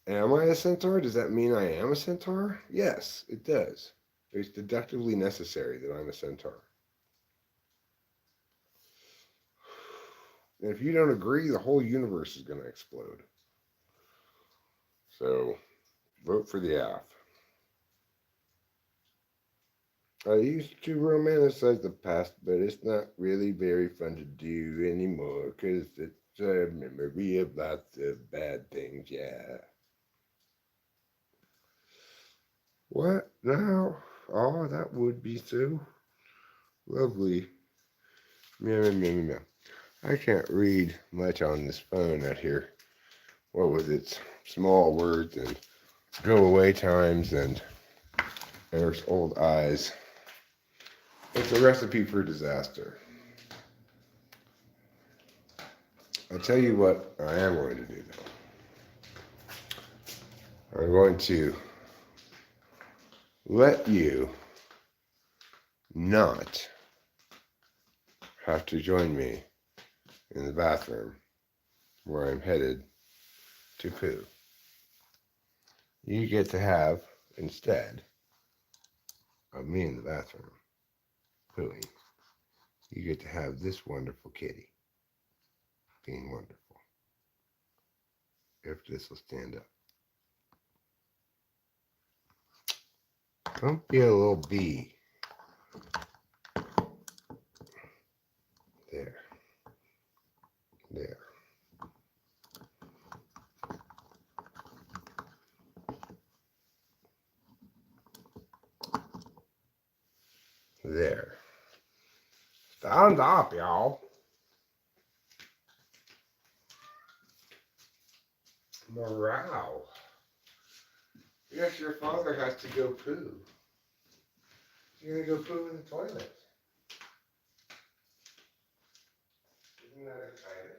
Am I a centaur? Does that mean I am a centaur? Yes, it does. It's deductively necessary that I'm a centaur. And if you don't agree, the whole universe is going to explode. So, vote for the AF. I used to romanticize the past, but it's not really very fun to do anymore because it's a memory of lots of bad things, yeah. What now? Oh, that would be so lovely. Meow, meow, meow, meow. I can't read much on this phone out here. What was it? Small words and go away times and Eric's old eyes. It's a recipe for disaster. I'll tell you what I am going to do though. I'm going to let you not have to join me in the bathroom where I'm headed to poo. You get to have, instead of me in the bathroom pooing, you get to have this wonderful kitty being wonderful. If this will stand up. Don't be a little bee. There. There. There. Stand up, y'all. Morale. Yes, your father has to go poo. You're gonna go poo in the toilet. Isn't that exciting?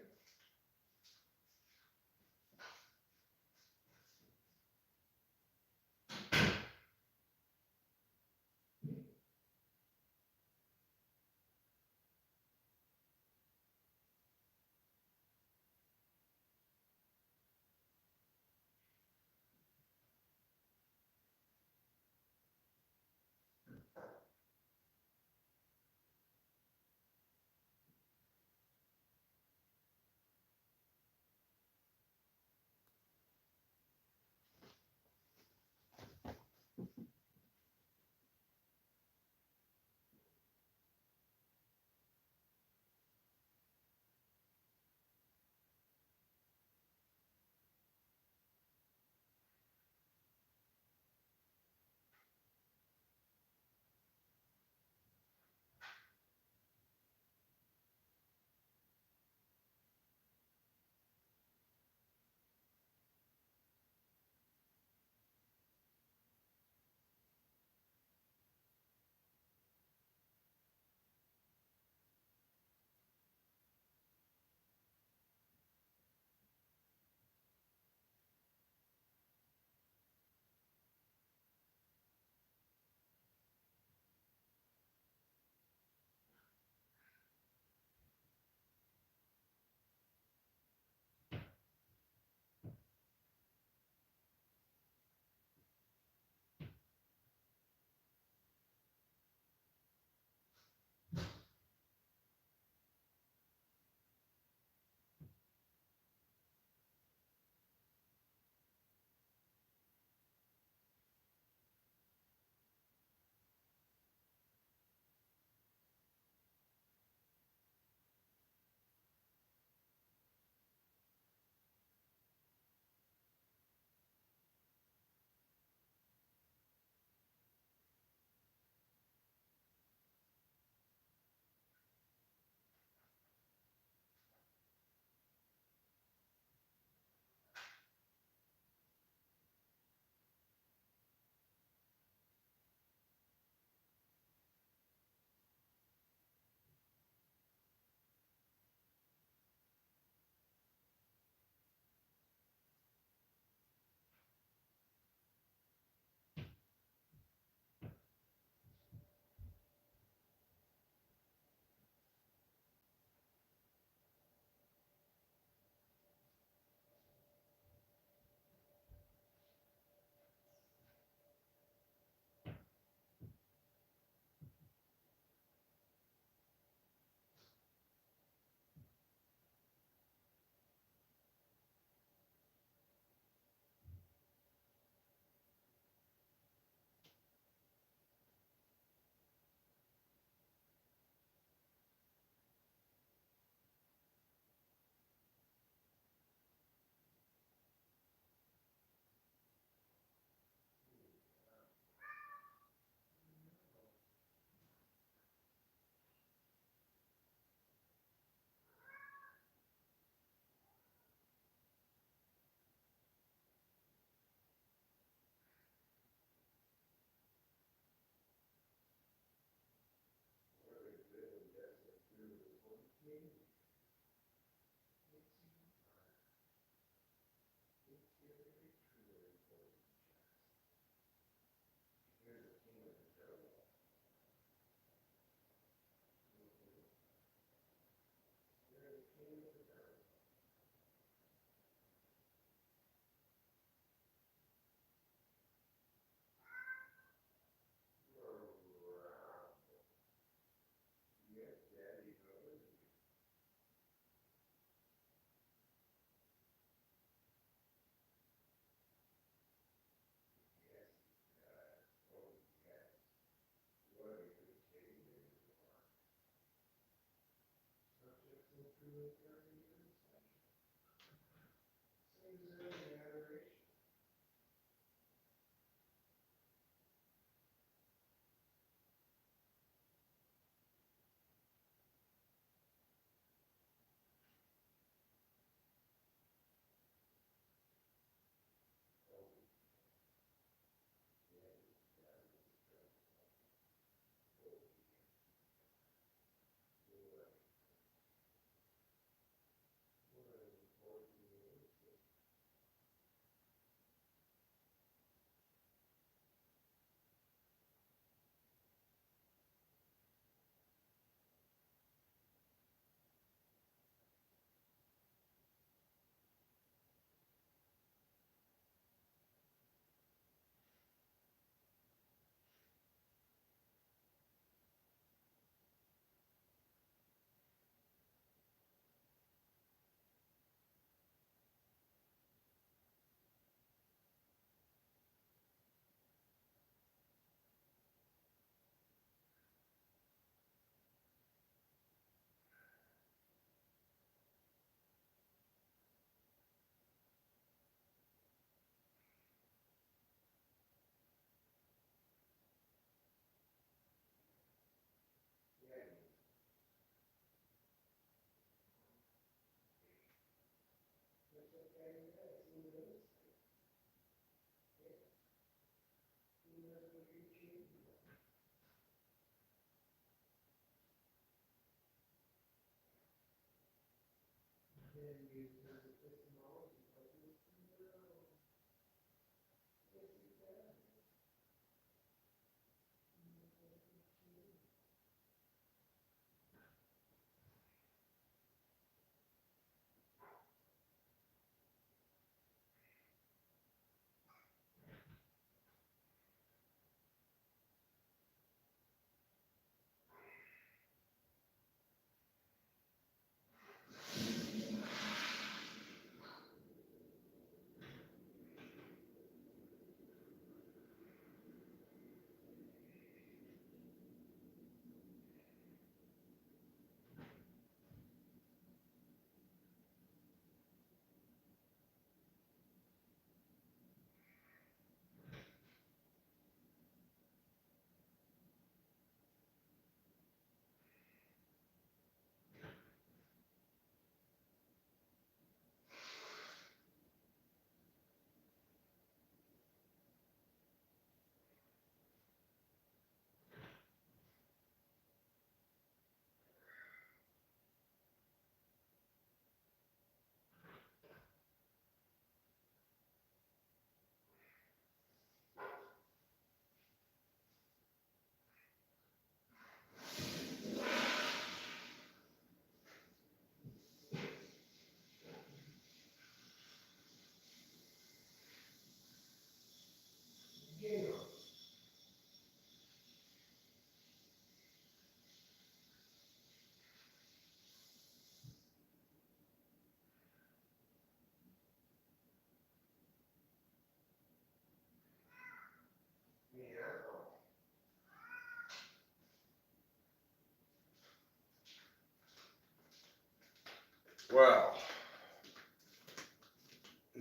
Well,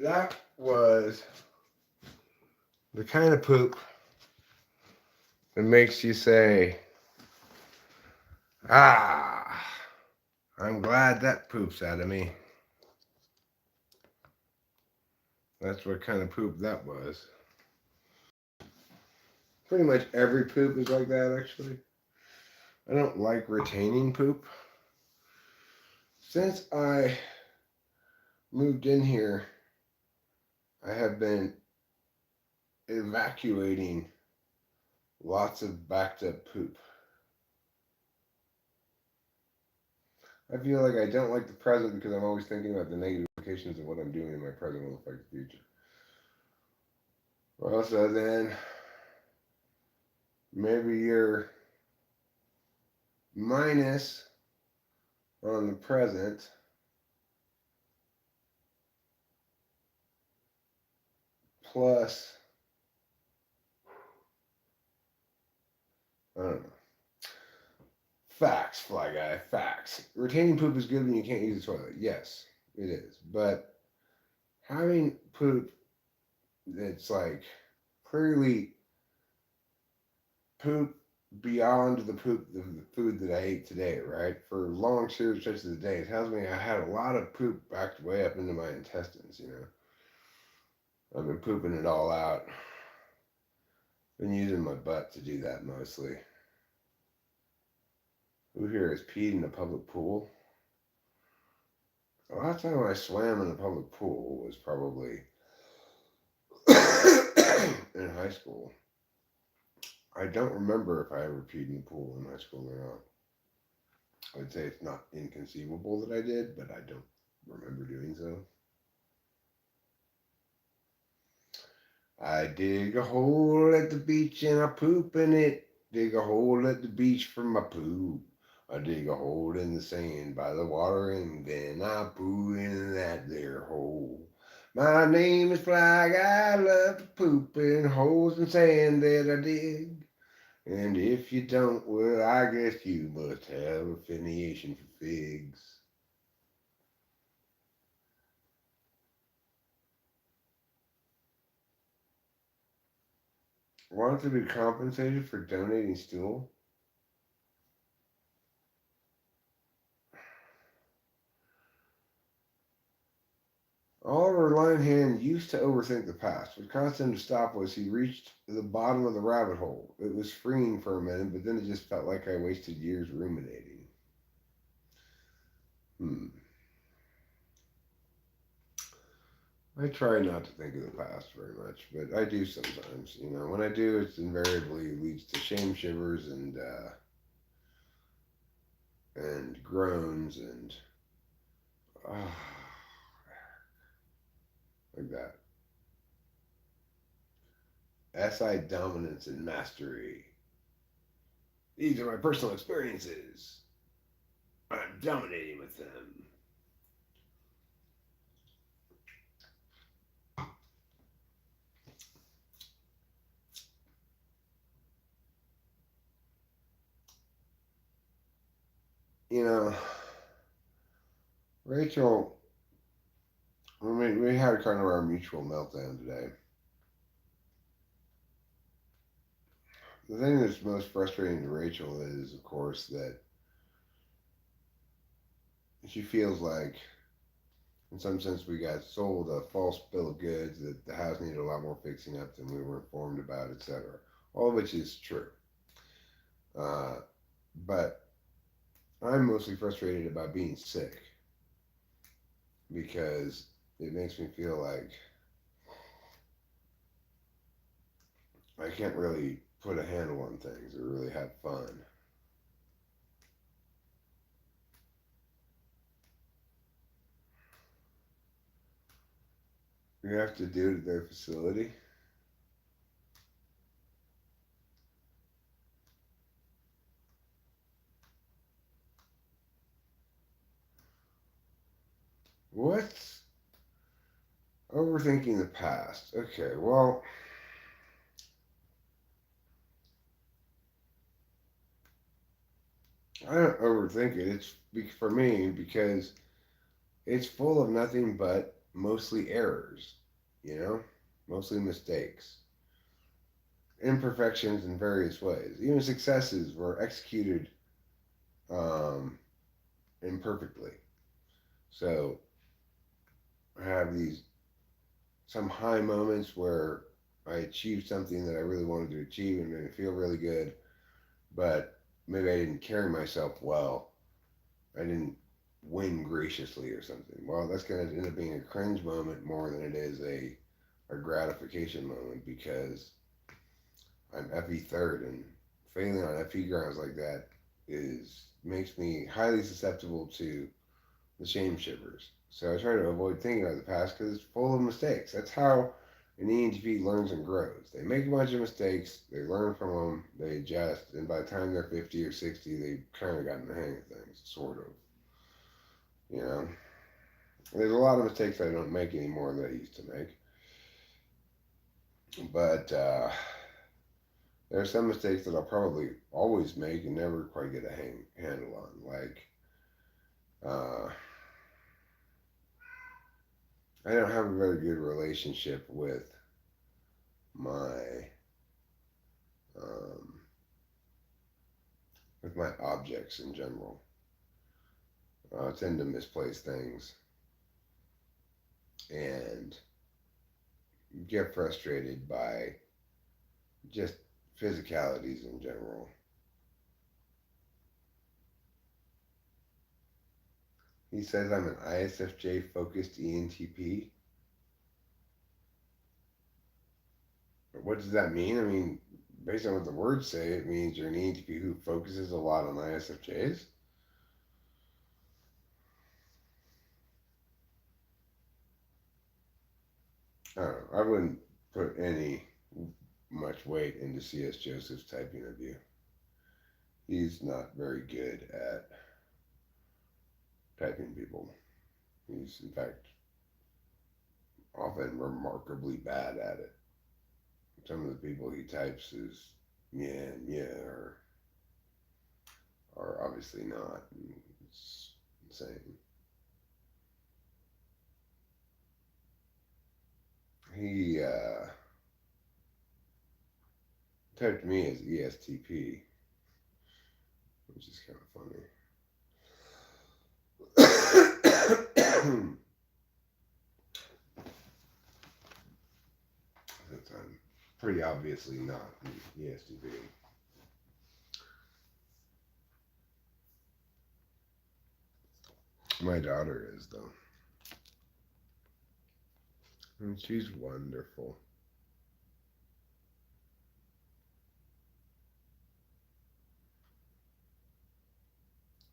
that was the kind of poop that makes you say, ah, I'm glad that poop's out of me. That's what kind of poop that was. Pretty much every poop is like that, actually. I don't like retaining poop. Since I moved in here, I have been evacuating lots of backed up poop. I feel like I don't like the present because I'm always thinking about the negative implications of what I'm doing in my present will affect the future. Well, so then maybe you're minus on the present plus, I don't know, Facts, fly guy, facts. Retaining poop is good when you can't use the toilet. Yes, it is. But having poop that's like clearly poop beyond the poop the food that I ate today, right? For long serious stretches of the day, it tells me I had a lot of poop backed way up into my intestines, you know. I've been pooping it all out. Been using my butt to do that mostly. Who here has peed in a public pool? The last time I swam in a public pool was probably in high school. I don't remember if I ever peed in the pool in high school or not. I would say it's not inconceivable that I did, but I don't remember doing so. I dig a hole at the beach and I poop in it. Dig a hole at the beach for my poop. I dig a hole in the sand by the water and then I poo in that there hole. My name is Flag. I love to poop in holes and sand that I dig. And if you don't, well, I guess you must have a finiation for figs. Want to be compensated for donating stool? Oliver Linehan used to overthink the past. What caused him to stop was he reached the bottom of the rabbit hole. It was freeing for a minute, but then it just felt like I wasted years ruminating. I try not to think of the past very much, but I do sometimes. You know, when I do, it invariably leads to shame shivers and groans and ah, like that. SI dominance and mastery. These are my personal experiences. I'm dominating with them. You know, Rachel, we had kind of our mutual meltdown today. The thing that's most frustrating to Rachel is, of course, that she feels like, in some sense, we got sold a false bill of goods, that the house needed a lot more fixing up than we were informed about, etc. All of which is true. Uh, but I'm mostly frustrated about being sick because it makes me feel like I can't really put a handle on things or really have fun. You have to do it at their facility. What's overthinking the past? Okay, well, I don't overthink it. It's for me because it's full of nothing but mostly errors, you know, mostly mistakes, imperfections in various ways. Even successes were executed um, imperfectly. So I have these some high moments where I achieved something that I really wanted to achieve and made me feel really good, but maybe I didn't carry myself well. I didn't win graciously or something. Well, that's going to end up being a cringe moment more than it is a gratification moment because I'm FE third and failing on FE grounds like that is makes me highly susceptible to the shame shivers. So I try to avoid thinking about the past because it's full of mistakes. That's how an ENTP learns and grows. They make a bunch of mistakes, they learn from them, they adjust, and by the time they're 50 or 60, they've kind of gotten the hang of things, sort of. You know, there's a lot of mistakes I don't make anymore that I used to make, but There are some mistakes that I'll probably always make and never quite get a handle on. Like, uh, I don't have a very good relationship my um, with my objects in general. I tend to misplace things and get frustrated by just physicalities in general. He says I'm an ISFJ focused ENTP. What does that mean? I mean, based on what the words say, it means you're an ENTP who focuses a lot on ISFJs. I don't know. I wouldn't put any much weight into C.S. Joseph's typing of you. He's not very good at typing people. He's, in fact, often remarkably bad at it. Some of the people he types is yeah and yeah are obviously not. It's insane. He typed me as ESTP, which is kind of funny. Since I'm pretty obviously not an ESTP. My daughter is, though. And she's wonderful.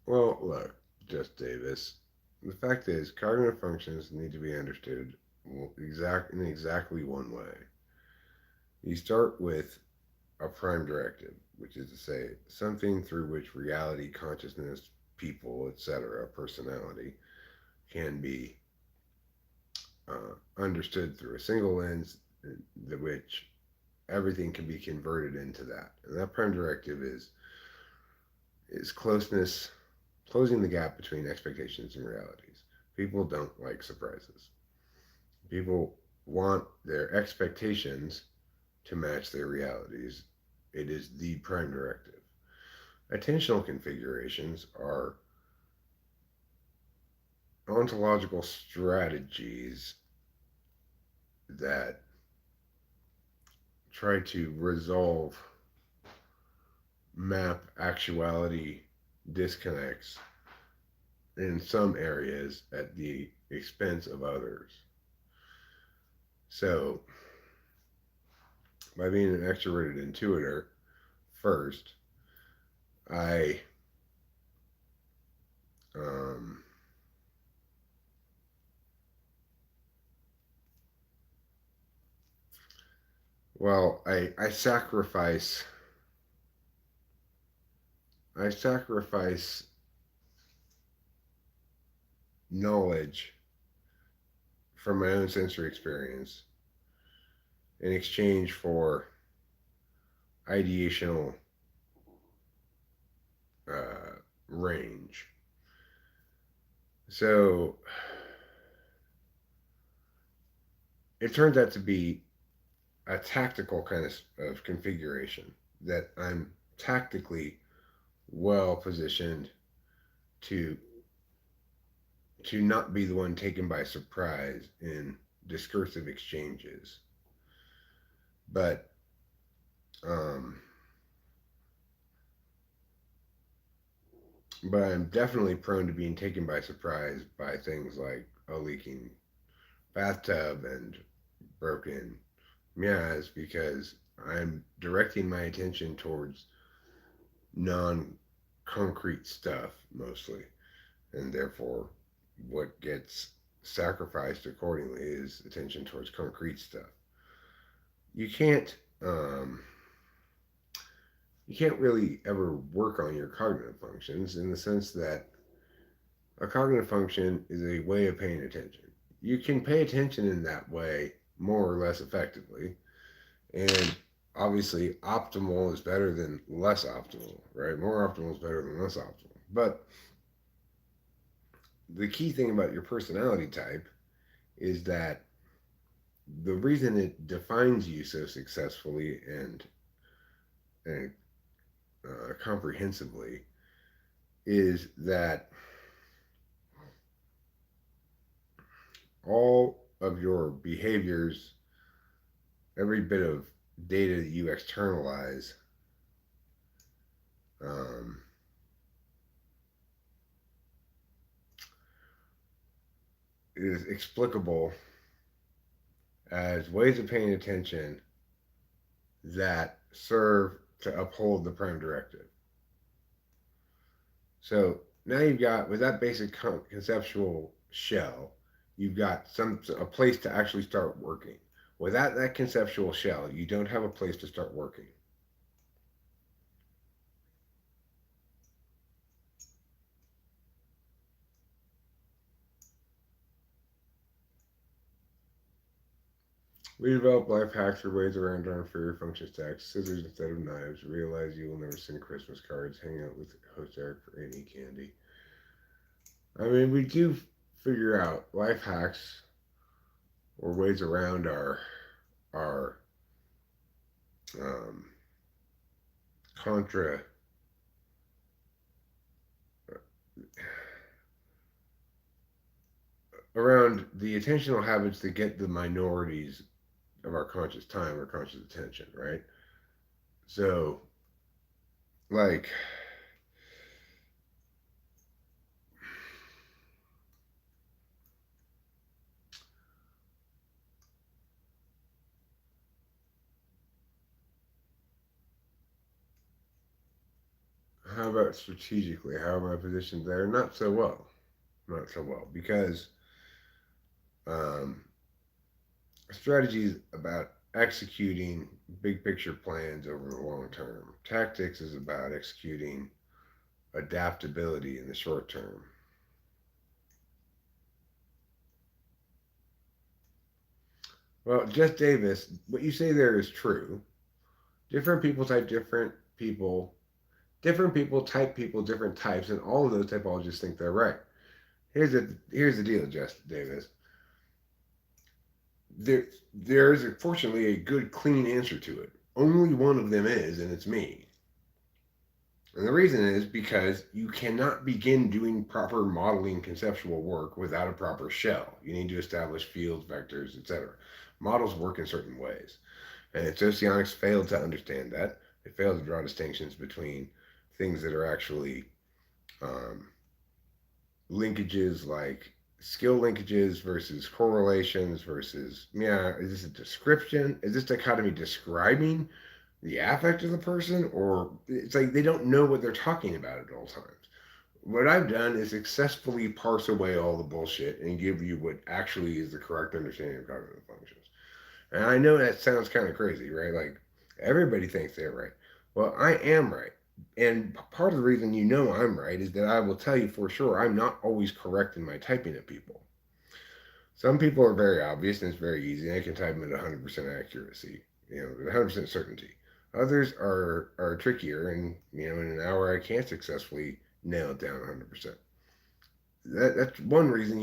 Well, look, Just Davis. The fact is, cognitive functions need to be understood in exactly one way. You start with a prime directive, which is to say, something through which reality, consciousness, people, etc., personality, can be understood through a single lens, which everything can be converted into that. And that prime directive is closeness, closing the gap between expectations and realities. People don't like surprises. People want their expectations to match their realities. It is the prime directive. Attentional configurations are ontological strategies that try to resolve map actuality disconnects in some areas at the expense of others. So, by being an extroverted intuitor, first, I um, I sacrifice knowledge from my own sensory experience in exchange for ideational range. So it turns out to be a tactical kind of configuration that I'm tactically well positioned to not be the one taken by surprise in discursive exchanges. But um, but I'm definitely prone to being taken by surprise by things like a leaking bathtub and broken mirrors because I'm directing my attention towards non concrete stuff mostly, and therefore what gets sacrificed accordingly is attention towards concrete stuff. You can't um, you can't really ever work on your cognitive functions in the sense that a cognitive function is a way of paying attention. You can pay attention in that way more or less effectively, and obviously optimal is better than less optimal, right? More optimal is better than less optimal. But the key thing about your personality type is that the reason it defines you so successfully and comprehensively is that all of your behaviors, every bit of data that you externalize, um, is explicable as ways of paying attention that serve to uphold the prime directive. So now you've got, with that basic conceptual shell, you've got a place to actually start working. Without that conceptual shell, you don't have a place to start working. We develop life hacks or ways around our inferior function stacks, scissors instead of knives, realize you will never send Christmas cards, hang out with host Eric for any candy. I mean, we do figure out life hacks or ways around our um, contra around the attentional habits that get the minorities of our conscious time or conscious attention, right? So, like, how about strategically? How am I positioned there? Not so well. Not so well. Because um, strategy is about executing big picture plans over the long term. Tactics is about executing adaptability in the short term. Well, Jess Davis, what you say there is true. Different people type different people. Different people type people different types, and all of those typologists think they're right. Here's the deal, Jess Davis. There's fortunately a good, clean answer to it. Only one of them is, and it's me. And the reason is because you cannot begin doing proper modeling conceptual work without a proper shell. You need to establish fields, vectors, etc. Models work in certain ways. And socionics failed to understand that. It failed to draw distinctions between things that are actually um, linkages, like skill linkages versus correlations versus, yeah, is this a description? Is this dichotomy describing the affect of the person? Or it's like they don't know what they're talking about at all times. What I've done is successfully parse away all the bullshit and give you what actually is the correct understanding of cognitive functions. And I know that sounds kind of crazy, right? Like everybody thinks they're right. Well, I am right. And part of the reason you know I'm right is that I will tell you for sure I'm not always correct in my typing at people. Some people are very obvious and it's very easy. I can type them at 100% accuracy, 100% certainty. Others are trickier, and in an hour I can't successfully nail it down 100%. That's one reason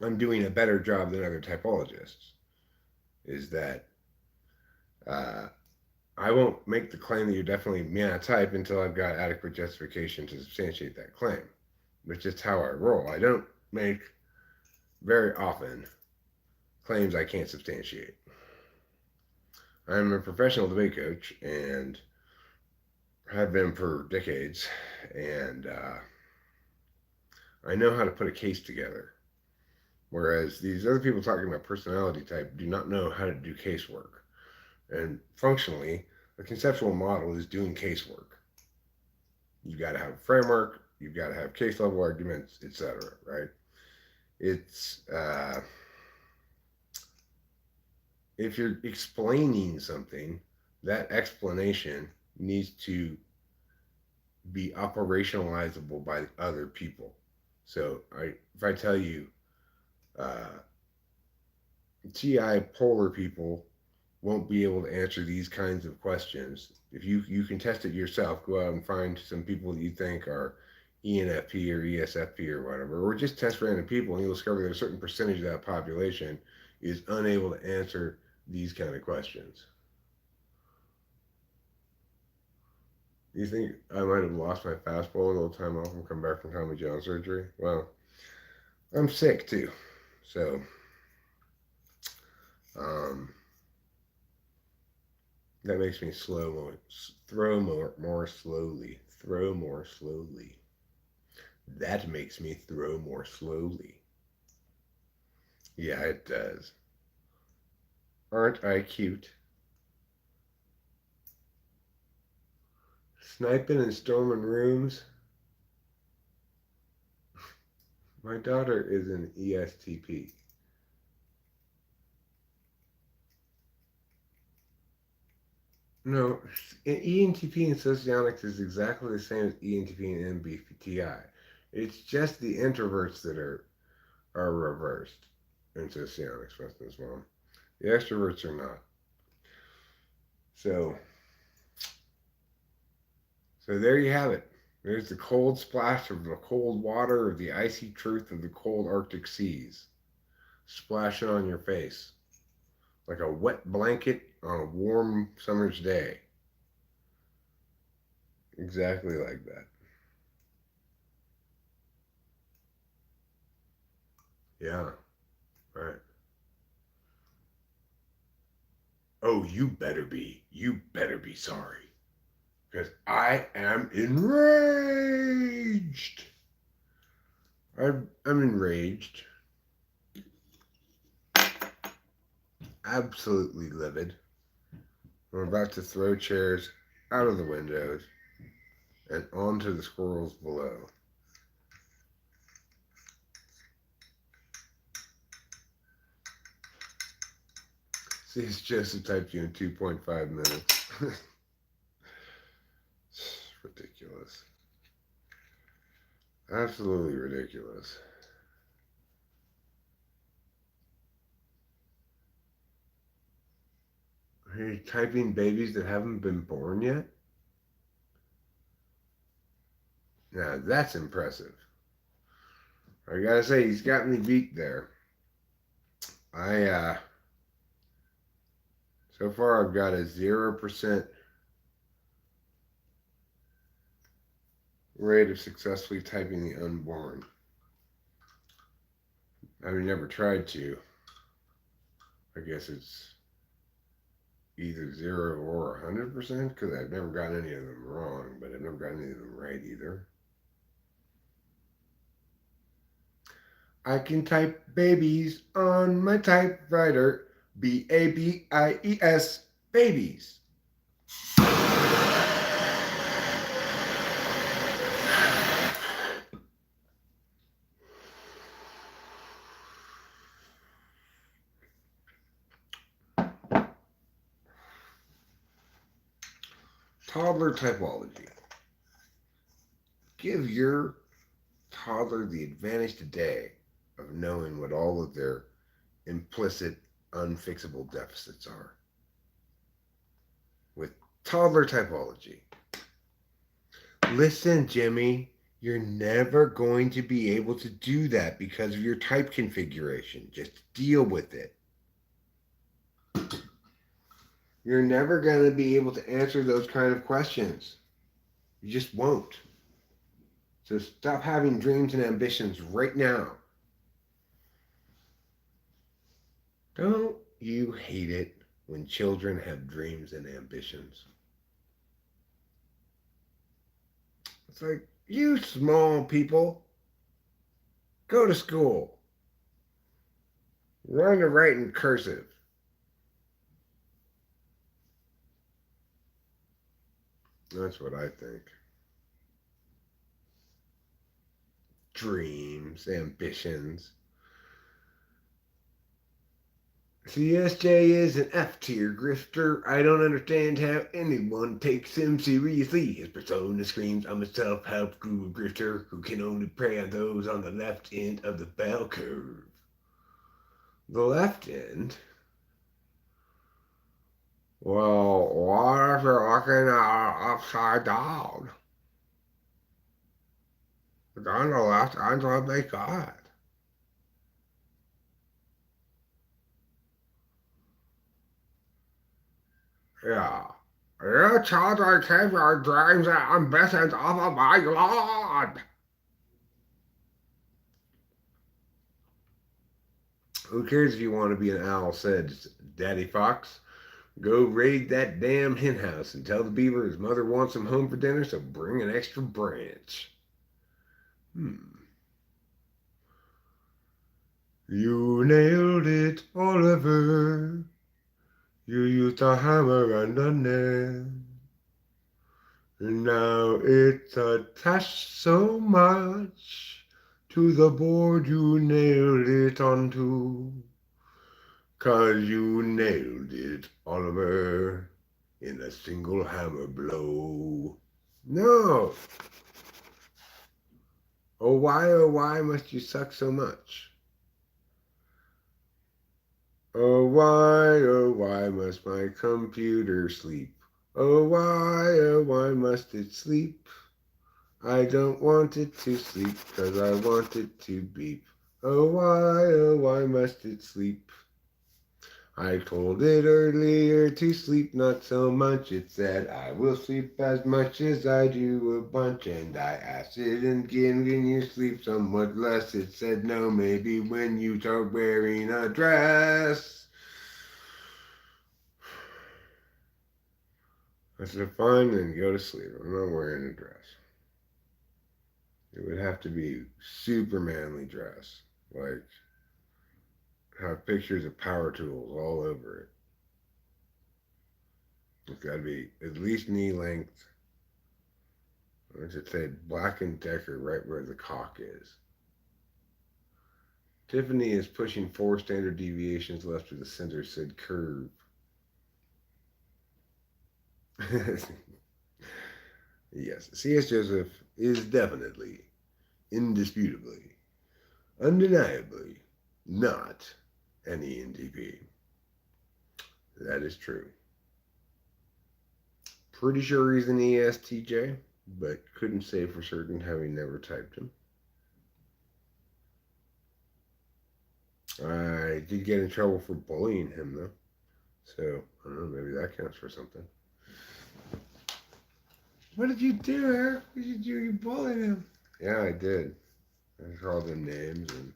I'm doing a better job than other typologists. Is that uh, I won't make the claim that you're definitely Miana type until I've got adequate justification to substantiate that claim. It's just how I roll. I don't make very often claims I can't substantiate. I'm a professional debate coach and have been for decades, and I know how to put a case together. Whereas these other people talking about personality type do not know how to do casework. And functionally, a conceptual model is doing casework. You've got to have a framework, you've got to have case level arguments, etc. Right? It's if you're explaining something, that explanation needs to be operationalizable by other people. So if I tell you, TI polar people won't be able to answer these kinds of questions. If you can test it yourself, go out and find some people that you think are ENFP or ESFP or whatever, or just test random people, and you'll discover that a certain percentage of that population is unable to answer these kind of questions. You think I might have lost my fastball a little time off and come back from Tommy John surgery? Well, I'm sick too, so um, that makes me more slowly, throw more slowly. That makes me throw more slowly. Yeah, it does. Aren't I cute? Sniping and storming rooms. My daughter is an ESTP. No, ENTP and socionics is exactly the same as ENTP and MBTI. It's just the introverts that are reversed in socionics, for instance, Mom. The extroverts are not. So, so there you have it. There's the cold splash of the cold water or the icy truth of the cold Arctic seas splashing on your face like a wet blanket on a warm summer's day. Exactly like that. Yeah, right. Oh, you better be. You better be sorry. Because I am enraged. I'm enraged. Absolutely livid. I'm about to throw chairs out of the windows and onto the squirrels below. See, it's Joseph typed you in 2.5 minutes. Ridiculous. Absolutely ridiculous. Are you typing babies that haven't been born yet? Now that's impressive. I gotta say, he's got me beat there. I so far I've got a 0% rate of successfully typing the unborn. I've never tried to. I guess it's either 0 or 100% because I've never gotten any of them wrong, but I've never gotten any of them right either. I can type babies on my typewriter. BABIES, babies. Toddler typology. Give your toddler the advantage today of knowing what all of their implicit, unfixable deficits are. With toddler typology. Listen, Jimmy, you're never going to be able to do that because of your type configuration. Just deal with it. You're never going to be able to answer those kind of questions. You just won't. So stop having dreams and ambitions right now. Don't you hate it when children have dreams and ambitions? It's like, you small people, go to school. Learn to write in cursive. That's what I think. Dreams, ambitions. CSJ is an F tier grifter. I don't understand how anyone takes him seriously. His persona screams, I'm a self-help guru grifter who can only prey on those on the left end of the bell curve. The left end? Well, what if you're looking at it upside down? On the left hand's what they got. Yeah. You children keep your dreams and ambitions off of my lawn. Who cares if you want to be an owl, said Daddy Fox. Go raid that damn hen house and tell the beaver his mother wants him home for dinner, so bring an extra branch. You nailed it, Oliver. You used a hammer and a nail. And now it's attached so much to the board you nailed it onto. 'Cause you nailed it, Oliver, in a single hammer blow. No! Oh, why must you suck so much? Oh, why must my computer sleep? Oh, why must it sleep? I don't want it to sleep, 'cause I want it to beep. Oh, why must it sleep? I told it earlier to sleep not so much. It said, I will sleep as much as I do a bunch. And I asked it again, can you sleep somewhat less? It said, no, maybe when you start wearing a dress. I said, fine, then go to sleep. I'm not wearing a dress. It would have to be super manly dress. Like, have pictures of power tools all over it. It's got to be at least knee length. I should say Black and Decker right where the cock is. Tiffany is pushing 4 standard deviations left of the center, said curve. Yes, C.S. Joseph is definitely, indisputably, undeniably not an ENTP. That is true. Pretty sure he's an ESTJ, but couldn't say for certain having never typed him. I did get in trouble for bullying him, though. So, I don't know, maybe that counts for something. What did you do, Eric? What did you do? You bullied him. Yeah, I did. I called him names and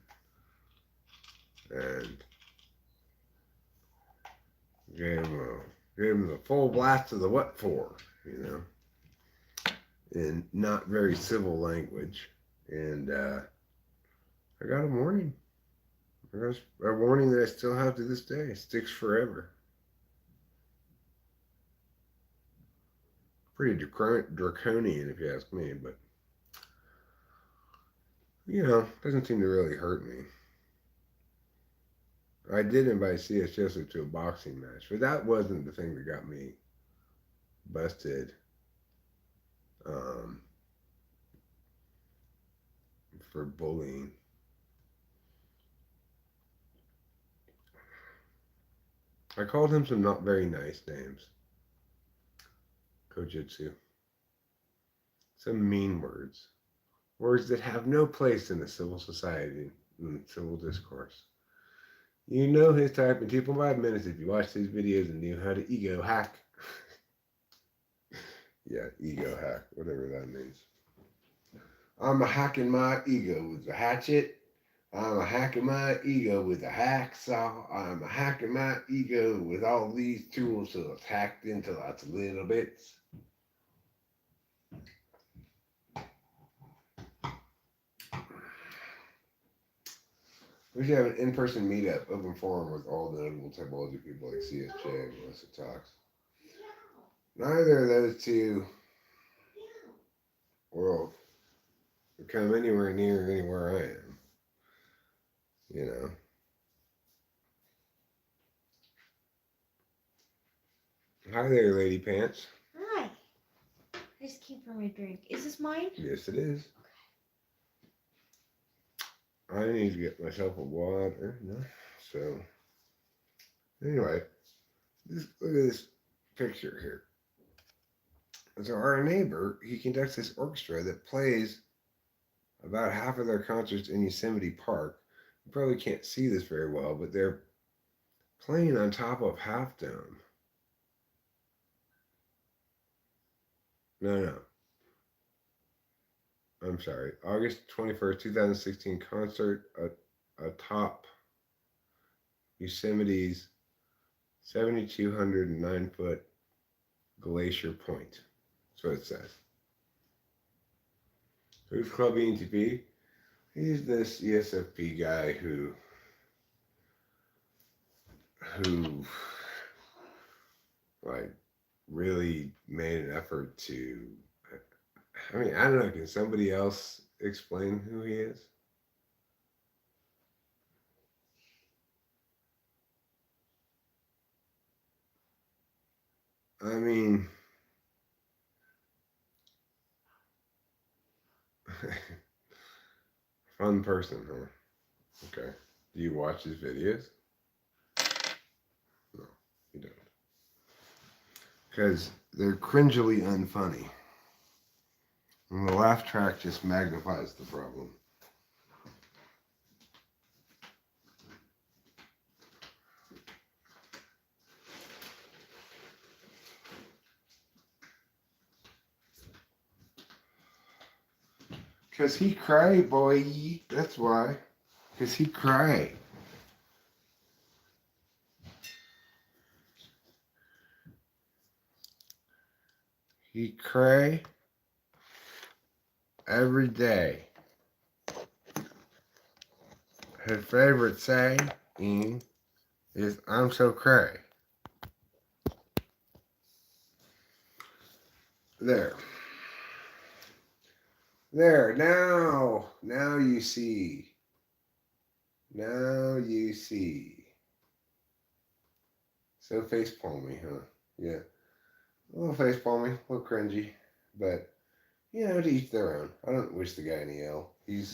gave him the full blast of the what for, you know, in not very civil language. And I got a warning. I got a warning that I still have to this day. It sticks forever. Pretty draconian, if you ask me, but you know, doesn't seem to really hurt me. I did invite C.S. Joseph to a boxing match, but that wasn't the thing that got me busted for bullying. I called him some not very nice names. Kojutsu. Some mean words. Words that have no place in a civil society, in civil discourse. You know his type in 2.5 minutes if you watch these videos and knew how to ego hack. Yeah, ego hack, whatever that means. I'm a hacking my ego with a hatchet. I'm a hacking my ego with a hacksaw. I'm a hacking my ego with all these tools so it's hacked into lots of little bits. We should have an in-person meetup, open forum with all the notable typology people like CSJ and Melissa Talks. Neither of those two will come anywhere near anywhere I am. You know. Hi there, Lady Pants. Hi. I just keep from my drink. Is this mine? Yes, it is. I need to get myself a water. No. So, anyway, look at this picture here. So our neighbor, he conducts this orchestra that plays about half of their concerts in Yosemite Park. You probably can't see this very well, but they're playing on top of Half Dome. No, no. I'm sorry. August 21st, 2016 concert atop Yosemite's 7,209-foot Glacier Point. That's what it says. Who's Club ENTP? He's this ESFP guy who like really made an effort to. I mean, I don't know. Can somebody else explain who he is? I mean, fun person, huh? Okay. Do you watch his videos? No, you don't. Because they're cringily unfunny. And the laugh track just magnifies the problem. Because he cry, boy. That's why. Because he cry. He cry every day. His favorite saying is, "I'm so cray." There. There. Now you see. Now you see. So face palmy, huh? Yeah. A little face palmy, a little cringy. But, you know, to each their own. I don't wish the guy any ill. He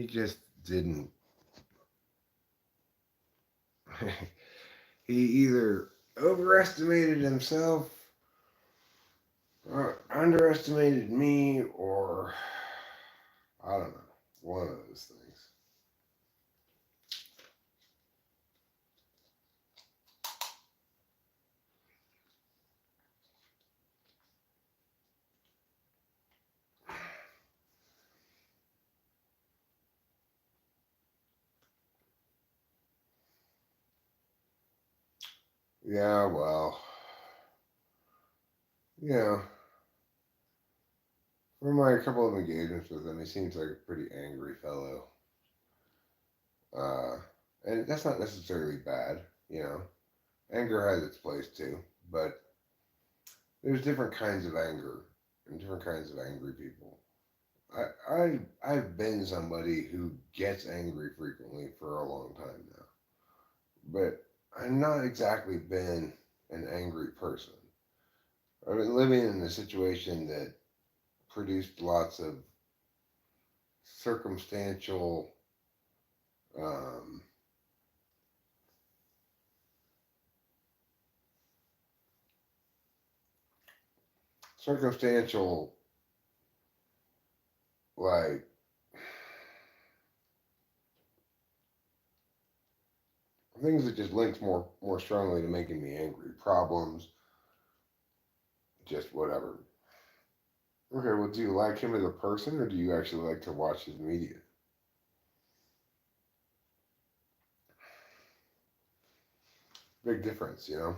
just didn't. He either overestimated himself or underestimated me, or I don't know, one of those things. Yeah, well, yeah. From my couple of engagements with him, he seems like a pretty angry fellow. Uh, and that's not necessarily bad, you know. Anger has its place too, but there's different kinds of anger and different kinds of angry people. I've been somebody who gets angry frequently for a long time now, but I've not exactly been an angry person. I've been living in a situation that produced lots of circumstantial um, circumstantial like things that just linked more strongly to making me angry. Problems, just whatever. Okay, well, do you like him as a person, or do you actually like to watch his media? Big difference, you know.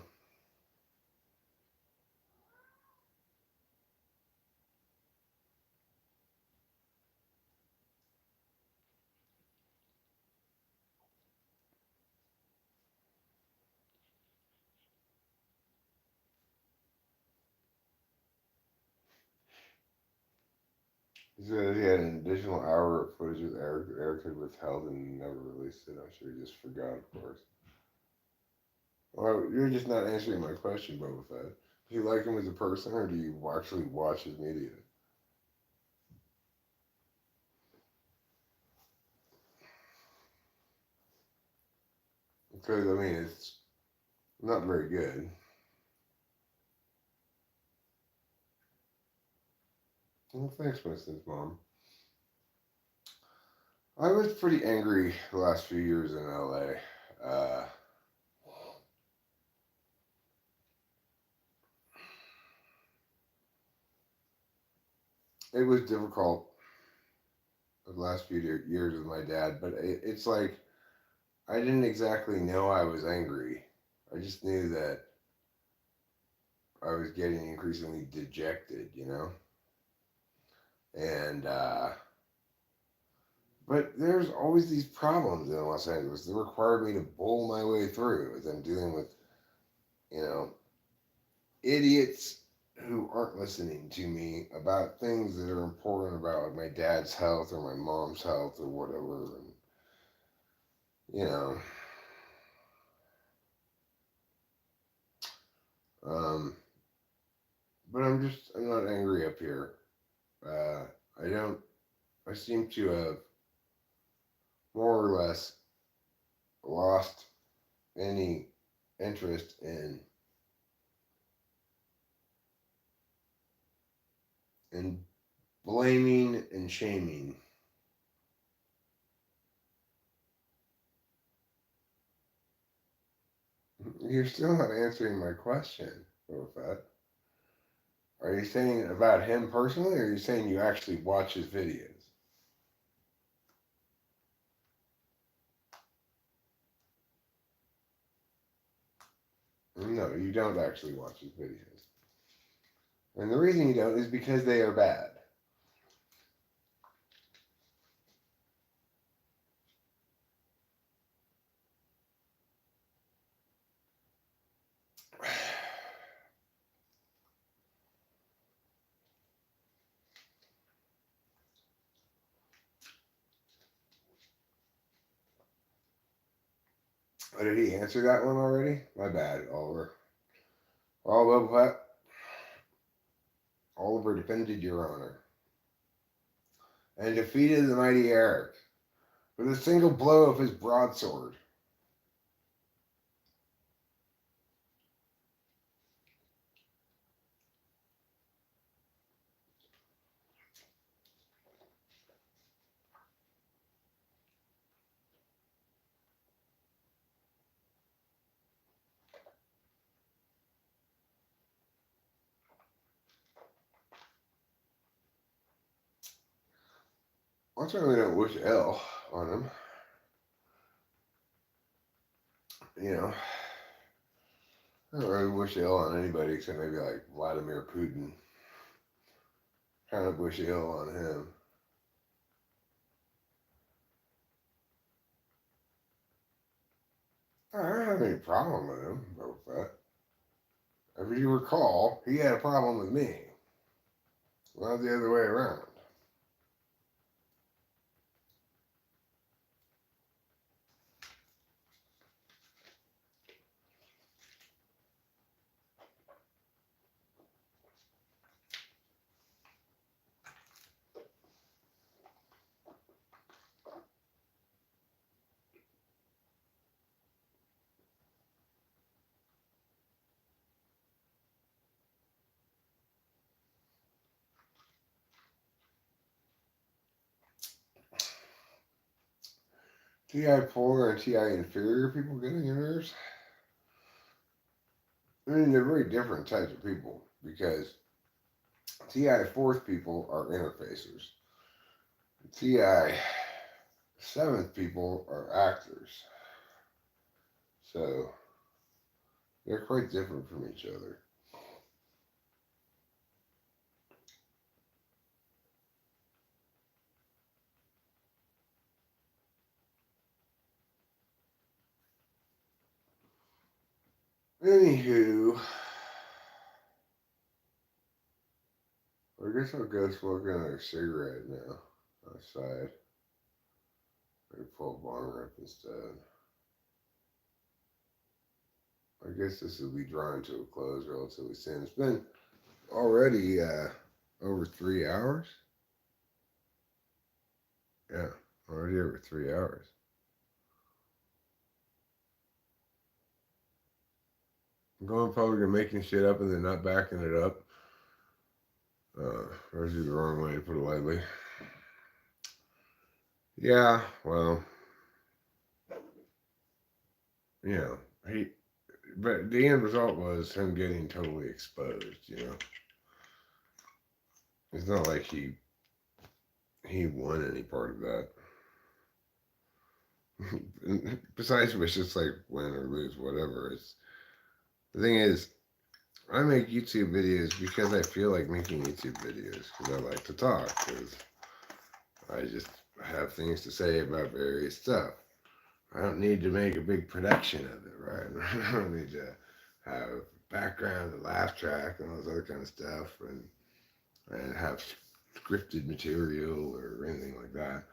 He said he had an additional hour of footage with Eric. Eric had withheld and never released it. I'm sure he just forgot, of course. Well, you're just not answering my question, Boba Fett. Do you like him as a person, or do you actually watch his media? Because, I mean, it's not very good. Well, thanks, Mrs. Mom. I was pretty angry the last few years in LA. It was difficult the last few years with my dad, but it's like I didn't exactly know I was angry. I just knew that I was getting increasingly dejected, you know? And, but there's always these problems in Los Angeles that required me to bowl my way through as I'm dealing with, you know, idiots who aren't listening to me about things that are important about my dad's health or my mom's health or whatever. And, you know, um, but I'm not angry up here. Uh, I don't, I seem to have more or less lost any interest in blaming and shaming. You're still not answering my question, Rofat. Are you saying about him personally, or are you saying you actually watch his videos? No, you don't actually watch his videos. And the reason you don't is because they are bad. Oh, did he answer that one already? My bad, Oliver. Oliver, Oliver defended your honor and defeated the mighty Eric with a single blow of his broadsword. I certainly don't wish ill on him. You know, I don't really wish ill on anybody except maybe like Vladimir Putin. Kind of wish ill on him. I don't have any problem with him, but if you recall, he had a problem with me. Not the other way around. TI poor and TI inferior people getting your nerves? I mean, they're very different types of people because TI fourth people are interfacers. TI seventh people are actors. So they're quite different from each other. Anywho, I guess I'll go smoke another cigarette now outside. I pull a bong rip instead. I guess this will be drawing to a close relatively soon. It's been already over 3 hours. Yeah, already over 3 hours. going public and making shit up and then not backing it up. There's the wrong way to put it lightly. Yeah, well, you know, he, but the end result was him getting totally exposed. It's not like he won any part of that. Besides which, it's like win or lose, whatever. It's the thing is, I make YouTube videos because I feel like making YouTube videos because I like to talk because I just have things to say about various stuff. I don't need to make a big production of it, right? I don't need to have background, a laugh track, and all this other kind of stuff, and have scripted material or anything like that.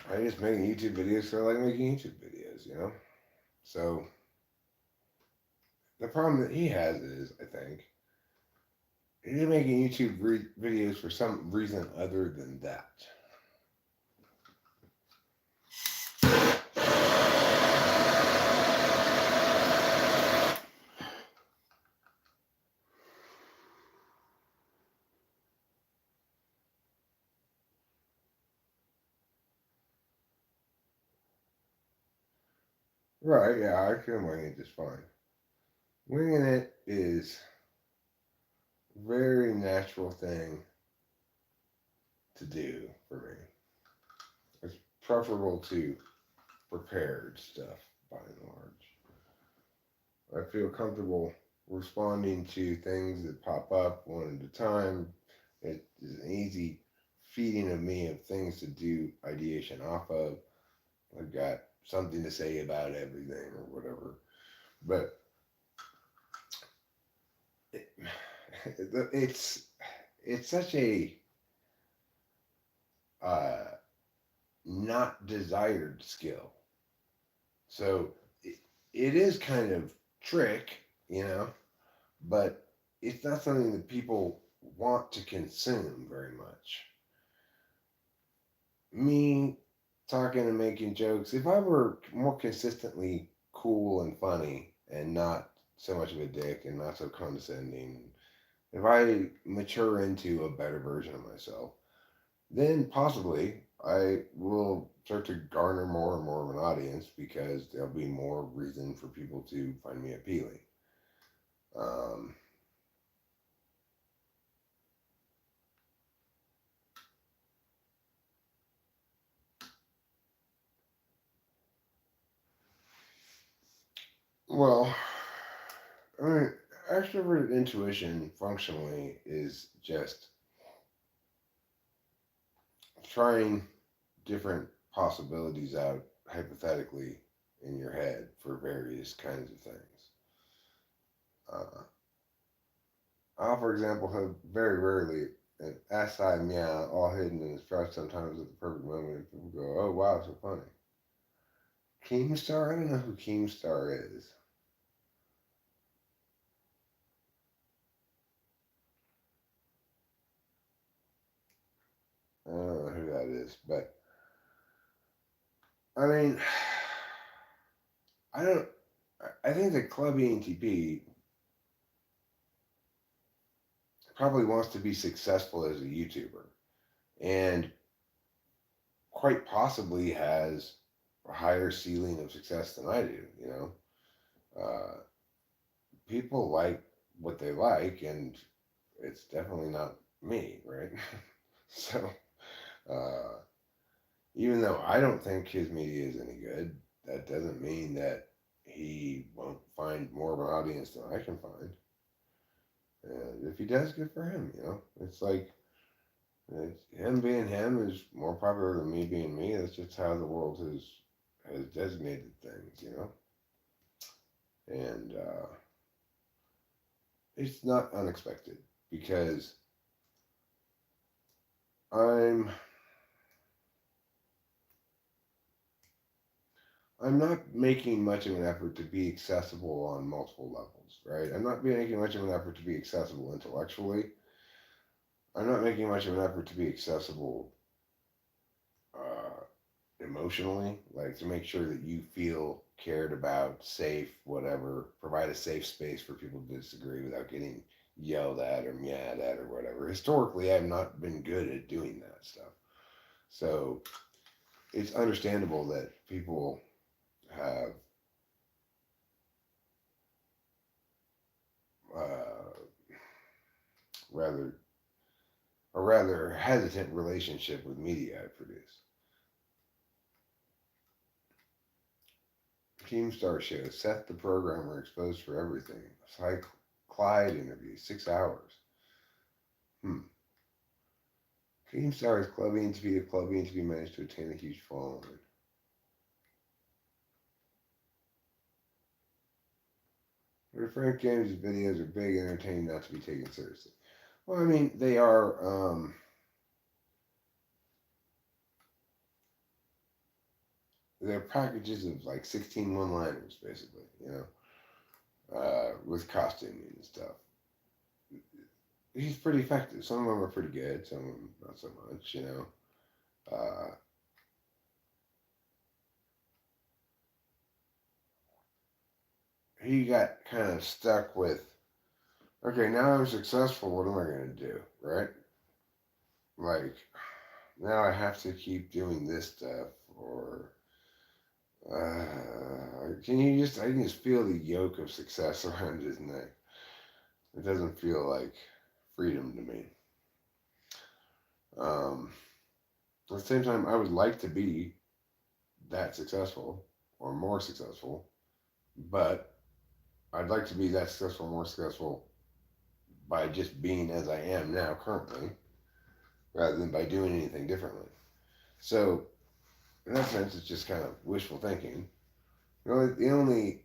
I just make YouTube videos because I like making YouTube videos. So the problem that he has is, I think, he's making YouTube videos for some reason other than that. Right, yeah, I can wing it just fine. Winging it is a very natural thing to do for me. It's preferable to prepared stuff by and large. I feel comfortable responding to things that pop up one at a time. It is an easy feeding of me of things to do ideation off of. I've got something to say about everything or whatever. But it, it's such a uh, not desired skill. So it is kind of trick, but it's not something that people want to consume very much. Me talking and making jokes, if I were more consistently cool and funny and not so much of a dick and not so condescending, if I mature into a better version of myself, then possibly I will start to garner more and more of an audience because there'll be more reason for people to find me appealing. Um, well, I mean, extroverted intuition functionally is just trying different possibilities out hypothetically in your head for various kinds of things. Uh, I, for example, have very rarely an SI meow all hidden in his crotch sometimes at the perfect moment. And people go, oh, wow, so funny. Keemstar? I don't know who Keemstar is. I don't know who that is. But, I mean, I don't. I think that Club ENTP probably wants to be successful as a YouTuber and quite possibly has a higher ceiling of success than I do. Uh, People like what they like, and it's definitely not me, right? So, uh, even though I don't think his media is any good, that doesn't mean that he won't find more of an audience than I can find. And if he does, good for him. It's like him being him is more popular than me being me. That's just how the world has designated things. And it's not unexpected because I'm I'm not making much of an effort to be accessible on multiple levels, right? I'm not making much of an effort to be accessible intellectually. I'm not making much of an effort to be accessible emotionally, like to make sure that you feel cared about, safe, whatever, provide a safe space for people to disagree without getting yelled at or mad at or whatever. Historically, I've not been good at doing that stuff. So it's understandable that people have uh, rather a rather hesitant relationship with media I produce. Keemstar show. Seth the programmer exposed for everything. Cy Clyde interview. 6 hours. Hmm. Keemstar is clubbing to be a clubbing to be managed to attain a huge following. Frank James' videos are big and entertaining, not to be taken seriously. Well, I mean, they are. They're packages of like 16 one-liners, basically. With costuming and stuff. He's pretty effective. Some of them are pretty good. Some of them not so much. Uh, he got kind of stuck with, okay, now I'm successful. What am I going to do? Right? Like, now I have to keep doing this stuff. Or, I can just feel the yoke of success around his neck. It doesn't feel like freedom to me. Um, at the same time, I would like to be that successful or more successful, but I'd like to be that successful, more successful by just being as I am now currently, rather than by doing anything differently. So, in that sense, it's just kind of wishful thinking. The only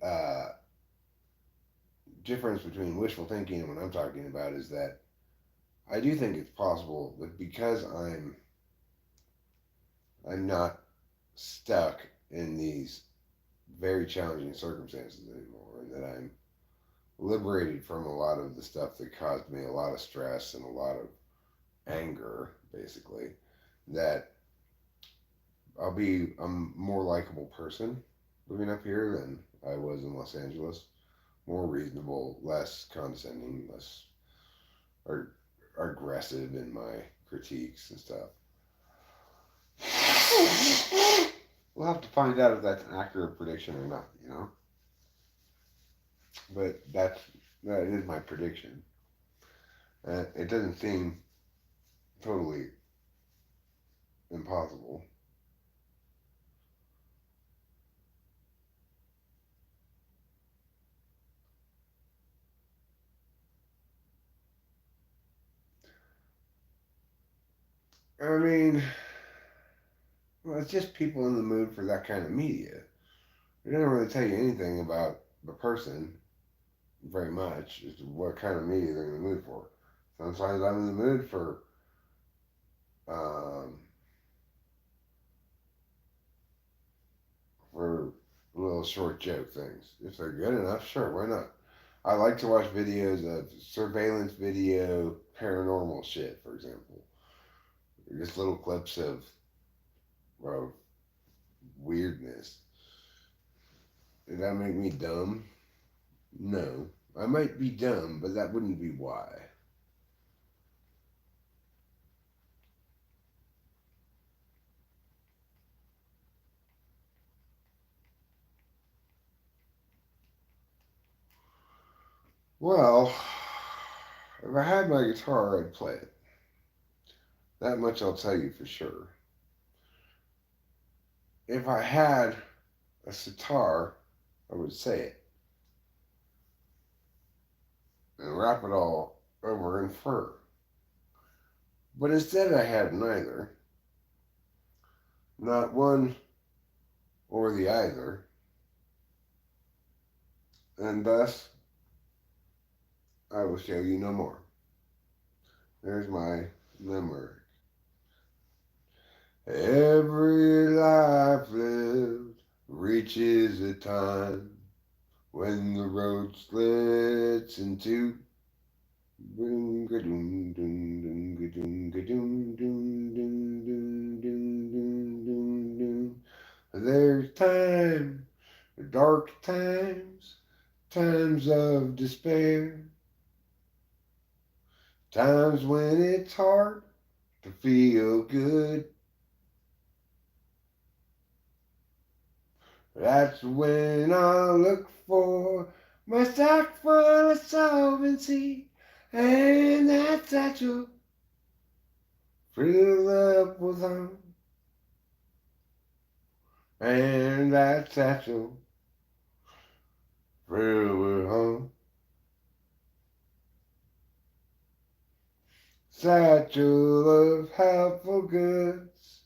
difference between wishful thinking and what I'm talking about is that I do think it's possible that because I'm not stuck in these very challenging circumstances anymore, and that I'm liberated from a lot of the stuff that caused me a lot of stress and a lot of anger, basically, that I'll be a more likable person living up here than I was in Los Angeles. More reasonable, less condescending, less ag- aggressive in my critiques and stuff. We'll have to find out if that's an accurate prediction or not. But that is my prediction. It doesn't seem totally impossible. I mean, well, it's just people in the mood for that kind of media. It doesn't really tell you anything about the person very much as to what kind of media they're in the mood for. Sometimes I'm in the mood um, for little short joke things. If they're good enough, sure, why not? I like to watch videos of surveillance video, paranormal shit, for example. Just little clips of weirdness. Did that make me dumb? No. I might be dumb, but that wouldn't be why. Well, if I had my guitar, I'd play it. That much I'll tell you for sure. If I had a sitar, I would say it and wrap it all over in fur. But instead, I had neither, not one or the either, and thus I will show you no more. There's my limerick. Every life lived reaches a time when the road splits in two. There's time Dark times, times of despair, times when it's hard to feel good. That's when I look for my sack full of solvency, and that satchel filled up with home, and that satchel filled with home. Satchel of helpful goods,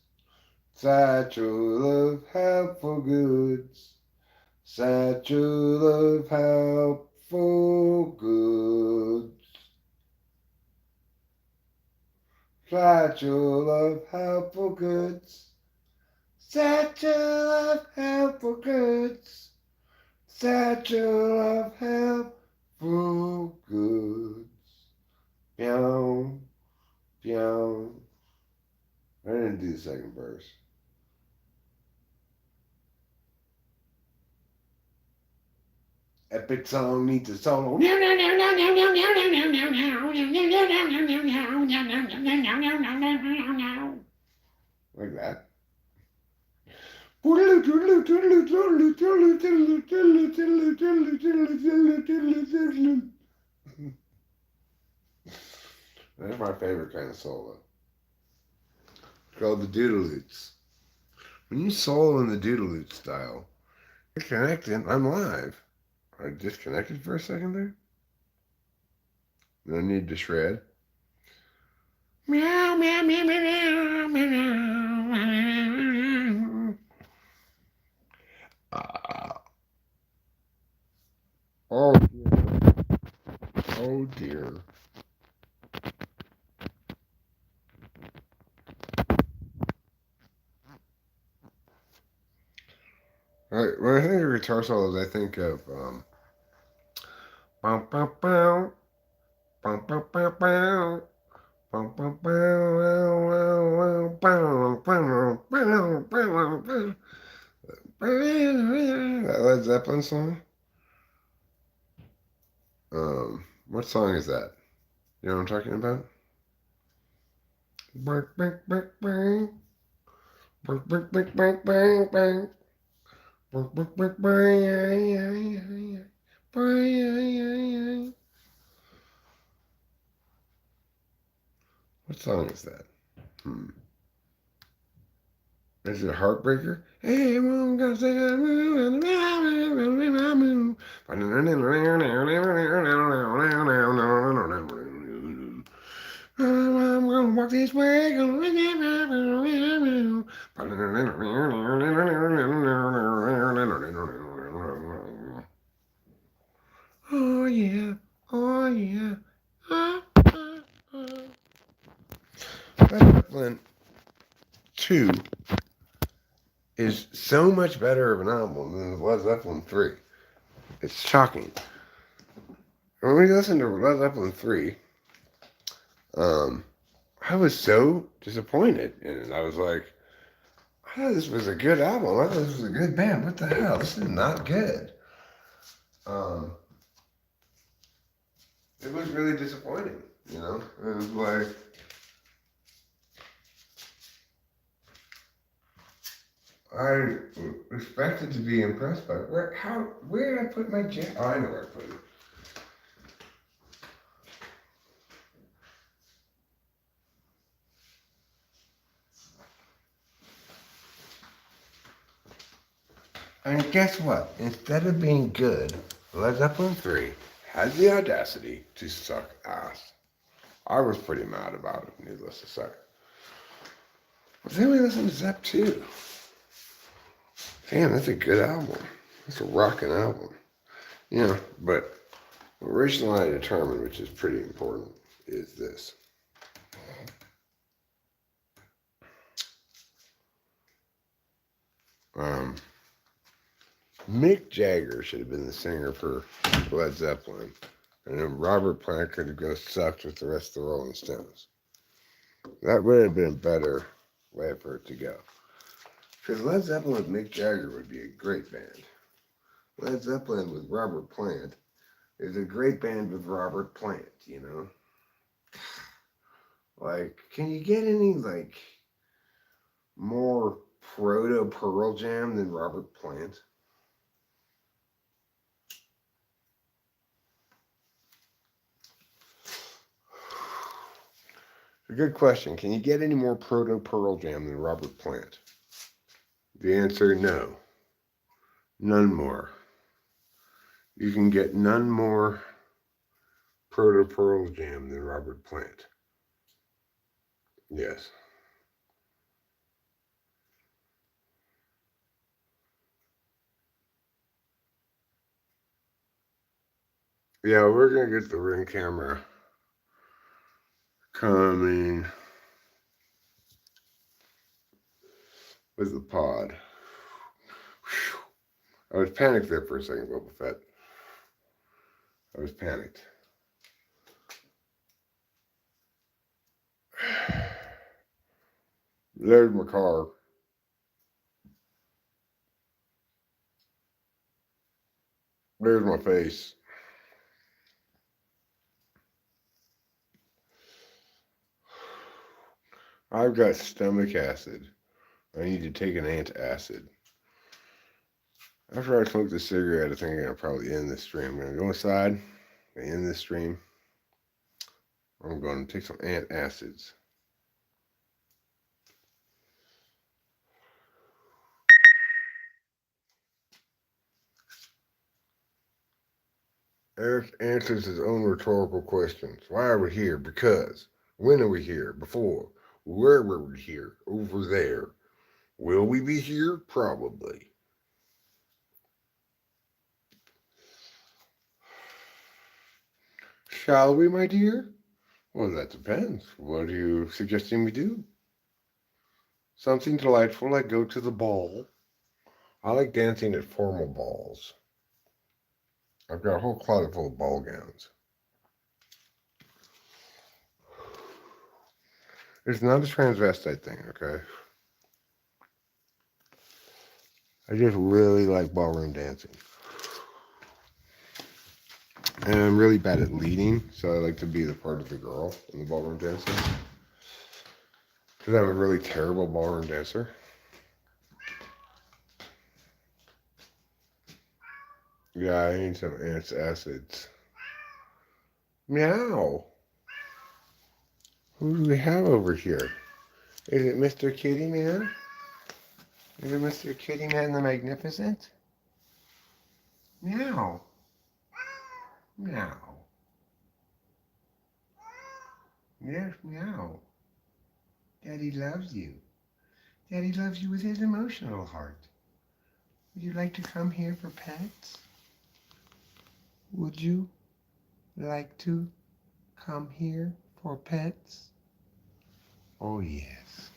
satchel of helpful goods, satchel of helpful goods, satchel of helpful goods, satchel of helpful goods, satchel of helpful goods. Meow, meow. I didn't do the second verse. Epic song needs a solo. Like that. That's my favorite kind of solo. It's called the doodaloots. When you solo in the doodaloot style, you're connected. I'm live. I disconnected for a second there. No need to shred. Meow, meow, meow, meow, meow, meow. Oh dear. Oh dear. When I think of guitar solos, I think of bum, bum, bum, bum, bum, bum, bum. Bum, bum, bum, bum, bum, bum, bum. That Led Zeppelin song? What song is that? You know what I'm talking about? Bang, bang, bang, bang. Bang, bang, bang, bang, bang, bang. Bang, bang, bang, bang. Bang. What song is that? Is it a Heartbreaker? Hey, I'm gonna say I'm gonna walk this way. Oh yeah, oh yeah. Zeppelin 2 is so much better of an album than Led Zeppelin 3. It's shocking. When we listened to Led Zeppelin 3, I was so disappointed in it. I was like, I thought this was a good album. I thought this was a good band. What the hell? This is not good. It was really disappointing, you know? It was like, I expected to be impressed by it. Where did I put my jam? Oh, I know where I put it. And guess what? Instead of being good, Led Zeppelin 3 had the audacity to suck ass. I was pretty mad about it, needless to say. But then we listened to Zepp 2. Damn, that's a good album. That's a rocking album. You know, but originally I determined, which is pretty important, is this. Mick Jagger should have been the singer for Led Zeppelin. And then Robert Plant could have go sucked with the rest of the Rolling Stones. That would have been a better way for it to go. Because Led Zeppelin with Mick Jagger would be a great band. Led Zeppelin with Robert Plant is a great band with Robert Plant, you know? Like, can you get any, like, more proto Pearl Jam than Robert Plant? It's a good question. Can you get any more proto Pearl Jam than Robert Plant? The answer, no. None more. You can get none more proto Pearl Jam than Robert Plant. Yes. Yeah, we're gonna get the ring camera coming with the pod. I was panicked there for a second, Boba Fett. I was panicked. There's my car. There's my face. I've got stomach acid. I need to take an antacid. After I smoke this cigarette, I think I'm gonna probably end this stream. I'm gonna go inside, end this stream. I'm gonna take some antacids. Eric answers his own rhetorical questions. Why are we here? Because. When are we here? Before. Where were we here? Over there. Will we be here? Probably. Shall we, my dear? Well, that depends. What are you suggesting we do? Something delightful like go to the ball. I like dancing at formal balls. I've got a whole closet full of ball gowns. It's not a transvestite thing, okay? I just really like ballroom dancing. And I'm really bad at leading, so I like to be the part of the girl in the ballroom dancing. Because I'm a really terrible ballroom dancer. Yeah, I need some antacids. Meow. Who do we have over here? Is it Mr. Kitty Man? Is it Mr. Kitty Man the Magnificent? Meow. Meow. Yes, meow. Daddy loves you. Daddy loves you with his emotional heart. Would you like to come here for pets? Would you like to come here for pets? Oh, yes.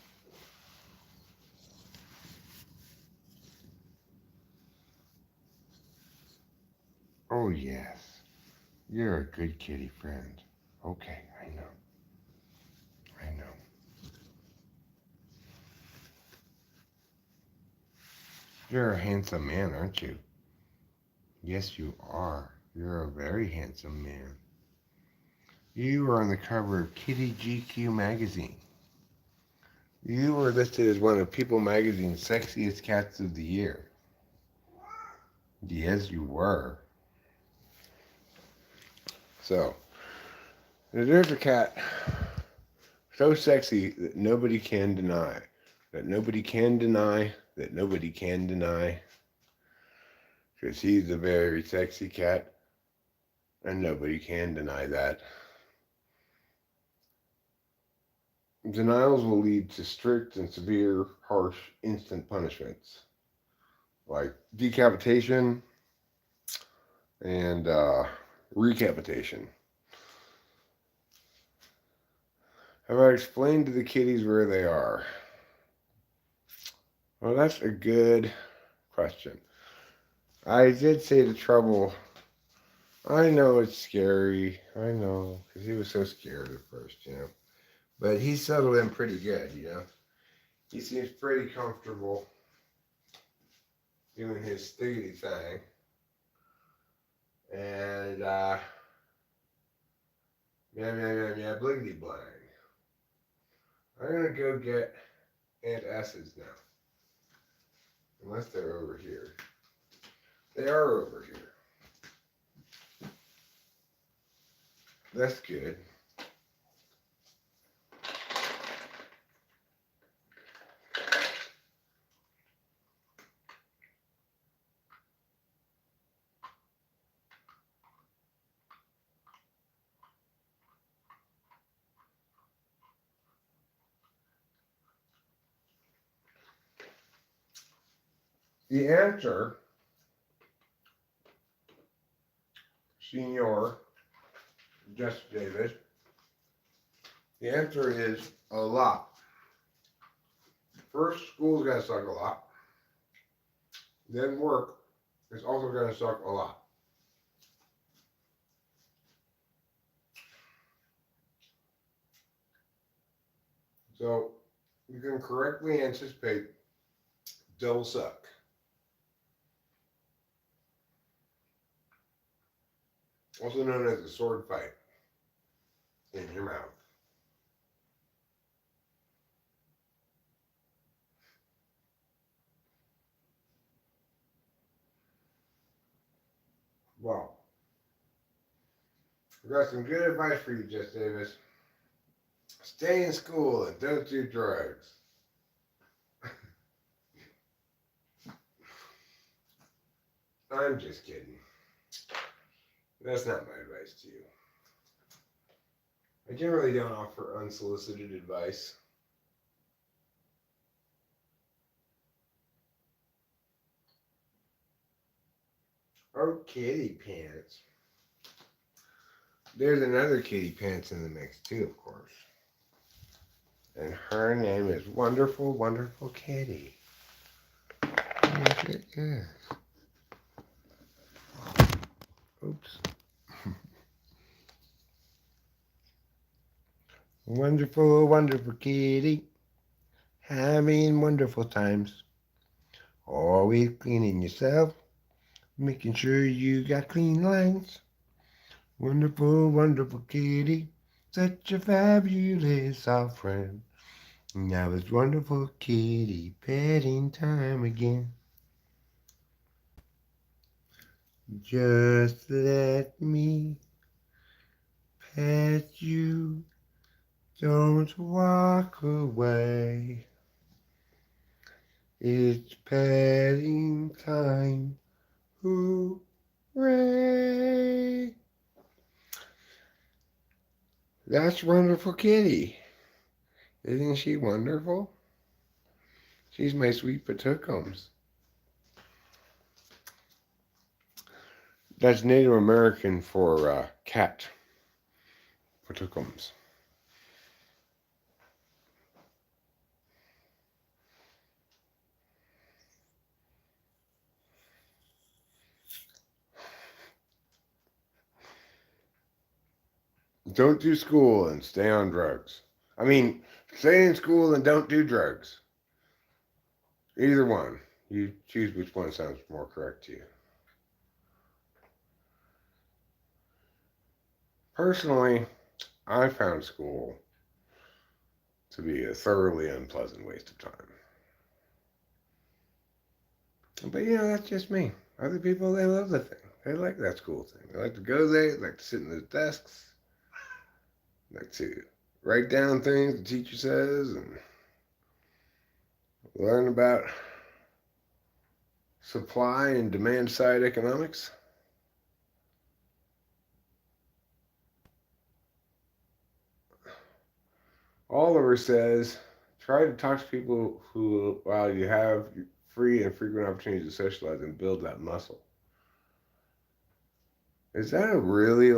Oh, yes. You're a good kitty friend. Okay, I know. I know. You're a handsome man, aren't you? Yes, you are. You're a very handsome man. You were on the cover of Kitty GQ magazine. You were listed as one of People magazine's sexiest cats of the year. Yes, you were. So, there's a cat so sexy that nobody can deny. That nobody can deny. That nobody can deny. Because he's a very sexy cat. And nobody can deny that. Denials will lead to strict and severe, harsh, instant punishments. Like decapitation and recapitation. Have I explained to the kitties where they are? Well, that's a good question. I did say the trouble. I know it's scary. I know, because he was so scared at first, you know. But he settled in pretty good, you know. He seems pretty comfortable doing his stiggity thing. And meow, bliggity blang. I'm gonna go get Aunt S's now. Unless they're over here. They are over here. That's good. The answer, Senor Jess Davis, the answer is a lot. First, school's gonna suck a lot. Then work is also gonna suck a lot. So you can correctly anticipate double suck. Also known as a sword fight in your mouth. Well, I've got some good advice for you, Jess Davis. Stay in school and don't do drugs. I'm just kidding. That's not my advice to you. I generally don't offer unsolicited advice. Oh, kitty pants. There's another kitty pants in the mix too, of course. And her name is Wonderful, Wonderful Kitty. Yes, it is. Oops. Wonderful, wonderful kitty. Having wonderful times. Always cleaning yourself. Making sure you got clean lines. Wonderful, wonderful kitty. Such a fabulous soft friend. Now it's wonderful kitty petting time again. Just let me pet you. Don't walk away. It's petting time. Hooray! That's wonderful kitty. Isn't she wonderful? She's my sweet Patuckums. That's Native American for cat. Patuckums. Don't do school and stay on drugs. I mean, stay in school and don't do drugs. Either one. You choose which one sounds more correct to you. Personally, I found school to be a thoroughly unpleasant waste of time. But that's just me. Other people, they love the thing. They like that school thing. They like to go there, they like to sit in the desks, they like to write down things the teacher says and learn about supply and demand side economics. Oliver says, try to talk to people who, while you have free and frequent opportunities to socialize and build that muscle. Is that a really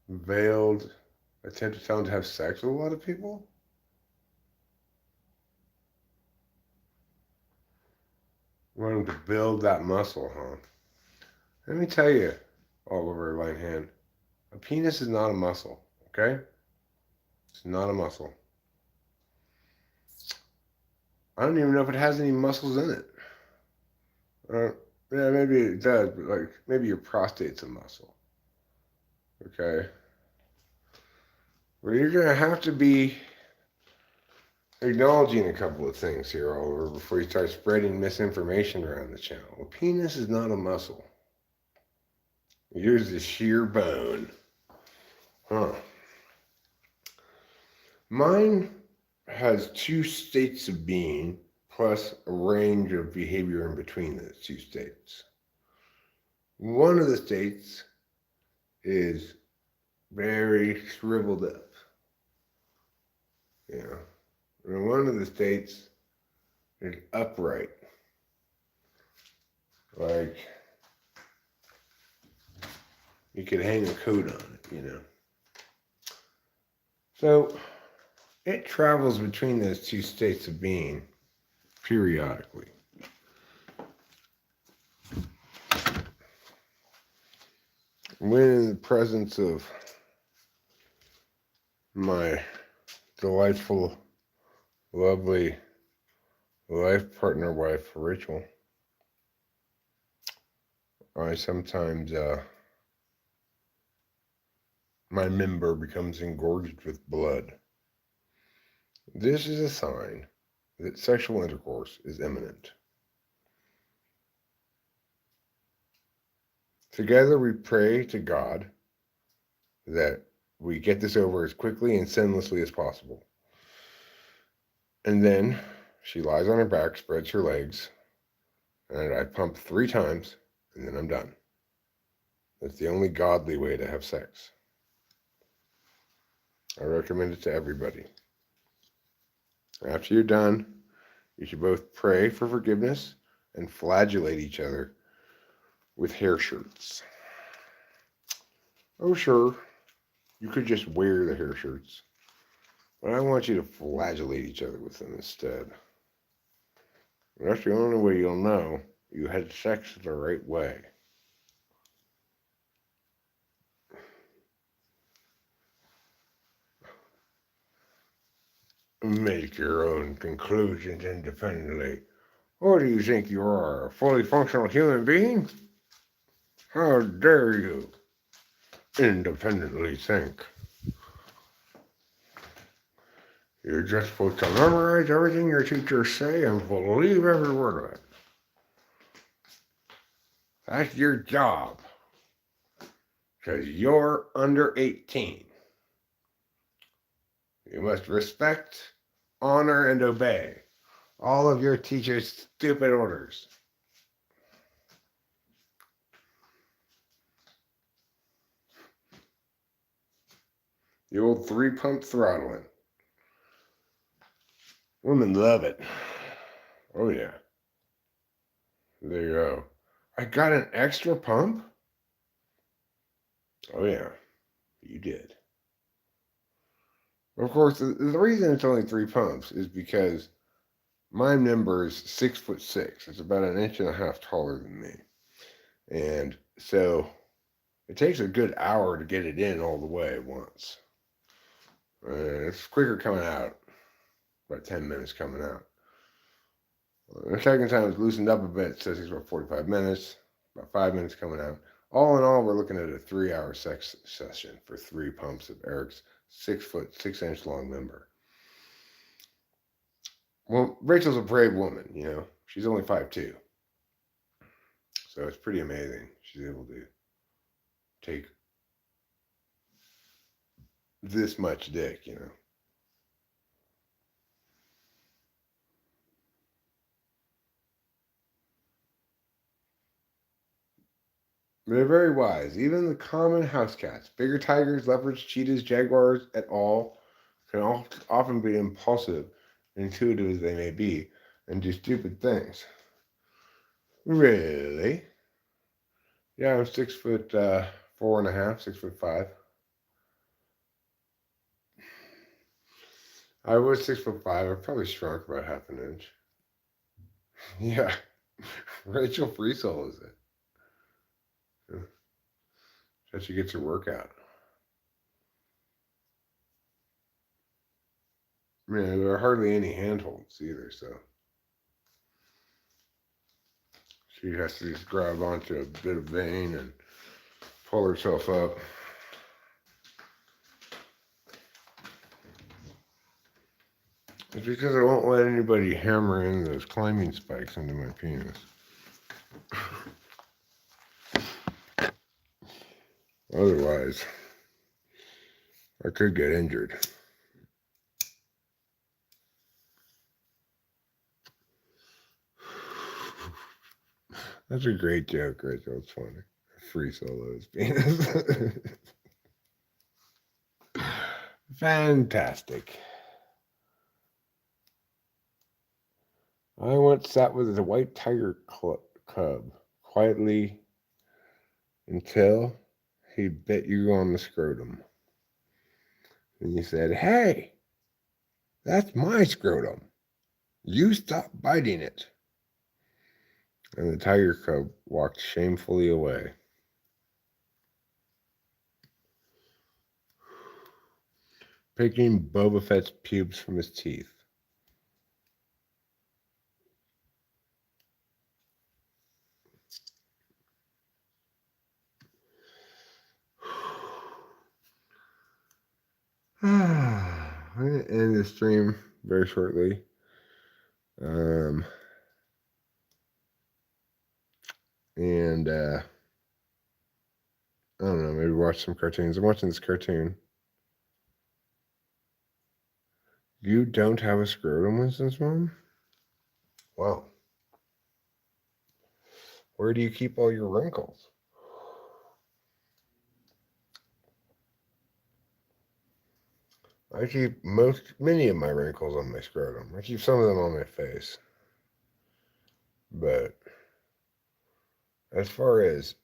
veiled attempt to tell them to have sex with a lot of people? Want them to build that muscle, huh? Let me tell you, Oliver Linehan, a penis is not a muscle, okay? It's not a muscle. I don't even know if it has any muscles in it. Yeah, maybe it does, but like maybe your prostate's a muscle. Okay. Well, you're gonna have to be acknowledging a couple of things here, Oliver, before you start spreading misinformation around the channel. A penis is not a muscle. Yours is sheer bone. Huh. Mine has two states of being plus a range of behavior in between those two states. One of the states is very shriveled up. You know, and one of the states is upright. Like you could hang a coat on it, you know. So it travels between those two states of being periodically. When in the presence of my delightful, lovely life partner wife, Rachel, I sometimes, my member becomes engorged with blood. This is a sign that sexual intercourse is imminent. Together we pray to God that we get this over as quickly and sinlessly as possible. And then she lies on her back, spreads her legs, and I pump 3 times, and then I'm done. That's the only godly way to have sex. I recommend it to everybody. After you're done, you should both pray for forgiveness and flagellate each other with hair shirts. Oh, sure, you could just wear the hair shirts, but I want you to flagellate each other with them instead. That's the only way you'll know you had sex the right way. Make your own conclusions independently. Or do you think you are, a fully functional human being? How dare you independently think? You're just supposed to memorize everything your teachers say and believe every word of it. That's your job. Because you're under 18. You must respect, honor, and obey all of your teacher's stupid orders. The old 3-pump throttling. Women love it. Oh, yeah. There you go. I got an extra pump? Oh, yeah. You did. Of course, the reason it's only 3 pumps is because my member is 6'6". It's about 1.5 inches taller than me. And so it takes a good hour to get it in all the way at once. It's quicker coming out. About 10 minutes coming out. The second time it's loosened up a bit, so it takes about 45 minutes, about 5 minutes coming out. All in all, we're looking at a 3-hour sex session for 3 pumps of Eric's 6'6" long member. Well, Rachel's a brave woman, you know. She's only 5'2". So it's pretty amazing. She's able to take this much dick, you know. They're very wise. Even the common house cats, bigger tigers, leopards, cheetahs, jaguars, et al., can often be impulsive, intuitive as they may be, and do stupid things. Really? Yeah, I'm 6'4.5", 6'5". I was 6'5". I probably shrunk about 1/2 inch. Yeah, Rachel Freesole is it. So she gets her workout. I mean, there are hardly any handholds either, so She has to just grab onto a bit of vein and pull herself up. It's because I won't let anybody hammer in those climbing spikes into my penis. Otherwise, I could get injured. That's a great joke, Rachel. It's funny. Free Solo's penis. Fantastic. I once sat with a white tiger cub quietly until he bit you on the scrotum. And you said, "Hey, that's my scrotum. You stop biting it." And the tiger cub walked shamefully away. Picking Boba Fett's pubes from his teeth. I'm going to end this stream very shortly. And I don't know, maybe watch some cartoons. I'm watching this cartoon. You don't have a scrotum, Winston's mom? Wow. Where do you keep all your wrinkles? I keep many of my wrinkles on my scrotum. I keep some of them on my face. But as far as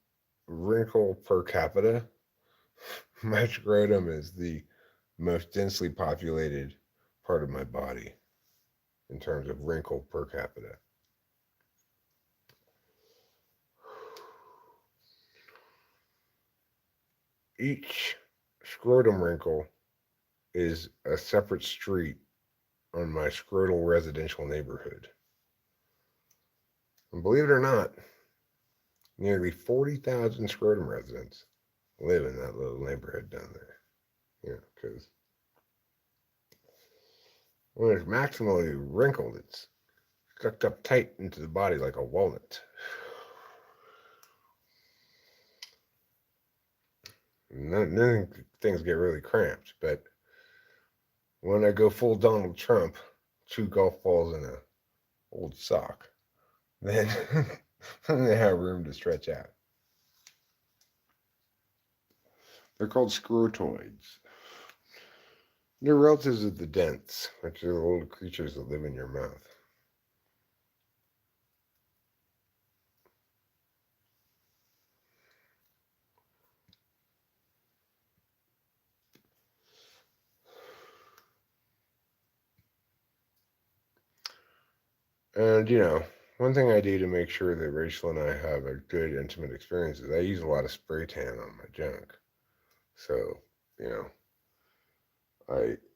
wrinkle per capita, my scrotum is the most densely populated part of my body in terms of wrinkle per capita. Each scrotum wrinkle is a separate street on my scrotal residential neighborhood. And believe it or not, nearly 40,000 scrotum residents live in that little neighborhood down there. Yeah, because when it's maximally wrinkled, it's stuck up tight into the body like a walnut. And then things get really cramped. But when I go full Donald Trump, 2 golf balls and a old sock, then they have room to stretch out. They're called scrotoids. They're relatives of the dents, which are the little creatures that live in your mouth. And, one thing I do to make sure that Rachel and I have a good, intimate experience is I use a lot of spray tan on my junk. So,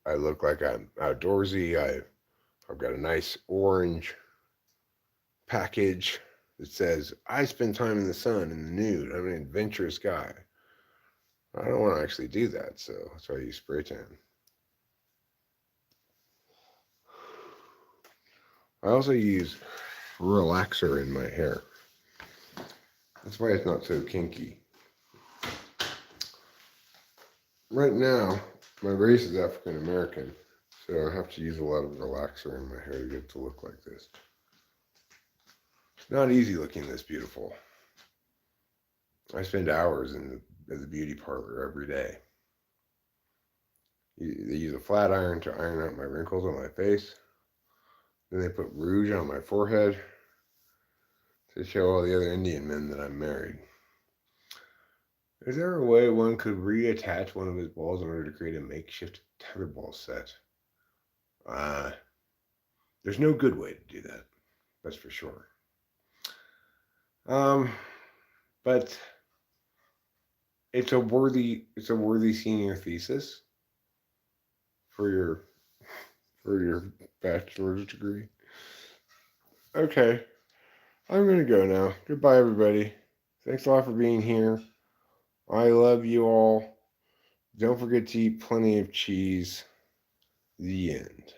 I look like I'm outdoorsy. I've got a nice orange package that says, "I spend time in the sun, in the nude. I'm an adventurous guy." I don't want to actually do that, so that's why I use spray tan. I also use relaxer in my hair. That's why it's not so kinky. Right now, my race is African American, so I have to use a lot of relaxer in my hair to get it to look like this. It's not easy looking this beautiful. I spend hours in the beauty parlor every day. They use a flat iron to iron out my wrinkles on my face. Then they put rouge on my forehead to show all the other Indian men that I'm married. Is there a way one could reattach one of his balls in order to create a makeshift tetherball set? There's no good way to do that. That's for sure. But it's a worthy senior thesis for your bachelor's degree. Okay. I'm going to go now. Goodbye, everybody. Thanks a lot for being here. I love you all. Don't forget to eat plenty of cheese. The end.